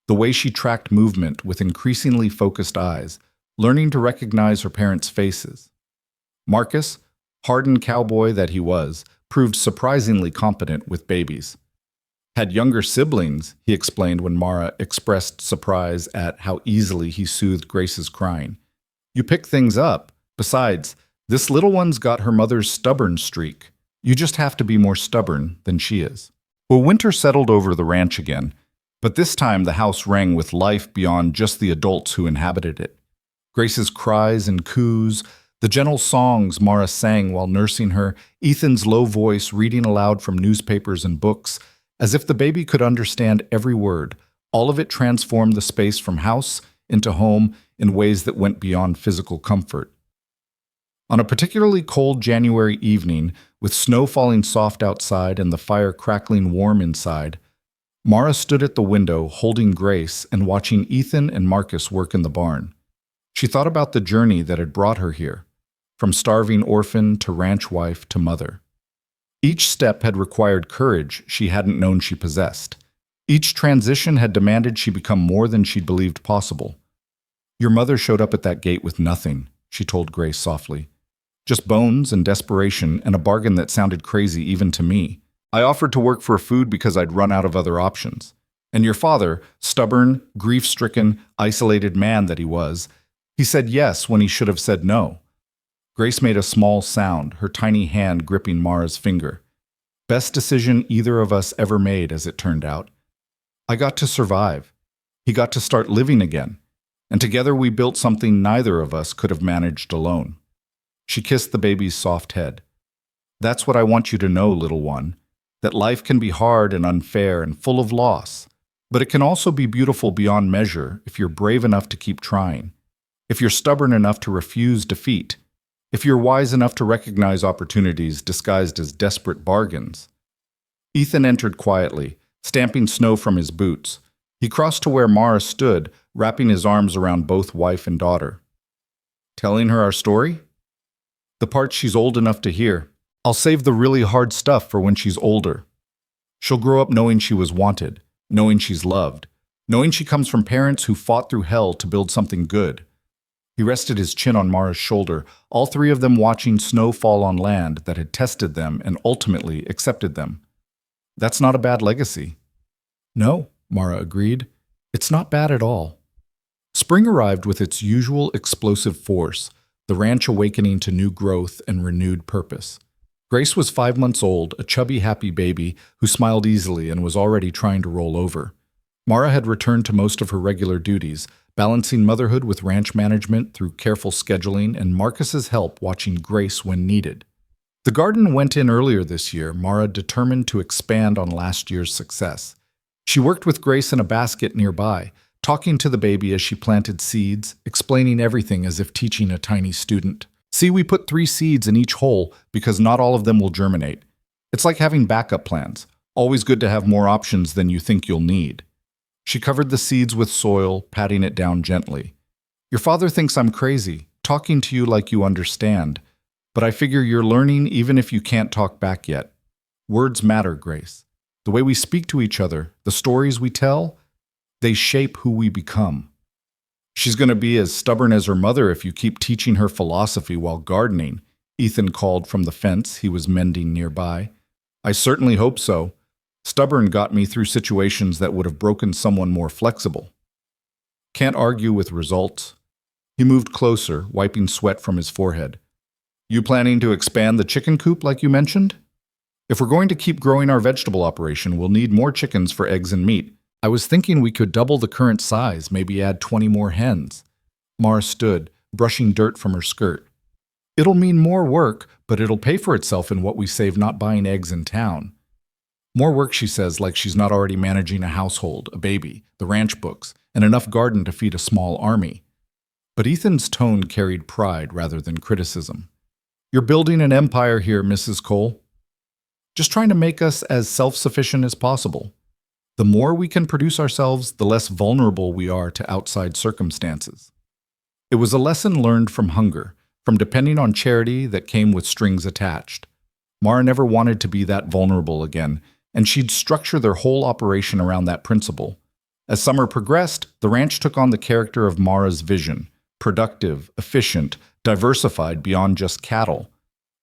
S1: the way she tracked movement with increasingly focused eyes, learning to recognize her parents' faces. Marcus, hardened cowboy that he was, proved surprisingly competent with babies. Had younger siblings, he explained when Mara expressed surprise at how easily he soothed Grace's crying. You pick things up. Besides, this little one's got her mother's stubborn streak. You just have to be more stubborn than she is. Well, winter settled over the ranch again, but this time the house rang with life beyond just the adults who inhabited it. Grace's cries and coos, the gentle songs Mara sang while nursing her, Ethan's low voice reading aloud from newspapers and books, as if the baby could understand every word, all of it transformed the space from house into home in ways that went beyond physical comfort. On a particularly cold January evening, with snow falling soft outside and the fire crackling warm inside, Mara stood at the window holding Grace and watching Ethan and Marcus work in the barn. She thought about the journey that had brought her here, from starving orphan to ranch wife to mother. Each step had required courage she hadn't known she possessed. Each transition had demanded she become more than she'd believed possible. Your mother showed up at that gate with nothing, she told Grace softly. Just bones and desperation and a bargain that sounded crazy even to me. I offered to work for food because I'd run out of other options. And your father, stubborn, grief-stricken, isolated man that he was, he said yes when he should have said no. Grace made a small sound, her tiny hand gripping Mara's finger. Best decision either of us ever made, as it turned out. I got to survive. He got to start living again. And together we built something neither of us could have managed alone. She kissed the baby's soft head. That's what I want you to know, little one, that life can be hard and unfair and full of loss, but it can also be beautiful beyond measure if you're brave enough to keep trying, if you're stubborn enough to refuse defeat, if you're wise enough to recognize opportunities disguised as desperate bargains. Ethan entered quietly, stamping snow from his boots. He crossed to where Mara stood, wrapping his arms around both wife and daughter. Telling her our story? The part she's old enough to hear. I'll save the really hard stuff for when she's older. She'll grow up knowing she was wanted, knowing she's loved, knowing she comes from parents who fought through hell to build something good. He rested his chin on Mara's shoulder, all three of them watching snow fall on land that had tested them and ultimately accepted them. That's not a bad legacy. No, Mara agreed. It's not bad at all. Spring arrived with its usual explosive force, the ranch awakening to new growth and renewed purpose. Grace was 5 months old, a chubby, happy baby who smiled easily and was already trying to roll over. Mara had returned to most of her regular duties, balancing motherhood with ranch management through careful scheduling and Marcus's help watching Grace when needed. The garden went in earlier this year, Mara determined to expand on last year's success. She worked with Grace in a basket nearby, talking to the baby as she planted seeds, explaining everything as if teaching a tiny student. See, we put 3 seeds in each hole because not all of them will germinate. It's like having backup plans. Always good to have more options than you think you'll need. She covered the seeds with soil, patting it down gently. Your father thinks I'm crazy, talking to you like you understand, but I figure you're learning even if you can't talk back yet. Words matter, Grace. The way we speak to each other, the stories we tell, they shape who we become. She's going to be as stubborn as her mother if you keep teaching her philosophy while gardening, Ethan called from the fence he was mending nearby. I certainly hope so. Stubborn got me through situations that would have broken someone more flexible. Can't argue with results. He moved closer, wiping sweat from his forehead. You planning to expand the chicken coop like you mentioned? If we're going to keep growing our vegetable operation, we'll need more chickens for eggs and meat. I was thinking we could double the current size, maybe add 20 more hens. Mara stood, brushing dirt from her skirt. It'll mean more work, but it'll pay for itself in what we save not buying eggs in town. More work, she says, like she's not already managing a household, a baby, the ranch books, and enough garden to feed a small army. But Ethan's tone carried pride rather than criticism. You're building an empire here, Mrs. Cole. Just trying to make us as self-sufficient as possible. The more we can produce ourselves, the less vulnerable we are to outside circumstances. It was a lesson learned from hunger, from depending on charity that came with strings attached. Mara never wanted to be that vulnerable again, and she'd structure their whole operation around that principle. As summer progressed, the ranch took on the character of Mara's vision: productive, efficient, diversified beyond just cattle.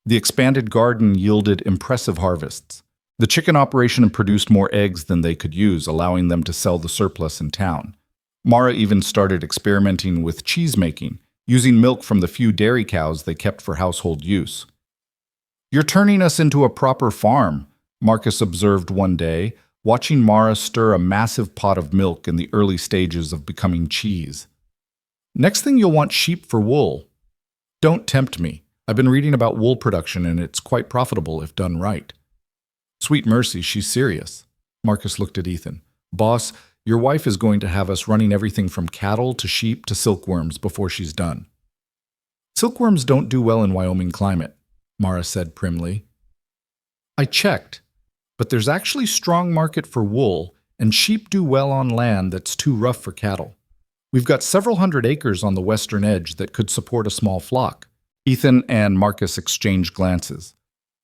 S1: The expanded garden yielded impressive harvests. The chicken operation produced more eggs than they could use, allowing them to sell the surplus in town. Mara even started experimenting with cheese making, using milk from the few dairy cows they kept for household use. "You're turning us into a proper farm," Marcus observed one day, watching Mara stir a massive pot of milk in the early stages of becoming cheese. "Next thing you'll want sheep for wool." "Don't tempt me. I've been reading about wool production and it's quite profitable if done right." "Sweet mercy, she's serious." Marcus looked at Ethan. "Boss, your wife is going to have us running everything from cattle to sheep to silkworms before she's done." "Silkworms don't do well in Wyoming climate," Mara said primly. "I checked, but there's actually strong market for wool, and sheep do well on land that's too rough for cattle. We've got several hundred acres on the western edge that could support a small flock." Ethan and Marcus exchanged glances,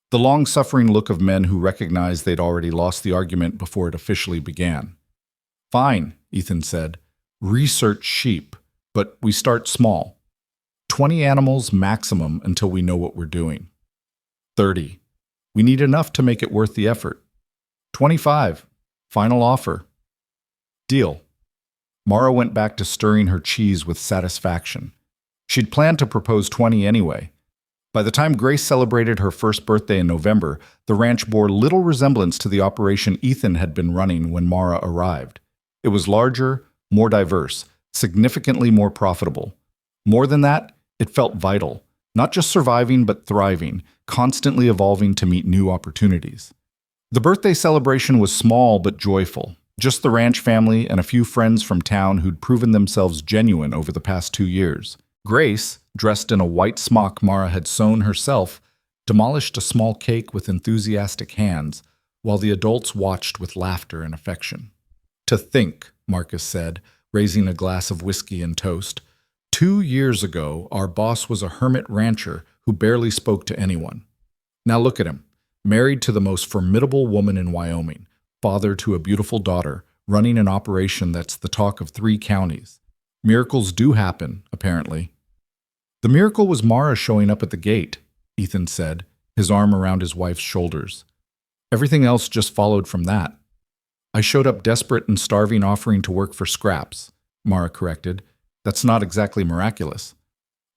S1: the long-suffering look of men who recognized they'd already lost the argument before it officially began. "Fine," Ethan said. "Research sheep, but we start small. 20 animals maximum until we know what we're doing. 30. We need enough to make it worth the effort. 25. Final offer." "Deal." Mara went back to stirring her cheese with satisfaction. She'd planned to propose 20 anyway. By the time Grace celebrated her first birthday in November, the ranch bore little resemblance to the operation Ethan had been running when Mara arrived. It was larger, more diverse, significantly more profitable. More than that, it felt vital, not just surviving but thriving, constantly evolving to meet new opportunities. The birthday celebration was small but joyful. Just the ranch family and a few friends from town who'd proven themselves genuine over the past 2 years. Grace, dressed in a white smock Mara had sewn herself, demolished a small cake with enthusiastic hands, while the adults watched with laughter and affection. "To think," Marcus said, raising a glass of whiskey and toast, 2 years ago, our boss was a hermit rancher who barely spoke to anyone. Now look at him, married to the most formidable woman in Wyoming, father to a beautiful daughter, running an operation that's the talk of 3 counties. Miracles do happen, apparently. "The miracle was Mara showing up at the gate," Ethan said, his arm around his wife's shoulders. "Everything else just followed from that." "I showed up desperate and starving, offering to work for scraps," Mara corrected. "That's not exactly miraculous."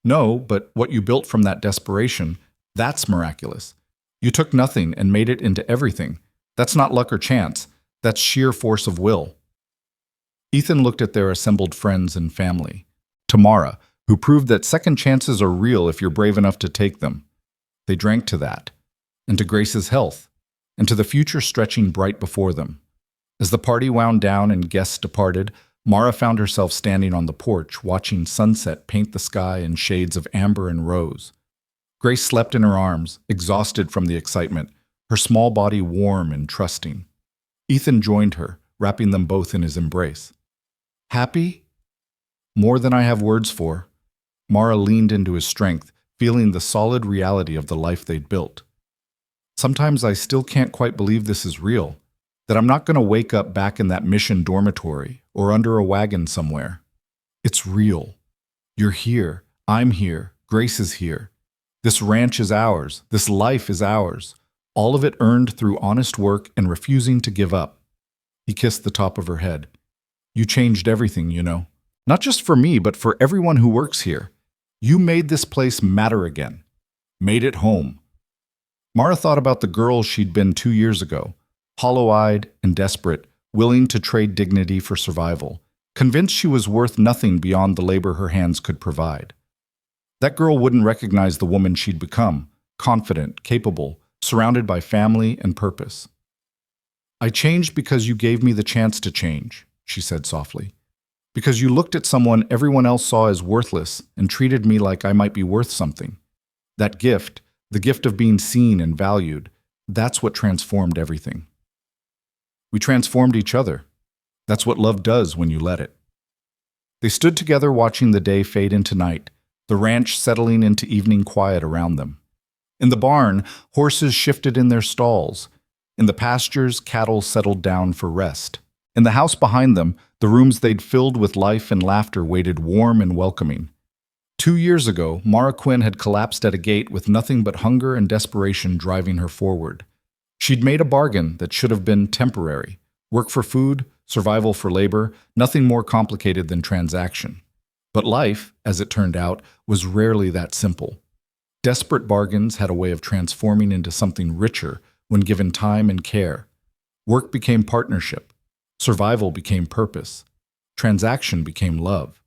S1: "No, but what you built from that desperation, that's miraculous. You took nothing and made it into everything. That's not luck or chance. That's sheer force of will." Ethan looked at their assembled friends and family. To Mara, who proved that second chances are real if you're brave enough to take them. They drank to that, and to Grace's health, and to the future stretching bright before them. As the party wound down and guests departed, Mara found herself standing on the porch, watching sunset paint the sky in shades of amber and rose. Grace slept in her arms, exhausted from the excitement, her small body warm and trusting. Ethan joined her, wrapping them both in his embrace. "Happy?" "More than I have words for." Mara leaned into his strength, feeling the solid reality of the life they'd built. "Sometimes I still can't quite believe this is real, that I'm not going to wake up back in that mission dormitory or under a wagon somewhere. It's real. You're here. I'm here. Grace is here. This ranch is ours. This life is ours. All of it earned through honest work and refusing to give up." He kissed the top of her head. "You changed everything, you know. Not just for me, but for everyone who works here. You made this place matter again. Made it home." Mara thought about the girl she'd been 2 years ago, hollow-eyed and desperate, willing to trade dignity for survival, convinced she was worth nothing beyond the labor her hands could provide. That girl wouldn't recognize the woman she'd become, confident, capable, surrounded by family and purpose. I changed because you gave me the chance to change, she said softly. Because you looked at someone everyone else saw as worthless and treated me like I might be worth something. That gift, the gift of being seen and valued, that's what transformed everything. We transformed each other. That's what love does when you let it. They stood together watching the day fade into night, the ranch settling into evening quiet around them. In the barn, horses shifted in their stalls. In the pastures, cattle settled down for rest. In the house behind them, the rooms they'd filled with life and laughter waited warm and welcoming. 2 years ago, Mara Quinn had collapsed at a gate with nothing but hunger and desperation driving her forward. She'd made a bargain that should have been temporary. Work for food, survival for labor, nothing more complicated than transaction. But life, as it turned out, was rarely that simple. Desperate bargains had a way of transforming into something richer when given time and care. Work became partnership. Survival became purpose. Transaction became love.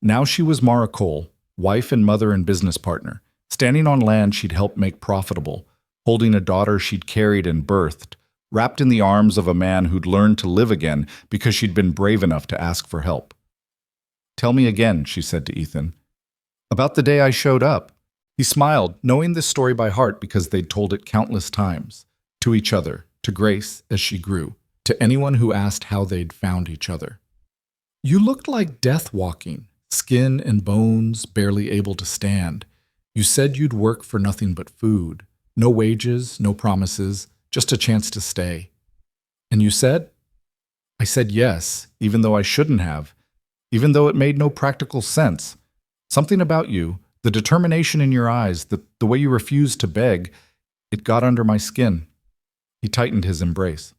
S1: Now she was Mara Cole, wife and mother and business partner, standing on land she'd helped make profitable, holding a daughter she'd carried and birthed, wrapped in the arms of a man who'd learned to live again because she'd been brave enough to ask for help. "Tell me again," she said to Ethan. "About the day I showed up." He smiled, knowing this story by heart because they'd told it countless times, to each other, to Grace as she grew, to anyone who asked how they'd found each other. "You looked like death walking, skin and bones, barely able to stand. You said you'd work for nothing but food. No wages, no promises, just a chance to stay. And you said?" "I said yes, even though I shouldn't have, even though it made no practical sense. Something about you, the determination in your eyes, the way you refused to beg, it got under my skin." He tightened his embrace.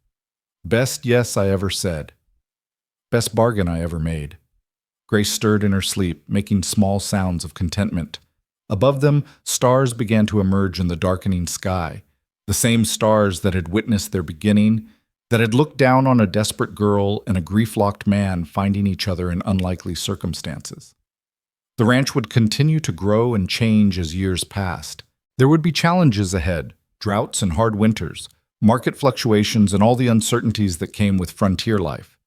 S1: "Best yes I ever said. Best bargain I ever made." Grace stirred in her sleep, making small sounds of contentment. Above them, stars began to emerge in the darkening sky, the same stars that had witnessed their beginning, that had looked down on a desperate girl and a grief-locked man finding each other in unlikely circumstances. The ranch would continue to grow and change as years passed. There would be challenges ahead, droughts and hard winters, market fluctuations and all the uncertainties that came with frontier life.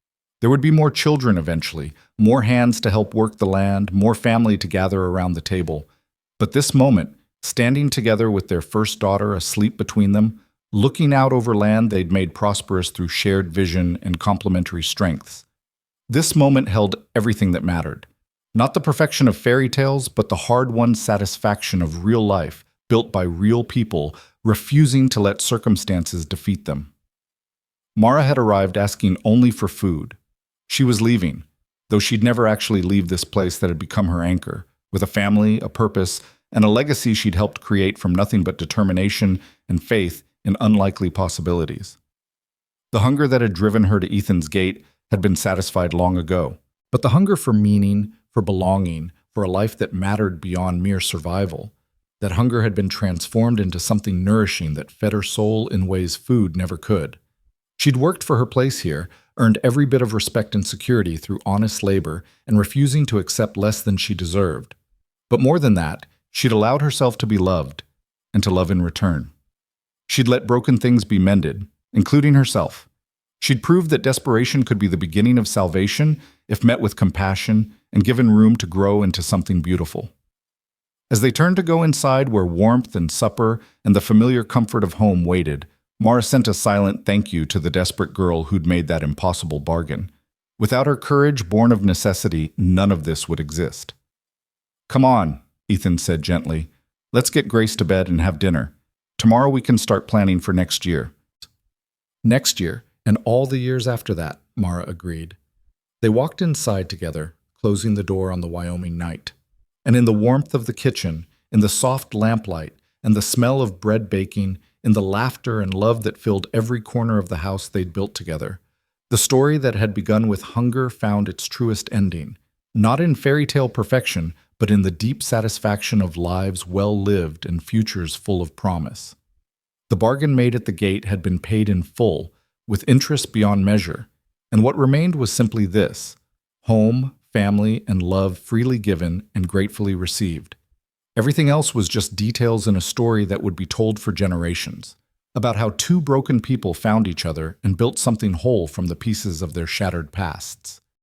S1: There would be more children eventually, more hands to help work the land, more family to gather around the table. But this moment, standing together with their first daughter asleep between them, looking out over land they'd made prosperous through shared vision and complementary strengths. This moment held everything that mattered. Not the perfection of fairy tales, but the hard-won satisfaction of real life, built by real people, refusing to let circumstances defeat them. Mara had arrived asking only for food. She was leaving, though she'd never actually leave this place that had become her anchor, with a family, a purpose, and a legacy she'd helped create from nothing but determination and faith in unlikely possibilities. The hunger that had driven her to Ethan's gate had been satisfied long ago, but the hunger for meaning, for belonging, for a life that mattered beyond mere survival, that hunger had been transformed into something nourishing that fed her soul in ways food never could. She'd worked for her place here, earned every bit of respect and security through honest labor and refusing to accept less than she deserved. But more than that, she'd allowed herself to be loved, and to love in return. She'd let broken things be mended, including herself. She'd proved that desperation could be the beginning of salvation if met with compassion and given room to grow into something beautiful. As they turned to go inside where warmth and supper and the familiar comfort of home waited, Mara sent a silent thank you to the desperate girl who'd made that impossible bargain. Without her courage born of necessity, none of this would exist. "Come on," Ethan said gently. "Let's get Grace to bed and have dinner. Tomorrow we can start planning for next year." "Next year, and all the years after that," Mara agreed. They walked inside together, closing the door on the Wyoming night. And in the warmth of the kitchen, in the soft lamplight, and the smell of bread baking, in the laughter and love that filled every corner of the house they'd built together, the story that had begun with hunger found its truest ending, not in fairy tale perfection, but in the deep satisfaction of lives well lived and futures full of promise. The bargain made at the gate had been paid in full, with interest beyond measure, and what remained was simply this: home, family, and love freely given and gratefully received. Everything else was just details in a story that would be told for generations. about how two broken people found each other and built something whole from the pieces of their shattered pasts.